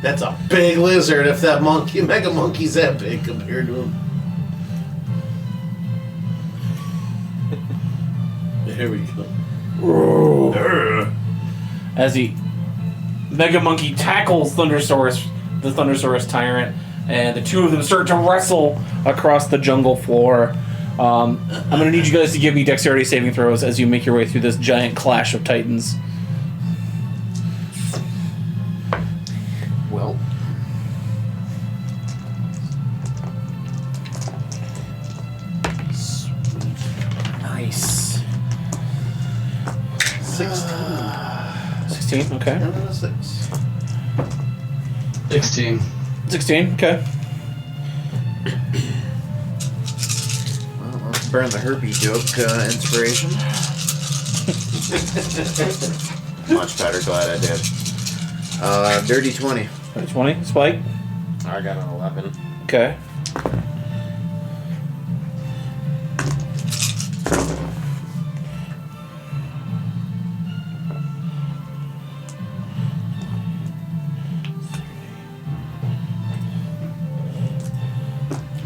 That's a big lizard if that mega monkey's that big compared to him. There we go. As the Mega Monkey tackles the Thundersaurus tyrant, and the two of them start to wrestle across the jungle floor. I'm going to need you guys to give me dexterity saving throws as you make your way through this giant clash of titans. Well, Nice. 16, okay. And then a 6. 16. 16, okay. well, let's burn the herpes joke inspiration. Much better, glad I did. Dirty 20. 20, Spike. I got an 11. Okay.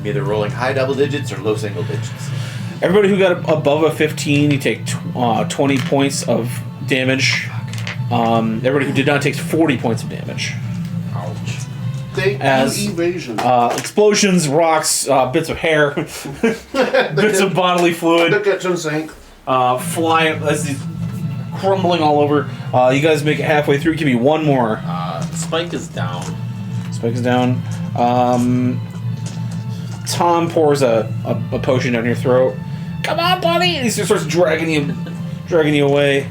Either rolling high double digits or low single digits. Everybody who got above a 15, you take 20 points of damage. Everybody who did not takes 40 points of damage. Ouch. Thank As, you, evasion. Explosions, rocks, bits of hair, bits of bodily The fluid kitchen sink. fly as these crumbling all over. You guys make it halfway through. Give me one more. Spike is down. Spike is down. Tom pours a potion down your throat. Come on, buddy! And he starts dragging you away.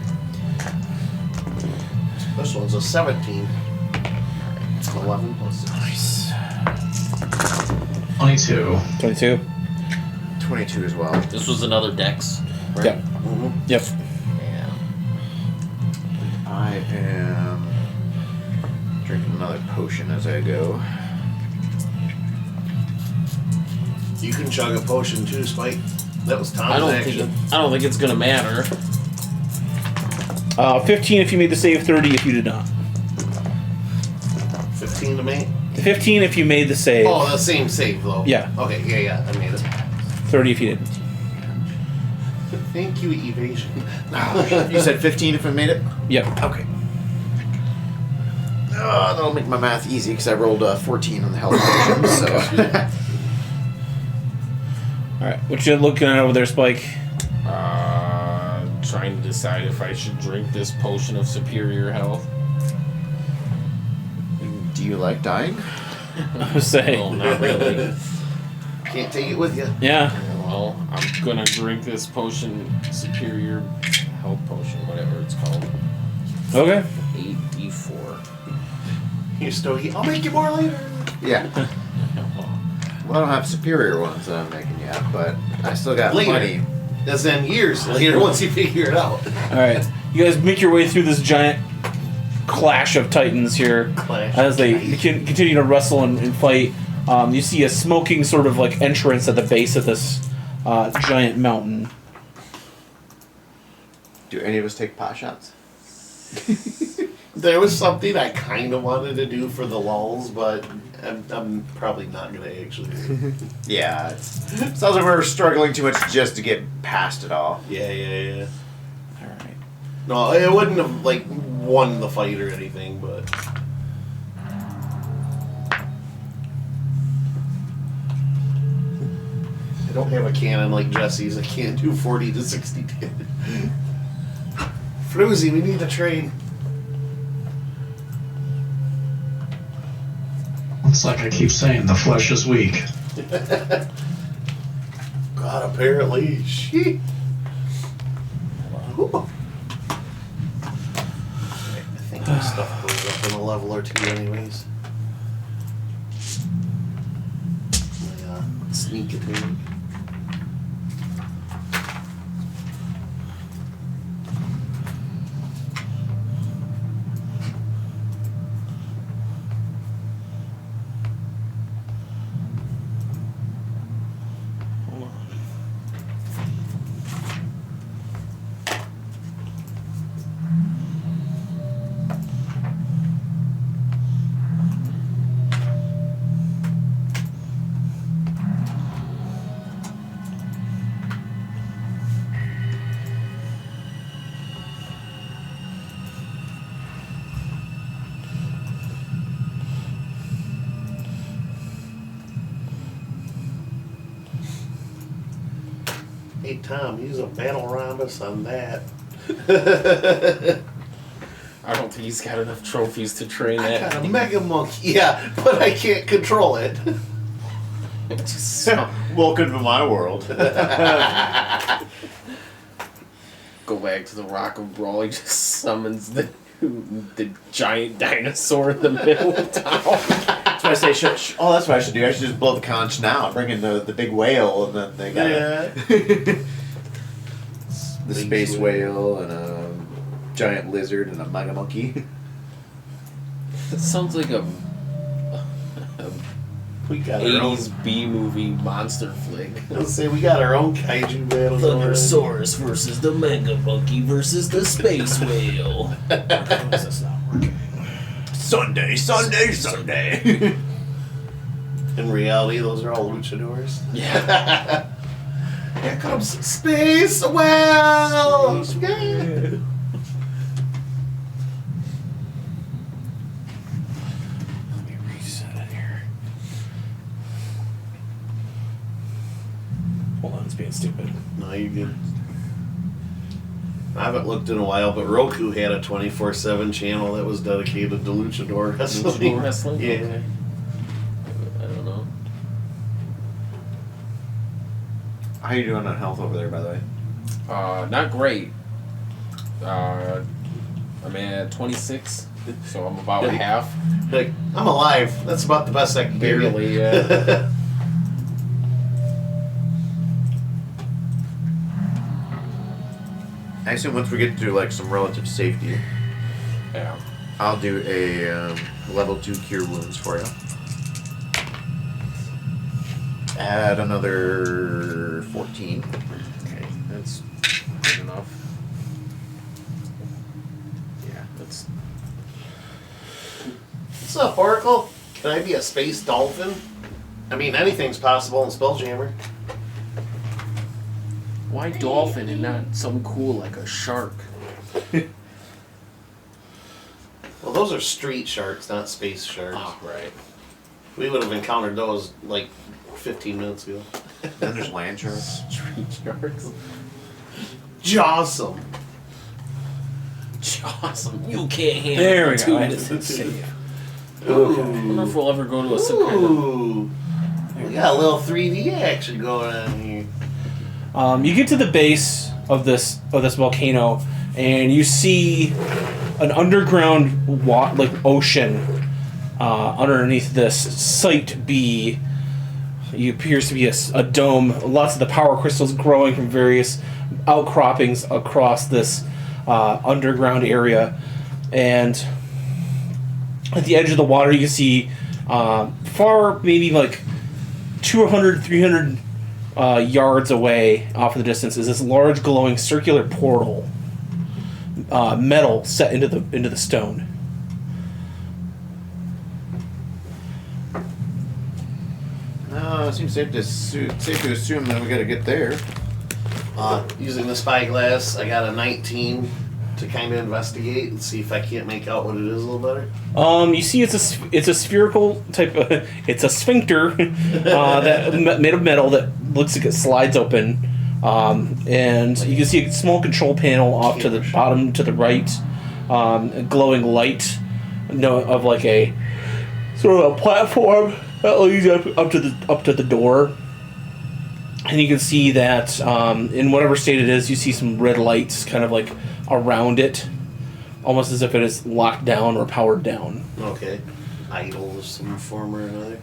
This one's a 17. 11 plus 6. Nice. 22. 22. 22 as well. This was another dex, right? Yep. Yep. Yeah. I am drinking another potion as I go. You can chug a potion too, Spike. That was Tom's I don't action. think it's gonna matter. 15 if you made the save, 30 if you did not. 15 to me? 15 if you made the save. Oh, the same save though. Yeah. Okay, yeah, I made it. 30 if you didn't. Thank you, evasion. You said 15 if I made it? Yep. Okay. That'll make my math easy because I rolled 14 on the health potion, so. Alright, what you looking at over there, Spike? Trying to decide if I should drink this potion of superior health. Do you like dying? I was saying. Well, not really. Can't take it with you. Yeah. Well, I'm gonna drink this potion, superior health potion, whatever it's called. Okay. 8d4. You stogie. I'll make you more later. Yeah. Well, I don't have superior ones that I'm making yet, but I still got Later. plenty. That's then years later once you figure it out. Alright. You guys make your way through this giant clash of titans here. Clash As they of continue to wrestle and fight. You see a smoking sort of like entrance at the base of this giant mountain. Do any of us take pot shots? There was something I kind of wanted to do for the lulls, but I'm probably not going to actually do it. Yeah, it sounds like we're struggling too much just to get past it all. Yeah. All right. No, it wouldn't have, like, won the fight or anything, but... I don't have a cannon like Jesse's. I can't do 40 to 60 damage. Floozy, we need to train. It's like I keep saying, the flesh is weak. God, apparently. She. I think my stuff goes up in a level or two, anyways. My sneak attack. Hey Tom, use a battle rhombus on that. I don't think he's got enough trophies to train I that. got a mega monkey. Yeah, but I can't control it. Just Welcome to my world. go back to the Rock of Brawl. He just summons the giant dinosaur in the middle of town. That's why I say, that's what I should do. I should just blow the conch now, bring in the big whale, and then they got the space whale and a giant lizard and a mega monkey. That sounds like a We got our own. 80s B movie monster flick. Let's say we got our own kaiju battle. Thundersaurus versus the Mega Monkey versus the Space Whale. That's not working. Sunday. In reality, those are all luchadors. Yeah. Here comes Space Whale! Yeah. Let me reset it here. Hold on, it's being stupid. No, you're good. I haven't looked in a while, but Roku had a 24/7 channel that was dedicated to luchador wrestling. Luchador wrestling? Yeah. Okay. I don't know. How you doing on health over there, by the way? Not great. I'm at 26, so I'm about half. Like, I'm alive. That's about the best I can give you. Barely, yeah. I assume once we get to like some relative safety, Yeah. I'll do a level 2 cure wounds for you. Add another 14. Okay, that's good enough. Yeah. That's What's up, Oracle? Can I be a space dolphin? I mean, anything's possible in Spelljammer. why dolphin and not some cool like a shark? Well, those are street sharks, not space sharks. Oh, right. We would have encountered those like 15 minutes ago. Then there's land sharks. Street sharks. Jawsome. Awesome. You can't handle There we it, go. I too. just hit save. I wonder if we'll ever go to some kind of... Ooh. We got a little 3D action going on here. You get to the base of this volcano, and you see an underground ocean underneath this Site B. It appears to be a dome. Lots of the power crystals growing from various outcroppings across this underground area, and at the edge of the water, you can see far, maybe like 200, 300 yards away off in the distance, is this large glowing circular portal. metal set into the stone. No, it seems safe to assume that we got to get there. Using the spyglass, I got a 19 to kind of investigate and see if I can't make out what it is a little better. You see, it's a spherical type of. It's a sphincter that made of metal that looks like it slides open, and you can see a small control panel off to the bottom to the right, a glowing light, of like a sort of a platform that leads up to the door. And you can see that in whatever state it is, you see some red lights kind of like around it, almost as if it is locked down or powered down. Okay. Idle of some form or another.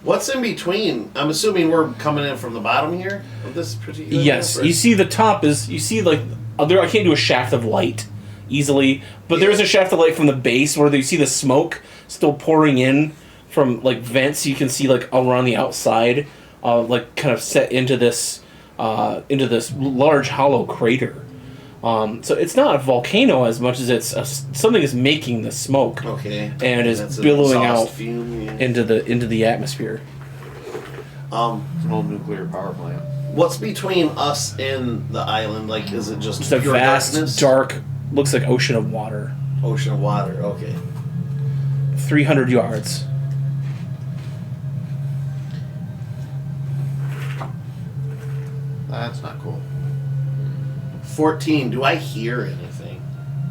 What's in between? I'm assuming we're coming in from the bottom here of this particular. Yes, you see the top is, you see like, there, I can't do a shaft of light easily, but there's a shaft of light from the base where you see the smoke still pouring in from like vents you can see like around the outside, like kind of set into this large hollow crater. So it's not a volcano as much as it's something is making the smoke. Okay. And is That's an billowing exhaust out fume, yeah. into the atmosphere. It's an old nuclear power plant. What's between us and the island? Like, is it just It's a pure vast, darkness? dark, looks like ocean of water. Ocean of water. Okay. 300 yards. That's not cool. 14. Do I hear anything?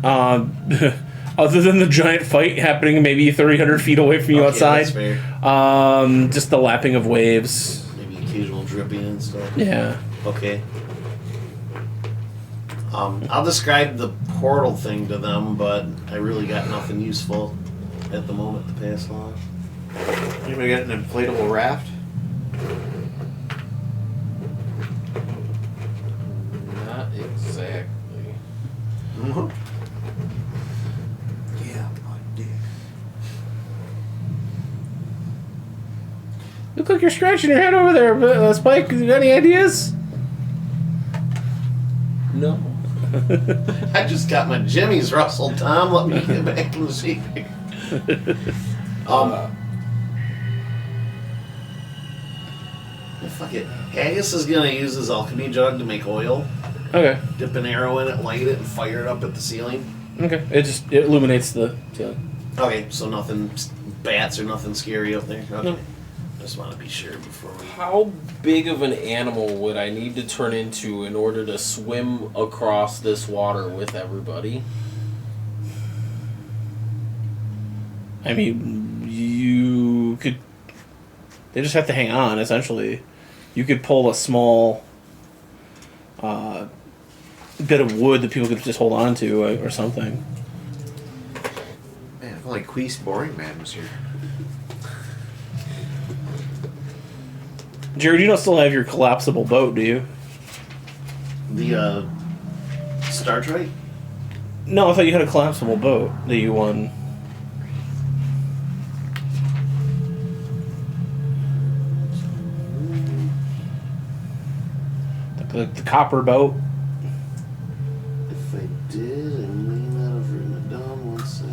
Other than the giant fight happening maybe 300 feet away from you Okay, outside. that's fair. Just the lapping of waves. Maybe occasional dripping and stuff. Yeah. Okay. I'll describe the portal thing to them, but I really got nothing useful at the moment to pass along. Anybody got an inflatable raft? Not exactly. Mm-hmm. Yeah, my dick. Look like you're scratching your head over there, Spike. You got any ideas? No. I just got my jimmies rustled, Tom. Let me get back in the seat. Fuck it. Haggis is gonna use his alchemy jug to make oil. Okay. Dip an arrow in it, light it, and fire it up at the ceiling. Okay. It illuminates the ceiling. Okay, so nothing, bats or nothing scary up there. Okay. No. Just want to be sure before we. How big of an animal would I need to turn into in order to swim across this water with everybody? I mean, you could. They just have to hang on, essentially. You could pull a small bit of wood that people could just hold on to or something. Man, if only Queese Boring Man was here. Jared, you don't still have your collapsible boat, do you? The Star Trek? No, I thought you had a collapsible boat that you won. The copper boat. If I did, I may not have written it down. One sec.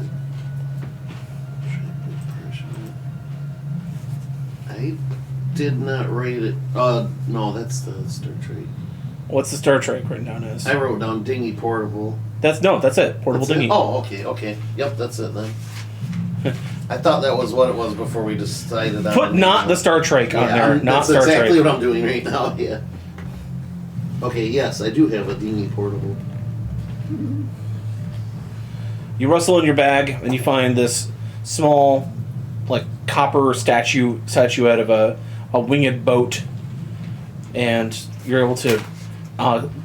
I did not write it. No, that's the Star Trek. What's the Star Trek written down as? I wrote down dinghy portable. That's it. Portable That's dinghy. it? Oh, okay. Yep, that's it then. I thought that was what it was before we decided. Put not the Star Trek on there. Not That's Star exactly Trek. what I'm doing right now. Yeah. Okay. Yes, I do have a dinghy portable. You rustle in your bag and you find this small, like copper statuette of a winged boat, and you're able to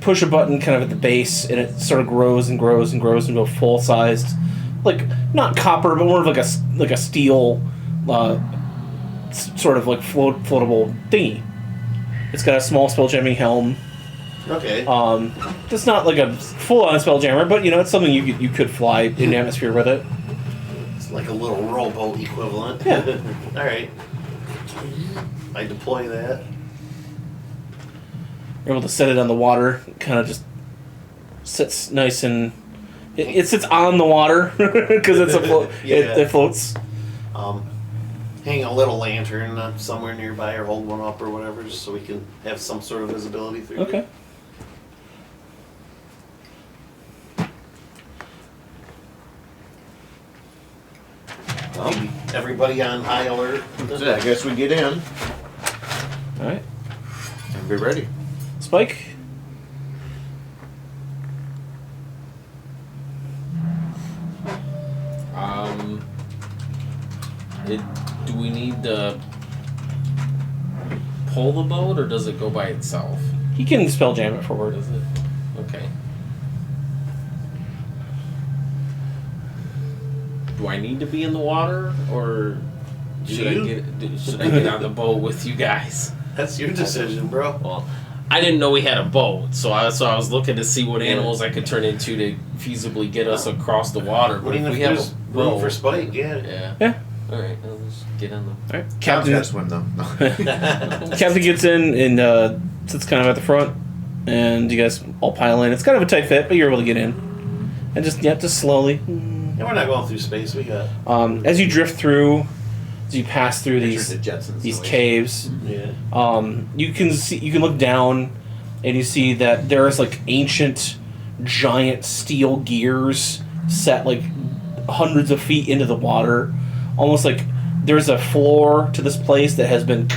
push a button kind of at the base, and it sort of grows and grows and grows into a full-sized, like not copper, but more of like a steel, sort of like floatable dinghy. It's got a small spelljamming helm. Okay. It's not like a full-on spelljammer, but it's something you could fly in atmosphere with it. It's like a little rowboat equivalent. Yeah. All right. I deploy that. You're able to set it on the water, kind of just sits nice and it sits on the water because it's a float. Yeah. It floats. Hang a little lantern somewhere nearby or hold one up or whatever just so we can have some sort of visibility through Okay. it. Maybe everybody on high alert. So I guess we get in All right. and be ready. Spike. Do we need to pull the boat, or does it go by itself? He can spell jam it forward. Does it? Okay. Do I need to be in the water, or should I get on the boat with you guys? That's your decision, bro. Well, I didn't know we had a boat, so I was looking to see what animals I could turn into to feasibly get us across the water. I But mean, if if we have there's a room boat, for Spike, yeah. yeah. Yeah. All right, I'll just get on the. All right. Captain Captain. gotta swim though. No. Captain gets in and sits kind of at the front, and you guys all pile in. It's kind of a tight fit, but you're able to get in, and just slowly. Yeah, we're not going through space. We got. As you drift through, as you pass through Picture these the Jetsons these noise. caves, Yeah. you can look down, and you see that there's like ancient, giant steel gears set like hundreds of feet into the water, almost like there's a floor to this place that has been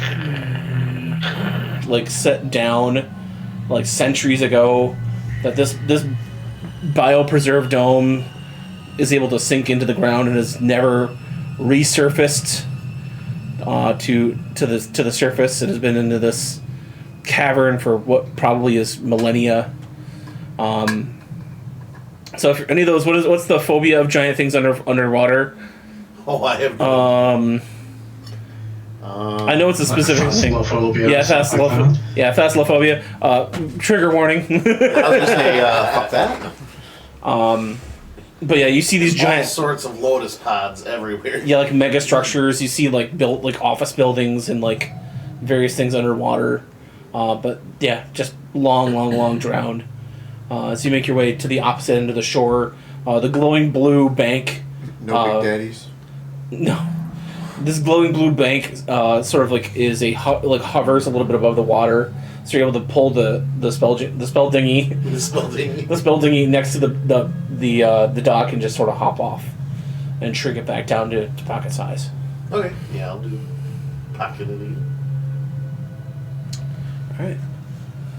like set down like centuries ago. That this biopreserved dome is able to sink into the ground and has never resurfaced to the surface. It has been into this cavern for what probably is millennia. So if any of those, what's the phobia of giant things underwater? Oh, I have. I know it's a specific thing. Phasmophobia. Yeah, or something like phasmophobia. that. Yeah, phasmophobia. Trigger warning. I was gonna say, fuck that. But yeah, you see these all giant, sorts of lotus pods everywhere. yeah, like mega structures. You see like built like office buildings and like various things underwater. But yeah, just long drowned. As you make your way to the opposite end of the shore, the glowing blue bank. No big daddies. No, this glowing blue bank sort of like is hovers a little bit above the water, so you're able to pull the spell dinghy This building. the spell dinghy next to the dock and just sort of hop off and shrink it back down to pocket size. Okay. Yeah, I'll do pocketed. All right.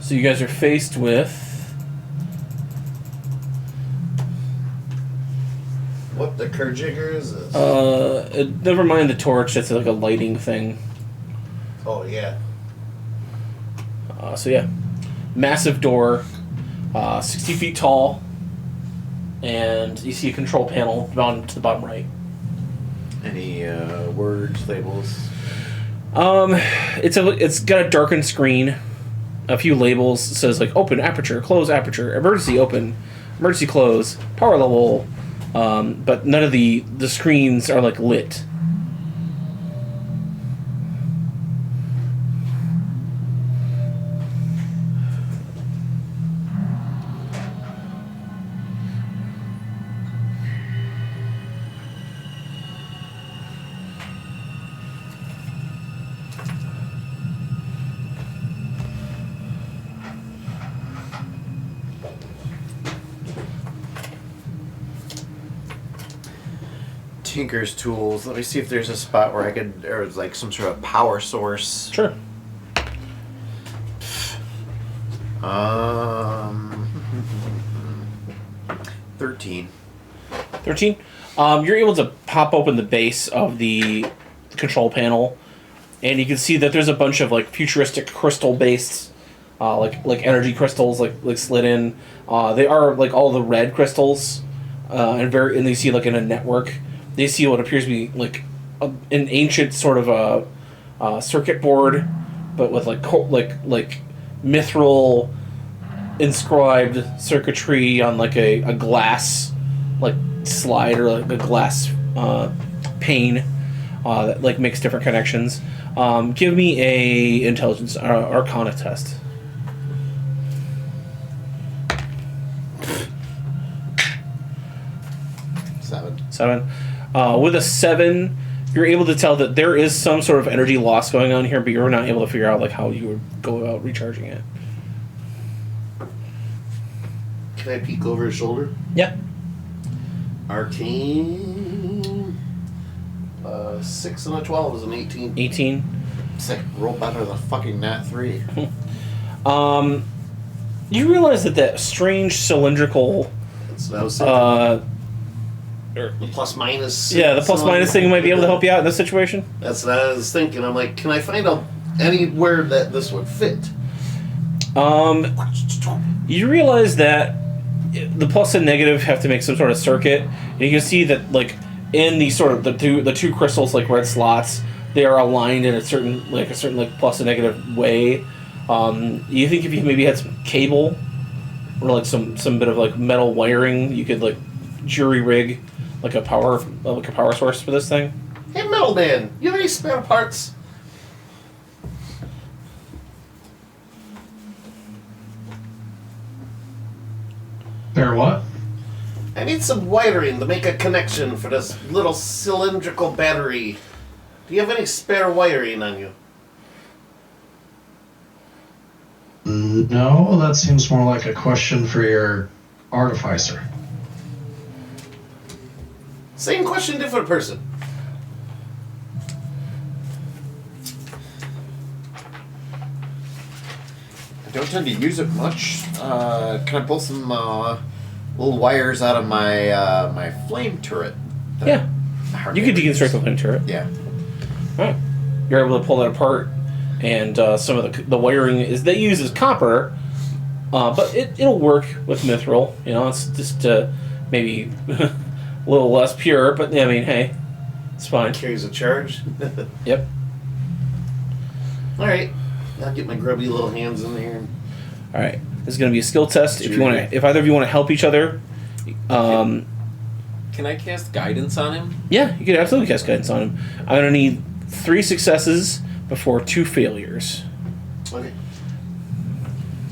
So you guys are faced with What the Kerjigger is this? never mind the torch. That's like a lighting thing. Oh yeah. So yeah, massive door, 60 feet tall, and you see a control panel down to the bottom right. Any words, labels? It's got a darkened screen, a few labels. It says like open aperture, close aperture, emergency open, emergency close, power level, but none of the screens are like lit. Tinker's tools. Let me see if there's a spot where I could, or like some sort of power source. Sure. 13. 13. You're able to pop open the base of the control panel, and you can see that there's a bunch of like futuristic crystal-based, like energy crystals, like slid in. They are like all the red crystals, and you see like in a network. They see what appears to be like an ancient sort of a circuit board, but with like mithril inscribed circuitry on like a glass like slide or like a glass pane that like makes different connections. Give me a intelligence Arcana test. 7. 7. With a 7, you're able to tell that there is some sort of energy loss going on here, but you're not able to figure out like how you would go about recharging it. Can I peek over his shoulder? Yeah. Arcane. 6 and a 12 is an 18. 18. It's like roll better than fucking nat 3. You realize that strange cylindrical That's what I was saying. the The plus minus. plus minus thing might be able to help you out in this situation. That's what I was thinking. I'm like, can I find out anywhere that this would fit? You realize that the plus and negative have to make some sort of circuit, and you can see that like in the sort of the two crystals like red slots, they are aligned in a certain plus and negative way. You think if you maybe had some cable or like some bit of like metal wiring, you could like jury rig like a power source for this thing. Hey, Metal Man, you have any spare parts? Bear what? I need some wiring to make a connection for this little cylindrical battery. Do you have any spare wiring on you? No, that seems more like a question for your artificer. Same question, different person. I don't tend to use it much. Can I pull some little wires out of my my flame turret? Yeah, you could deconstruct the flame turret. Yeah. Right. You're able to pull that apart, and some of the wiring is they use is copper, but it'll work with mithril. You know, it's just maybe a little less pure, but I mean, hey, it's fine. Carries a charge. Yep. All right, I'll get my grubby little hands in there. All right. This is going to be a skill test. If either of you want to help each other, Can I cast guidance on him? yeah, you could absolutely cast guidance on him. I'm going to need 3 successes before 2 failures. Okay.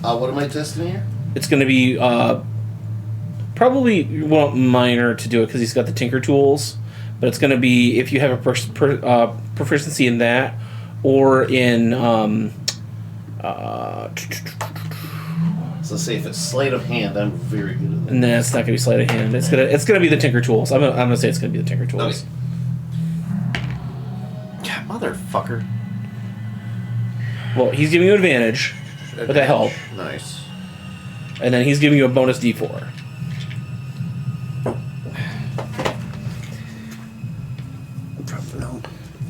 What am I testing here? It's going to be probably you want minor to do it because he's got the tinker tools, but it's going to be if you have a proficiency in that or in So say if it's sleight of hand, I'm very good at that. nah, it's not going to be sleight of hand. It's gonna be the tinker tools. I'm gonna say it's going to be the tinker tools. Okay. God, motherfucker. Well, he's giving you advantage with that help, Nice. and then he's giving you a bonus D4.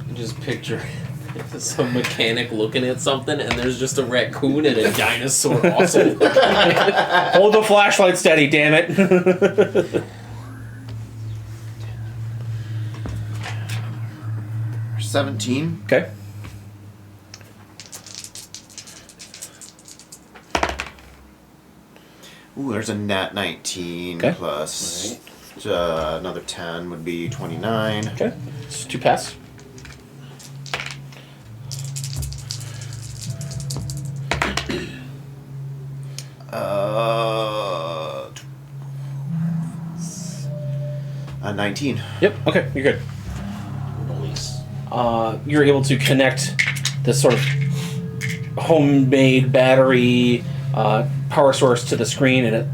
You just picture some mechanic looking at something, and there's just a raccoon and a dinosaur also. Hold the flashlight steady, damn it. 17. Okay. Ooh, there's a nat 19 Okay. plus another 10 would be 29. Okay. It's 2 pass. Uh, 19. Yep. Okay, you're good. Nice. You're able to connect this sort of homemade battery power source to the screen, and it.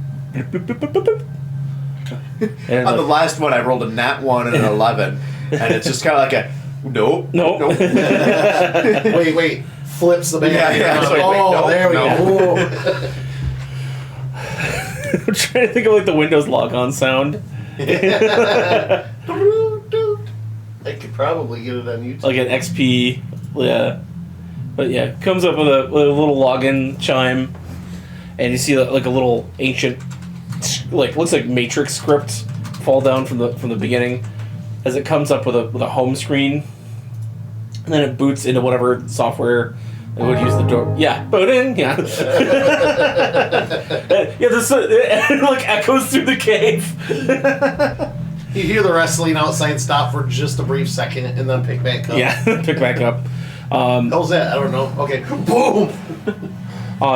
And On the last one, I rolled a nat 1 and an 11, and it's just kind of like a nope. Nope. Nope. Wait. Flips the battery. Yeah, it's like, oh, wait, no, there we no. go. I'm trying to think of like the Windows logon sound. I could probably get it on YouTube. Like an XP, yeah. But yeah, it comes up with a little login chime, and you see like a little ancient, like looks like Matrix script fall down from the beginning, as it comes up with a home screen, and then it boots into whatever software it would use the door. Yeah, booting. Yeah. Yeah, it like echoes through the cave. You hear the wrestling outside stop for just a brief second and then pick back up. Yeah, pick back up. How's that? I don't know. Okay. Boom!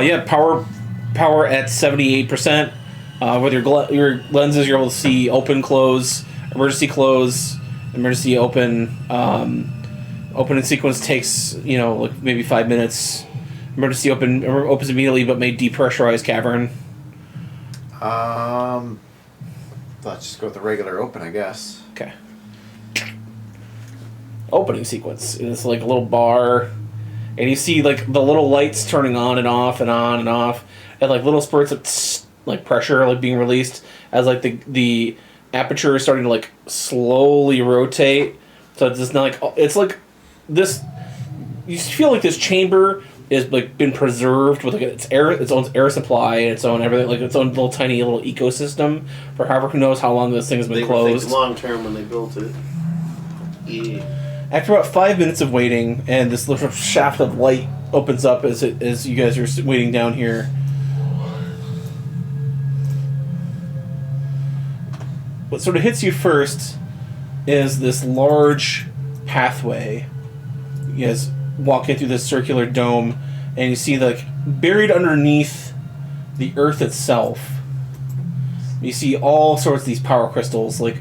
Yeah, power at 78%. With your lenses, you're able to see open, close, emergency close, emergency open. Opening sequence takes, like maybe 5 minutes. Emergency opens immediately, but may depressurize cavern. Let's just go with the regular open, I guess. Okay. Opening sequence. And it's like a little bar, and you see like the little lights turning on and off and on and off, and like little spurts of like pressure like being released as like the aperture is starting to like slowly rotate. So it's just not like it's like this. You feel like this chamber is like been preserved with like its own air supply and its own everything, like its own little tiny little ecosystem for however knows how long this thing has been closed. Long term when they built it. Yeah. After about 5 minutes of waiting, and this little shaft of light opens up as you guys are waiting down here. What sort of hits you first is this large pathway. You guys walk in through this circular dome, and you see like buried underneath the earth itself. You see all sorts of these power crystals, like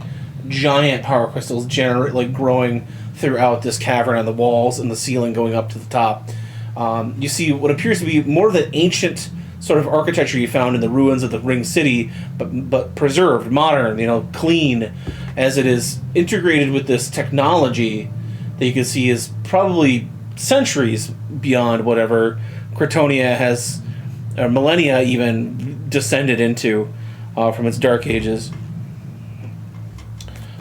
giant power crystals, growing throughout this cavern on the walls and the ceiling going up to the top. You see what appears to be more of the ancient sort of architecture you found in the ruins of the Ring City, but preserved, modern, clean, as it is integrated with this technology that you can see is probably centuries beyond whatever Cretonia has, or millennia even, descended into from its dark ages.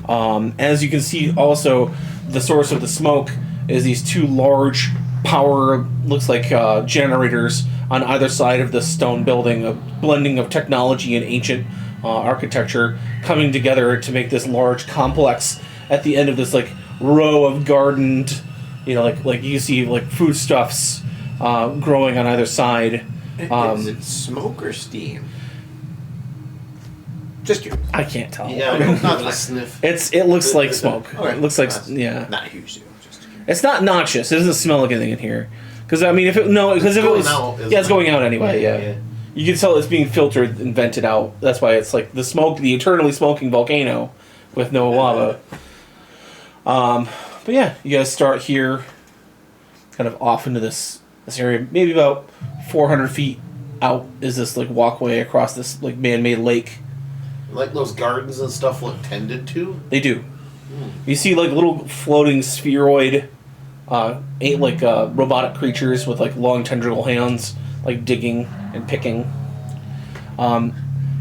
As you can see also, the source of the smoke is these two large power, looks like generators on either side of the stone building, a blending of technology and ancient architecture coming together to make this large complex at the end of this like row of gardened, like you see like foodstuffs growing on either side. Is it smoke or steam? Just you. I can't tell. Yeah, not a sniff. It looks like smoke. Okay. It looks like That's yeah. Not a huge deal. Just It's not noxious. It doesn't smell like anything in here. Because I mean, if it was, out, it's going out anyway. Yeah. You can tell it's being filtered and vented out. That's why it's like the smoke, the eternally smoking volcano with no lava. But yeah, you guys start here, kind of off into this area. Maybe about 400 feet out is this like walkway across this like man-made lake. Like those gardens and stuff look tended to? They do. You see like little floating spheroid, robotic creatures with like long tendril hands, like digging and picking.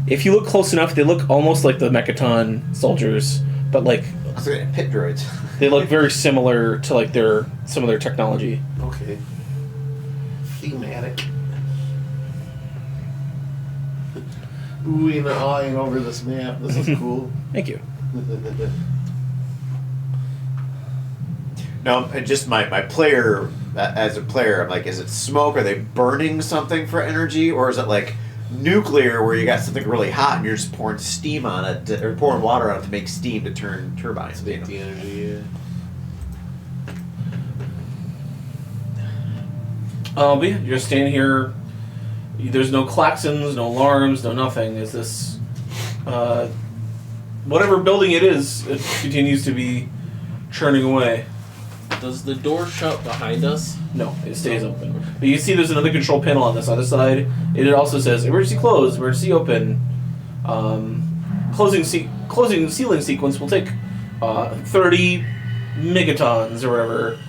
If you look close enough, they look almost like the Mechaton soldiers, but like I was looking at pit droids. they look very similar to like some of their technology. Okay. Thematic. Oohing and awing over this map. This is cool. Thank you. No, just my player, as a player, I'm like, is it smoke? Are they burning something for energy? Or is it like nuclear where you got something really hot and you're just pouring steam on it, or pouring water on it to make steam to turn turbines? Make the energy, But yeah, you're standing here. There's no klaxons, no alarms, no nothing. Is this whatever building it is? It continues to be churning away. Does the door shut behind us? No, it stays open. But you see there's another control panel on this other side. It also says emergency close, emergency open. Closing sealing sequence will take 30 megatons or whatever.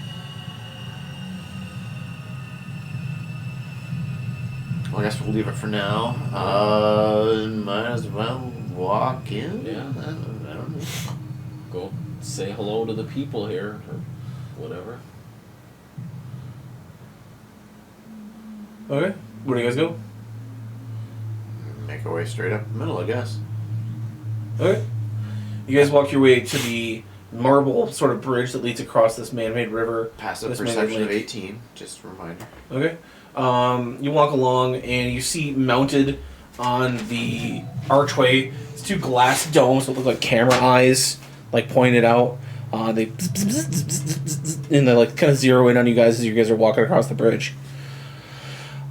Well, I guess we'll leave it for now. Might as well walk in. Yeah. I don't know. Go say hello to the people here, or whatever. Okay, where do you guys go? Make our way straight up the middle, I guess. Okay. You guys walk your way to the marble sort of bridge that leads across this man-made river. Passive This man-made perception of lake. 18. Just a reminder. Okay. You walk along and you see mounted on the archway it's two glass domes that look like camera eyes, like pointed out. They and they like kind of zero in on you guys as you guys are walking across the bridge.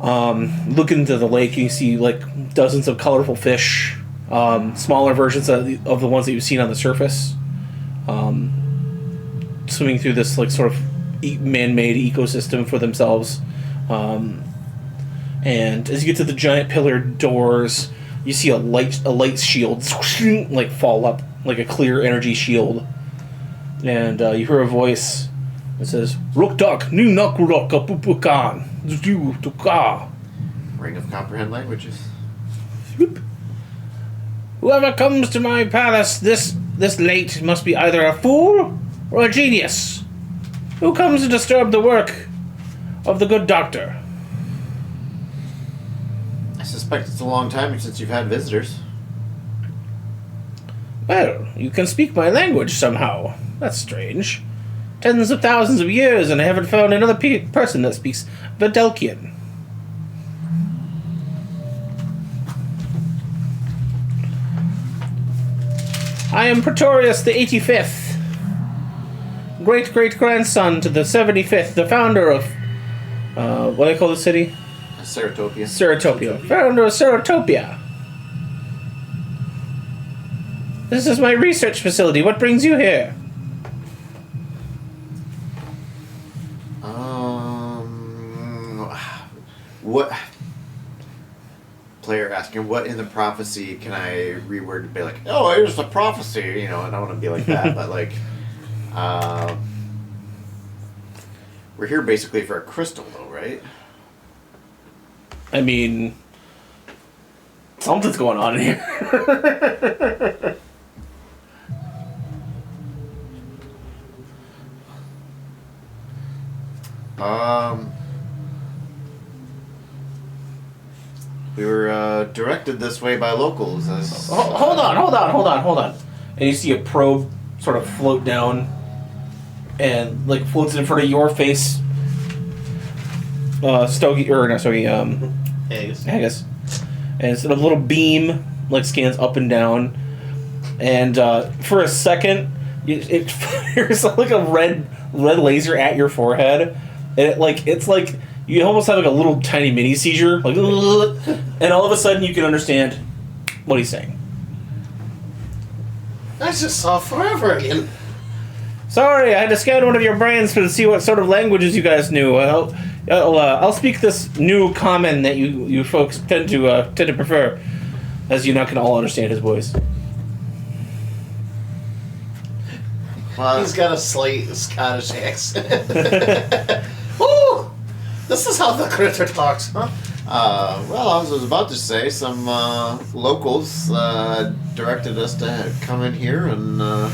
Look into the lake and you see like dozens of colorful fish, smaller versions of the ones that you've seen on the surface. swimming through this like sort of man-made ecosystem for themselves. And as you get to the giant pillared doors, you see a light shield like fall up, like a clear energy shield. And you hear a voice that says, "Rukdak nu nakuraka pupukan zu tuka." Ring of comprehend languages. Whoever comes to my palace this late must be either a fool or a genius. Who comes to disturb the work of the good doctor? I suspect it's a long time since you've had visitors. Well, you can speak my language somehow. That's strange. Tens of thousands of years, and I haven't found another person that speaks Videlkian. I am Pretorius the 85th, great-great-grandson to the 75th, the founder of, what do I call the city? Ceratopia. Ceratopia. Founder of Ceratopia. This is my research facility. What brings you here? What? Player asking, what in the prophecy can I reword to be like, oh, here's the prophecy, you know, and I want to be like that, but like, we're here basically for a crystal though, right? I mean, something's going on in here. We were directed this way by locals. As, Hold on. And you see a probe sort of float down and like floats in front of your face. Haggis. And it's a little beam like scans up and down. And for a second, it fires like a red laser at your forehead. And it's like you almost have like a little tiny mini seizure, like, and all of a sudden you can understand what he's saying. I just saw forever again. Sorry, I had to scan one of your brains to see what sort of languages you guys knew. I'll speak this new common that you folks tend to prefer, as you're not going to all understand his voice. He's got a slight Scottish accent. Ooh, this is how the critter talks, huh? Well, I was about to say some locals directed us to come in here and.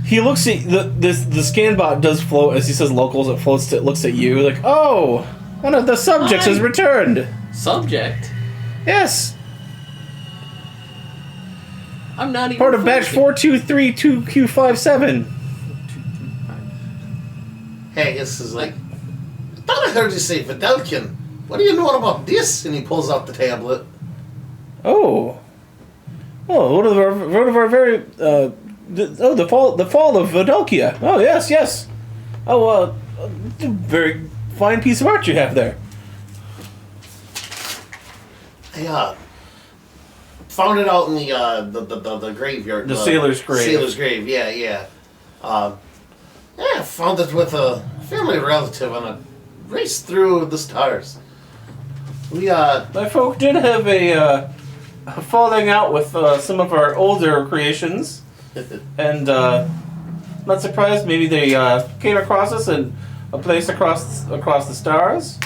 He looks at the scan bot does float as he says locals. It floats. It looks at you like, oh, one of the subjects has returned. Subject? Yes. I'm not even Part of batch 4232Q57. Hey, this is like, I thought I heard you say Videlkian. What do you know about this? And he pulls out the tablet. Oh, one of our very the fall of Videlkia. Oh yes. Oh, very fine piece of art you have there. I found it out in the graveyard. The sailor's grave. Sailor's grave, yeah. Yeah, I found it with a family relative on a race through the stars. My folk did have a falling out with some of our older creations, and not surprised. Maybe they came across us in a place across the stars.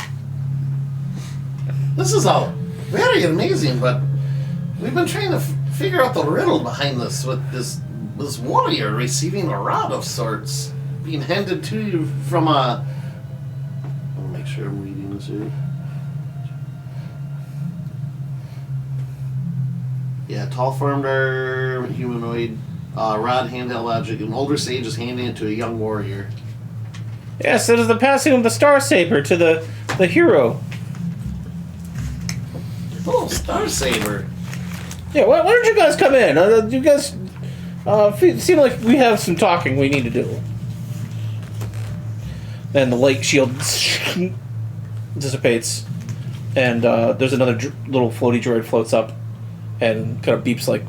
This is all very amazing, but we've been trying to figure out the riddle behind this, with this warrior receiving a rod of sorts being handed to you from a... I'll make sure I'm reading this here. Yeah, tall-formed humanoid, rod handheld object. An older sage is handing it to a young warrior. Yes, it is the passing of the Star Saber to the hero. Oh, Star Saber. Yeah, why don't you guys come in? You guys seem like we have some talking we need to do. Then the light shield dissipates, and there's another little floaty droid floats up and kind of beeps like,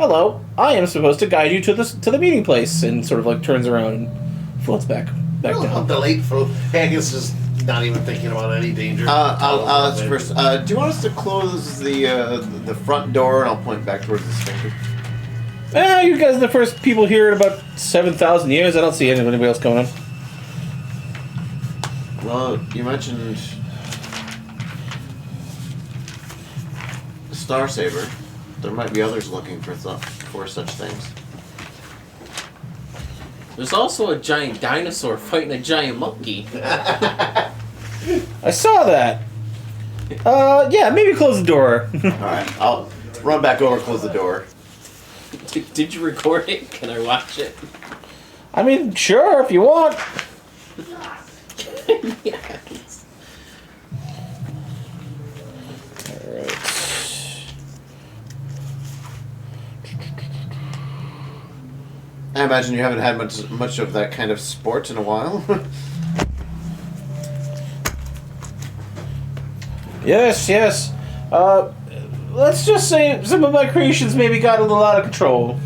hello, I am supposed to guide you to the meeting place, and sort of like turns around and floats back down. Delightful. Haggis is not even thinking about any danger. I'll ask first. Do you want us to close the front door, and I'll point back towards the sphincter? You guys are the first people here in about 7,000 years. I don't see anybody else coming in. Well, you mentioned Star Saber. There might be others looking for such things. There's also a giant dinosaur fighting a giant monkey. I saw that. Yeah, maybe close the door. Alright, I'll run back over and close the door. Did you record it? Can I watch it? I mean, sure, if you want. Yes. Alright. I imagine you haven't had much of that kind of sport in a while. Yes. Let's just say some of my creations maybe got a little out of control.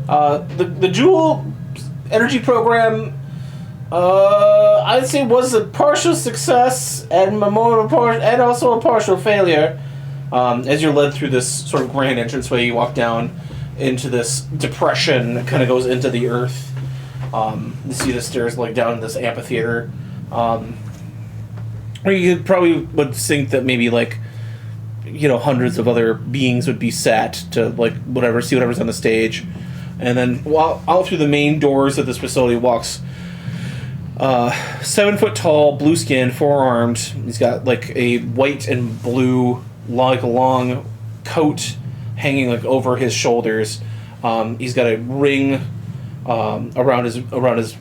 The Jewel energy program, I'd say was a partial success and and also a partial failure. As you're led through this sort of grand entranceway, you walk down into this depression that kind of goes into the earth. You see the stairs like down this amphitheater. Or you probably would think that maybe like, hundreds of other beings would be sat to like see whatever's on the stage. And then out through the main doors of this facility walks 7 foot tall, blue skinned, 4-armed. He's got like a white and blue like long coat hanging like over his shoulders. He's got a ring around his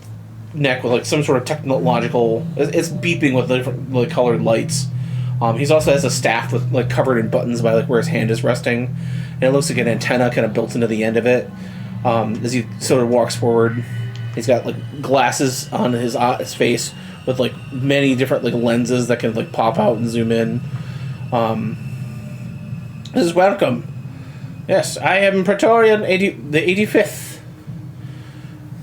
neck with like some sort of technological. It's beeping with different like colored lights. He's also has a staff with like covered in buttons by like where his hand is resting, and it looks like an antenna kind of built into the end of it. As he sort of walks forward, he's got like glasses on his face with like many different like lenses that can like pop out and zoom in. This is welcome. Yes, I am Praetorian the 85th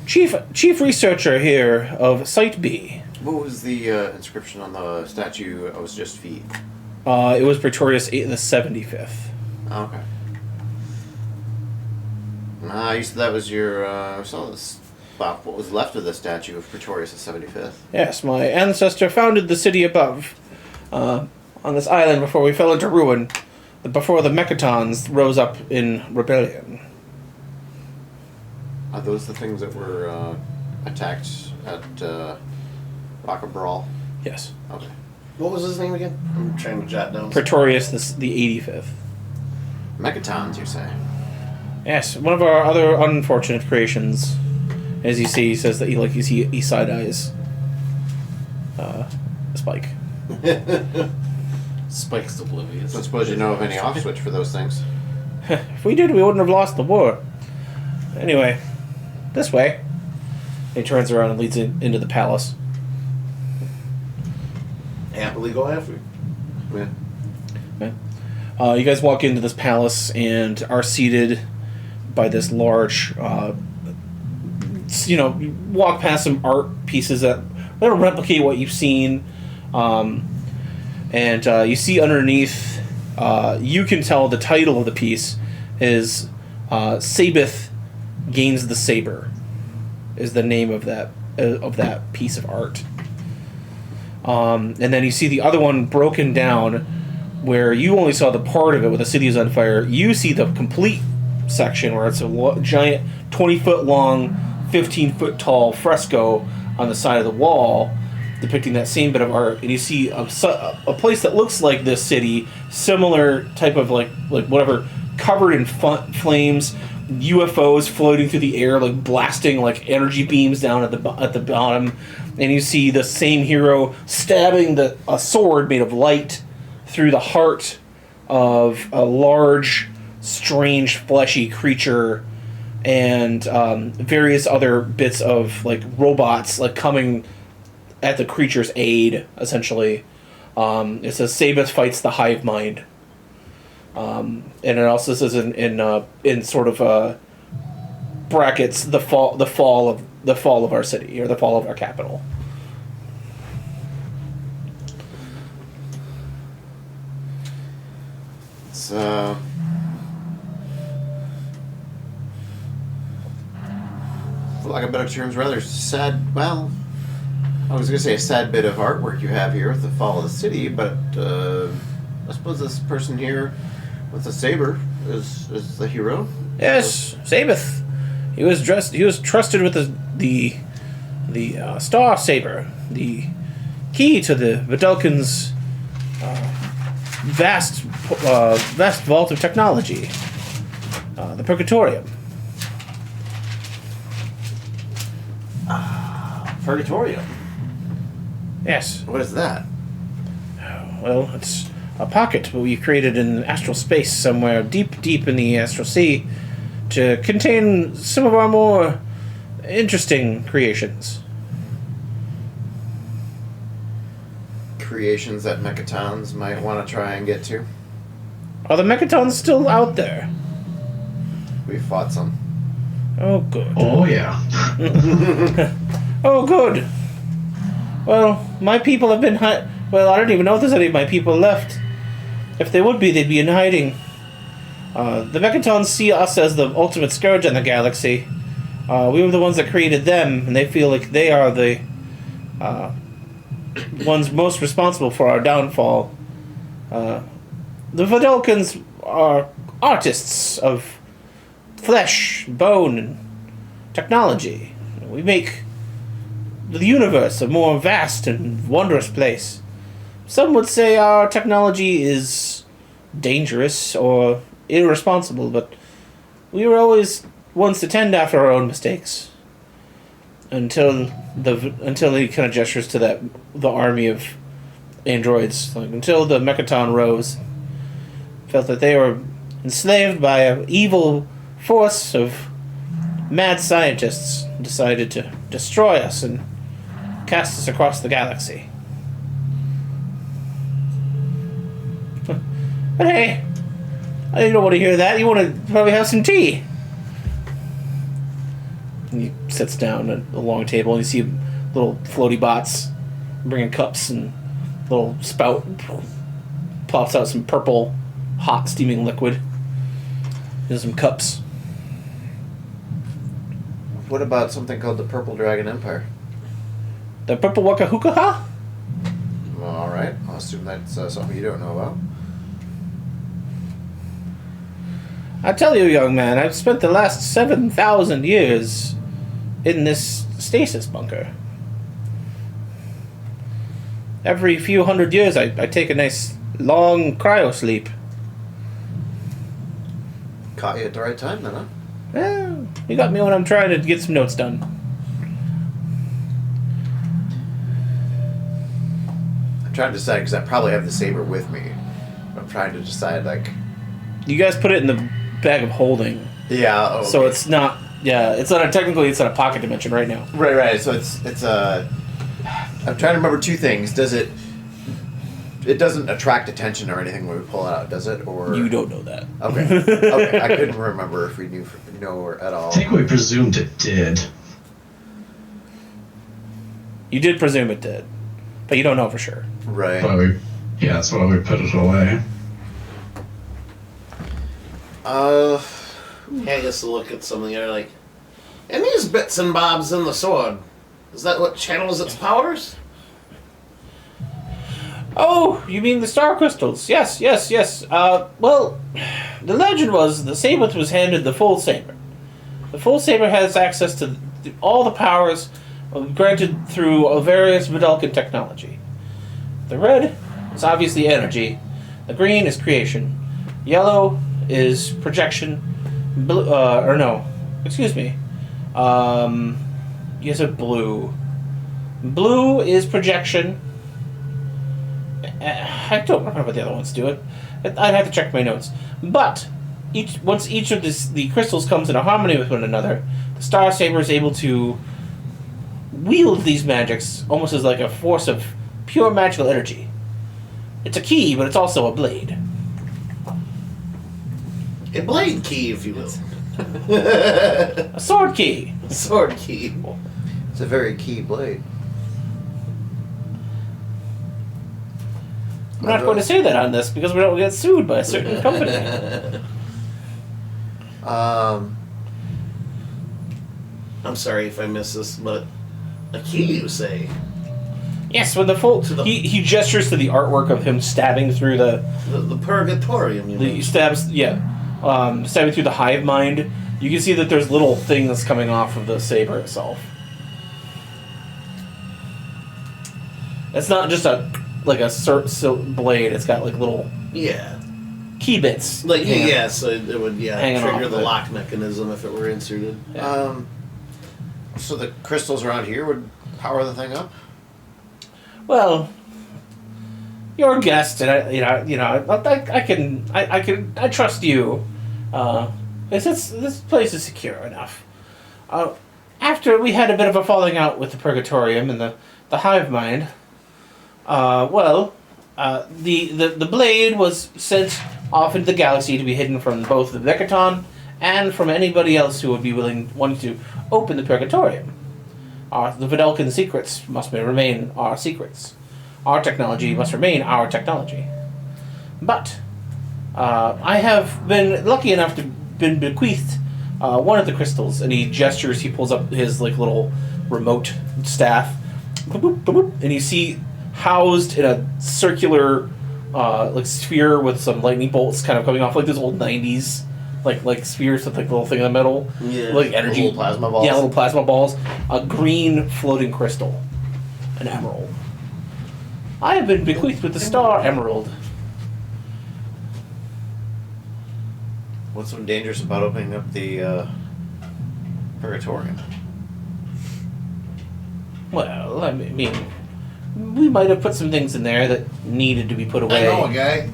chief researcher here of Site B. What was the inscription on the statue I was just feet? It was Praetorius the 75th. Oh, okay. You said that was your what was left of the statue of Praetorius the 75th. Yes, my ancestor founded the city above, on this island before we fell into ruin, before the Mechatons rose up in rebellion. Are those the things that were attacked at Rock of Brawl? Yes. Okay. What was his name again? I'm trying to jot down. Praetorius the 85th. Mechatons, you say? Yes, one of our other unfortunate creations. As you see, he says that he side eyes Spike. Spike's oblivious. Don't suppose you know of any off switch for those things. If we did, we wouldn't have lost the war. Anyway, this way. He turns around and leads into the palace. Happily go after. Yeah. Okay. You guys walk into this palace and are seated by this large, you walk past some art pieces that don't replicate what you've seen. And you see underneath, you can tell the title of the piece is Sabith Gains the Saber, is the name of that piece of art. And then you see the other one broken down, where you only saw the part of it where the city is on fire. You see the complete section where it's a giant 20-foot long, 15-foot tall fresco on the side of the wall depicting that same bit of art. And you see a place that looks like this city, similar type of like whatever, covered in flames, UFOs floating through the air, like blasting like energy beams down at the bottom. And you see the same hero stabbing a sword made of light through the heart of a large, strange, fleshy creature, and various other bits of like robots like coming at the creature's aid. Essentially, it says Sabith fights the hive mind. And it also says in sort of brackets the fall of our city, or the fall of our capital. It's for lack of better terms, rather sad. Well, I was gonna say a sad bit of artwork you have here with the fall of the city, but I suppose this person here with the saber is the hero. Yes, Sabeth. He was trusted with the Star Saber, the key to the Vidalcan's vast vault of technology, the Purgatorium. Purgatorium. Yes. What is that? Well, it's a pocket we created in astral space somewhere deep, deep in the astral sea to contain some of our more interesting creations. Creations that Mechatons might want to try and get to. Are the Mechatons still out there? We fought some. Oh, good. Oh, yeah. Oh, good. Well, my people have been well, I don't even know if there's any of my people left. If they would be, they'd be in hiding. The Mechatons see us as the ultimate scourge on the galaxy. We were the ones that created them, and they feel like they are the ones most responsible for our downfall. The Vidalcans are artists of flesh, bone, and technology. We make the universe a more vast and wondrous place. Some would say our technology is dangerous or irresponsible, but we were always ones to tend after our own mistakes. Until he kind of gestures to the army of androids, until the Mechaton rose, felt that they were enslaved by an evil force of mad scientists, decided to destroy us and cast us across the galaxy. But hey, I don't want to hear that. You want to probably have some tea. And he sits down at a long table, and you see little floaty bots bringing cups, and little spout pops out some purple, hot, steaming liquid. And some cups. What about something called the Purple Dragon Empire? The purple waka hookah? Well, all right, I'll assume that's something you don't know about. I tell you, young man, I've spent the last 7,000 years in this stasis bunker. Every few hundred years, I take a nice long cryo sleep. Caught you at the right time, then, huh? Well, you got me when I'm trying to get some notes done. I'm trying to decide, because I probably have the saber with me. I'm trying to decide, like... You guys put it in the bag of holding. Yeah, okay. So it's not... Yeah, it's not technically it's in a pocket dimension right now. Right. So it's I'm trying to remember two things. Does it doesn't attract attention or anything when we pull it out, does it? Or You don't know that. Okay. I couldn't remember if we know at all. I think we presumed it did. You did presume it did, but you don't know for sure. Right. That's why we put it away. I guess to look at something there like, and these bits and bobs in the sword, is that what channels its powers? Oh, you mean the star crystals? Yes. Well, the legend was the Sabeth was handed the full saber. The full saber has access to all the powers granted through various Vidalcan technology. The red is obviously energy. The green is creation. Yellow is projection. Blue, you said blue. Blue is projection. I don't remember what the other ones do it. I'd have to check my notes. But once each of the crystals comes in a harmony with one another, the Star Saber is able to wield these magics almost as like a force of pure magical energy. It's a key, but it's also a blade. A blade key, if you will. A sword key. Sword key. It's a very key blade. I'm not going to say that on this because we don't get sued by a certain company. I'm sorry if I missed this, but a key, you say? Yes, when he gestures to the artwork of him stabbing through the purgatorium, you mean? stabbing through the hive mind. You can see that there's little things coming off of the saber itself. It's not just a blade. It's got like little key bits. Like so it would hanging trigger off the it. lock mechanism if it were inserted. Yeah. So the crystals around here would power the thing up? Well, you're a guest, and I trust you. This place is secure enough. After we had a bit of a falling out with the Purgatorium and the hive mind, the blade was sent off into the galaxy to be hidden from both the Vekaton and from anybody else who would be wanting to open the Purgatorium. The Vidalcan secrets must remain our secrets. Our technology must remain our technology. But I have been lucky enough to been bequeathed one of the crystals, and he gestures. He pulls up his little remote staff, boop, boop, boop, boop, and you see housed in a circular sphere with some lightning bolts kind of coming off, like those old 90s like spheres with like the little thing in the middle, like energy, little plasma balls. Yeah, little plasma balls. A green floating crystal, an emerald. I have been bequeathed with the star emerald. What's so dangerous about opening up the Purgatorium? Well, I mean, we might have put some things in there that needed to be put away. I know a guy.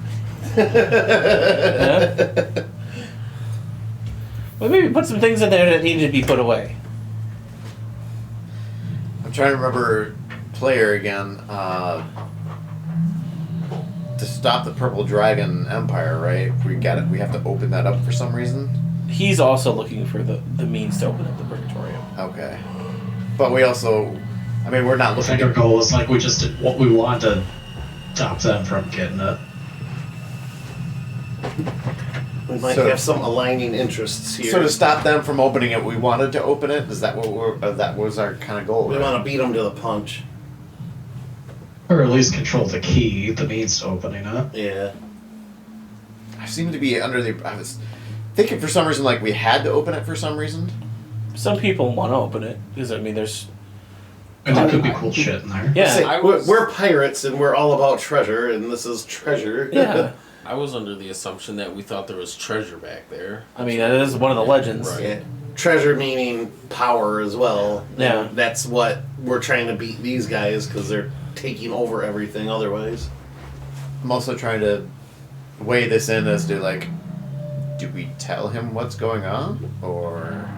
Yeah? Well, maybe put some things in there that needed to be put away. I'm trying to remember player again. To stop the Purple Dragon Empire, right? We have to open that up for some reason. He's also looking for the means to open up the Purgatorium. Okay. But we also, we're not I looking think our goal is we just did what we wanted to stop them from getting it. We might have some aligning interests here. So to stop them from opening it, we wanted to open it? Is that that was our kind of goal? We right? want to beat them to the punch. Or at least control the key, the means to opening it. Yeah. I seem to be under the... I was thinking for some reason we had to open it for some reason. Some people want to open it because there's. And there could be cool shit in there. Yeah. Say, we're pirates and we're all about treasure, and this is treasure. Yeah. I was under the assumption that we thought there was treasure back there. I mean, that is one of the legends. Right. Yeah. Treasure meaning power as well. Yeah. And that's what we're trying to beat these guys because they're taking over everything otherwise. I'm also trying to weigh this in as to do we tell him what's going on, or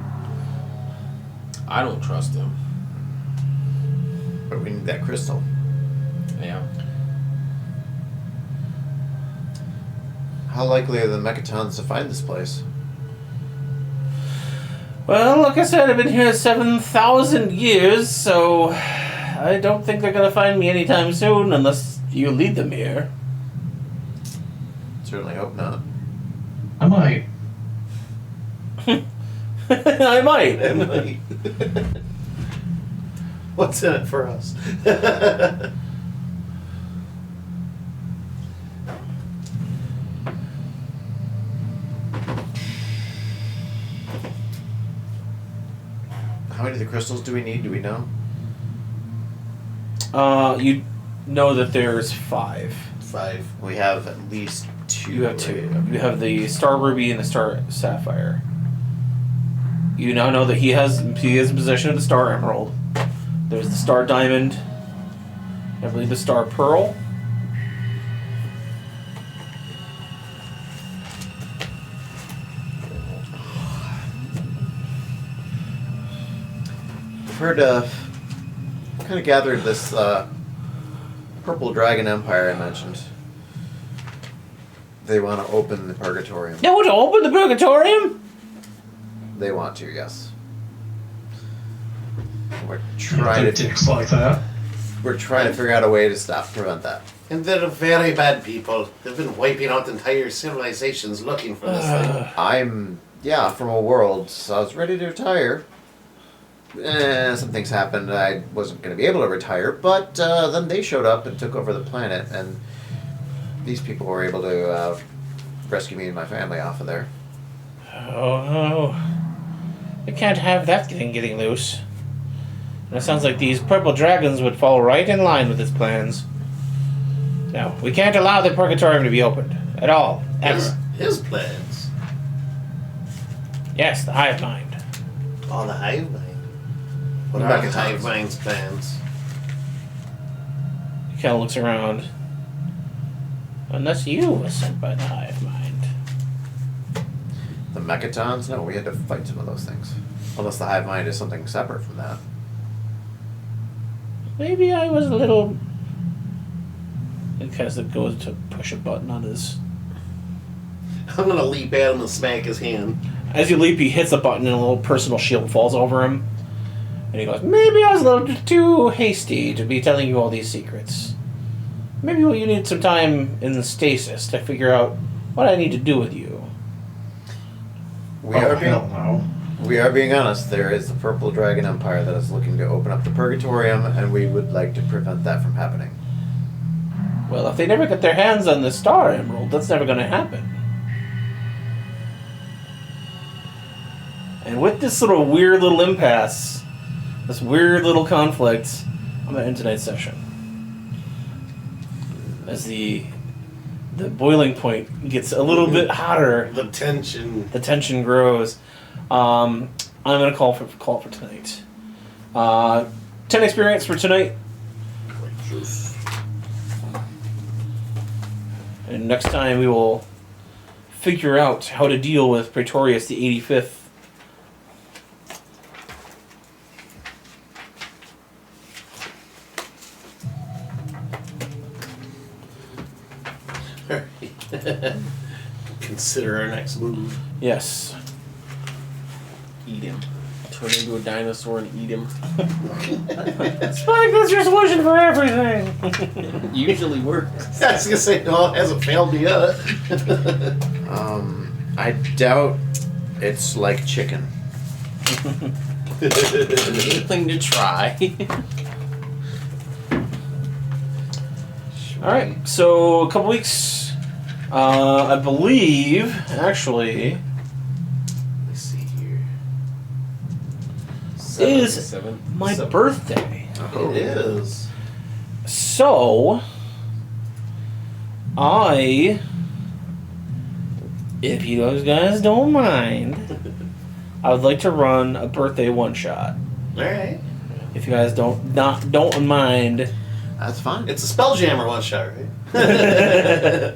I don't trust him. but we need that crystal. Yeah. How likely are the Mechatons to find this place? Well, like I said, I've been here 7,000 years, so I don't think they're going to find me anytime soon unless you lead them here. Certainly hope not. I might. I might. Emily. What's in it for us? How many of the crystals do we need? Do we know? You know that there's 5. 5. We have at least 2. You have 2. right? You have the Star Ruby and the Star Sapphire. You now know that he is in possession of the Star Emerald. There's the Star Diamond. I believe the Star Pearl. I've heard, kind of gathered this Purple Dragon Empire I mentioned. They want to open the purgatorium. They want to open the purgatorium? They want to, yes. We're They're trying to dicks like that. figure out a way to prevent that. And they're very bad people. They've been wiping out entire civilizations looking for this thing. I'm from a world, so I was ready to retire. Some things happened. I wasn't going to be able to retire, but then they showed up and took over the planet, and these people were able to rescue me and my family off of there. Oh no. We can't have that thing getting loose. And it sounds like these purple dragons would fall right in line with its plans. No, we can't allow the purgatorium to be opened. At all. Ever. His plans. Yes, the hive mind. Oh, the hive mind. What The are the Megatons. hive mind's plans? He kind of looks around. Unless you were sent by the hive mind. The Mechatons? No, we had to fight some of those things. Unless the hive mind is something separate from that. Maybe I was a little... It kind of goes to push a button on his... I'm gonna leap at him and smack his hand. As you leap, he hits a button and a little personal shield falls over him. And he goes, maybe I was a little bit too hasty to be telling you all these secrets. Maybe you need some time in the stasis to figure out what I need to do with you. We are hell being no. We are being honest. There is the Purple Dragon Empire that is looking to open up the Purgatorium, and we would like to prevent that from happening. Well, if they never get their hands on the Star Emerald, that's never going to happen. And with this sort of weird little impasse, this weird little conflict, I'm going to end tonight's session. As the boiling point gets a little bit hotter, The tension. the tension grows. I'm going to call for tonight. 10 experience for tonight. And next time we will figure out how to deal with Praetorius the 85th. Consider our next move. Yes. Eat him. Turn into a dinosaur and eat him. Spike, that's your solution for everything. Usually works. I was gonna say, no, it hasn't failed me yet. I doubt it's like chicken. Anything to try. Alright, so a couple weeks, I believe, actually, Let me see here. is 7. my Seven. birthday. It is. So, if you guys don't mind, I would like to run a birthday one-shot. Alright. If you guys don't mind. That's fine. It's a Spelljammer one shot, right?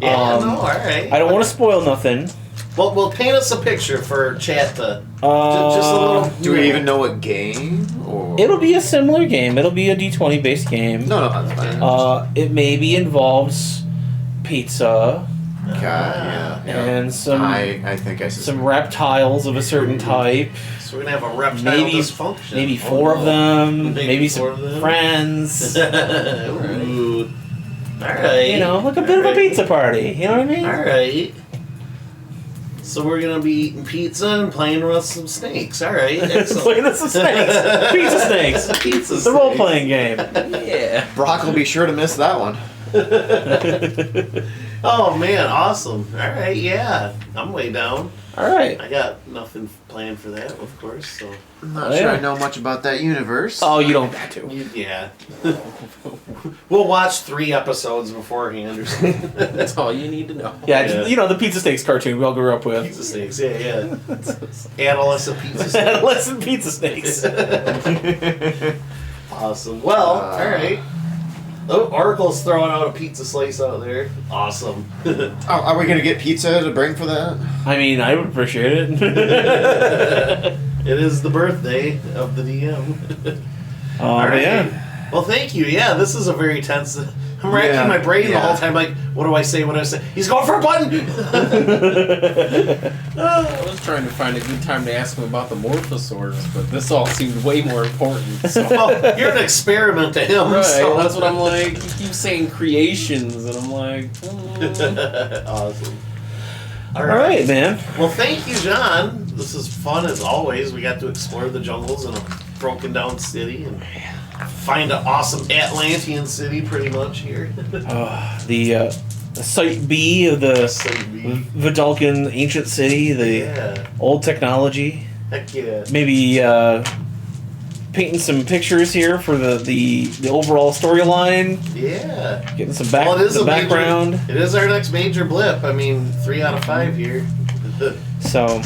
Yeah, no, alright. I don't want to spoil nothing. Well, paint us a picture for chat to. Just a little. Do we even know what game? Or... It'll be a similar game. It'll be a D20 based game. No, that's fine. It maybe involves pizza God, yeah. and some I think I some reptiles of a certain type. So we're gonna have a reptile Maybe dysfunction. maybe four of them. Maybe four of some them. friends. Ooh. Alright. You know, like a bit of a pizza party. You know what I mean? Alright. So we're gonna be eating pizza and playing with some snakes. Alright. Excellent. Playing with some snakes. Pizza snakes. Pizza It's a role playing game. Yeah. Brock will be sure to miss that one. Oh man, awesome. Alright, yeah. I'm way down. Alright. I got nothing planned for that, of course, so. I'm not Oh, sure yeah. I know much about that universe. Oh, you don't got to. Yeah. We'll watch 3 episodes beforehand or something. That's all you need to know. Yeah, just, you know, the Pizza Snakes cartoon we all grew up with. Pizza snakes, yeah. Adolescent pizza snakes. Adolescent Pizza Snakes. Awesome. Well, alright. Oh, Oracle's throwing out a pizza slice out there. Awesome. Are we going to get pizza to bring for that? I mean, I would appreciate it. It is the birthday of the DM. But yeah. Well, thank you. Yeah, this is a very tense. I'm racking Yeah, my brain the yeah. whole time. Like, what do I say? What do I say? He's going for a button. I was trying to find a good time to ask him about the Morphosaurs, but this all seemed way more important. So. Well, you're an experiment to him. Right, So. that's what I'm like. He keeps saying creations, and I'm like, Awesome. All right, man. Well, thank you, John. This is fun as always. We got to explore the jungles in a broken down city and find an awesome Atlantean city, pretty much here. The Site B of the Site B. Vidalcan ancient city, the Yeah. old technology. Heck yeah. Maybe painting some pictures here for the overall storyline. Yeah. Getting some Well, it is a background. Major, it is our next major blip. I mean, 3 out of 5 here. So,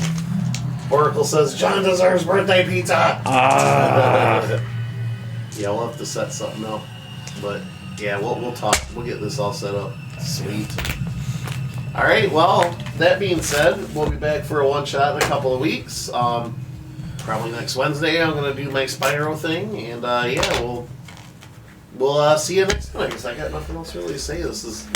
Oracle says John deserves birthday pizza. Yeah, we'll have to set something up. But yeah, we'll talk. We'll get this all set up. Sweet. All right. Well, that being said, we'll be back for a one shot in a couple of weeks. Probably next Wednesday. I'm gonna do my Spyro thing, and yeah, we'll see you next time. I guess I got nothing else really to say.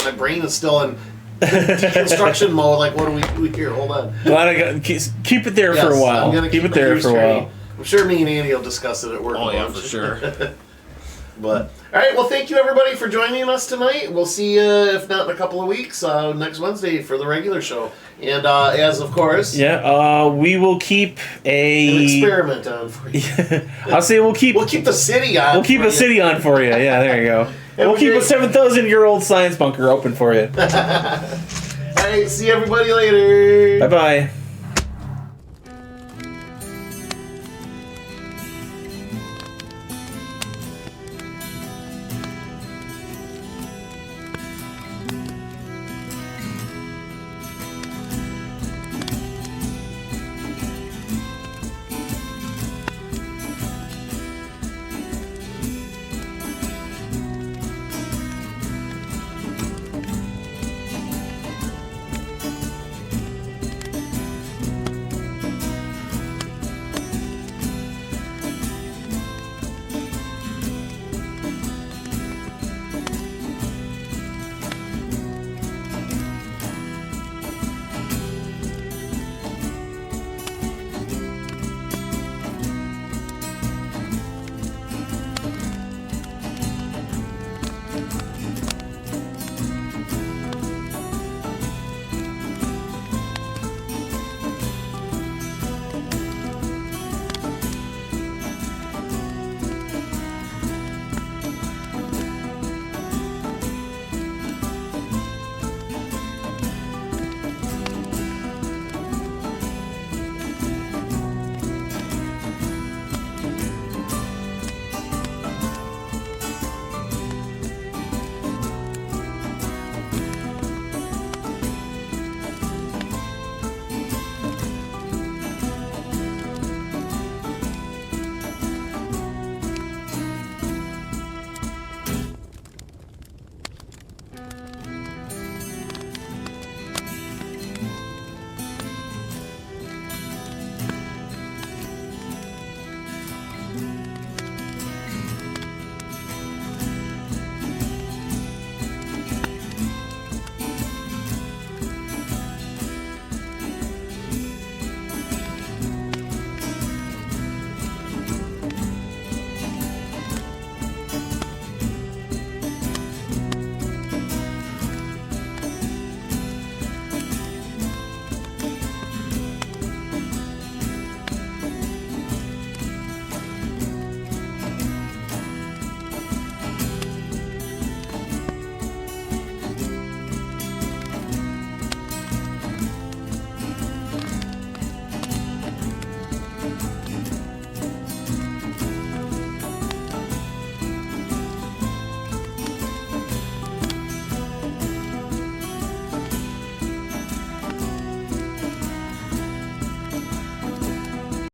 My brain is still in deconstruction mode. Like, what do we do here? Hold on. glad I got keep it there for a Yes, while. I'm gonna Keep it my there gears for a turning. while. I'm sure me and Andy will discuss it at work. oh yeah, lunch. for sure. But all right, well, thank you everybody for joining us tonight. We'll see you, if not in a couple of weeks, next Wednesday for the regular show. And as of course, Yeah, we will keep an a. experiment on for you. I'll say we'll keep the city on. we'll keep for a you. city on for you. Yeah, there you go. We'll keep a great- 7,000-year-old science bunker open for you. All right, see everybody later. Bye bye.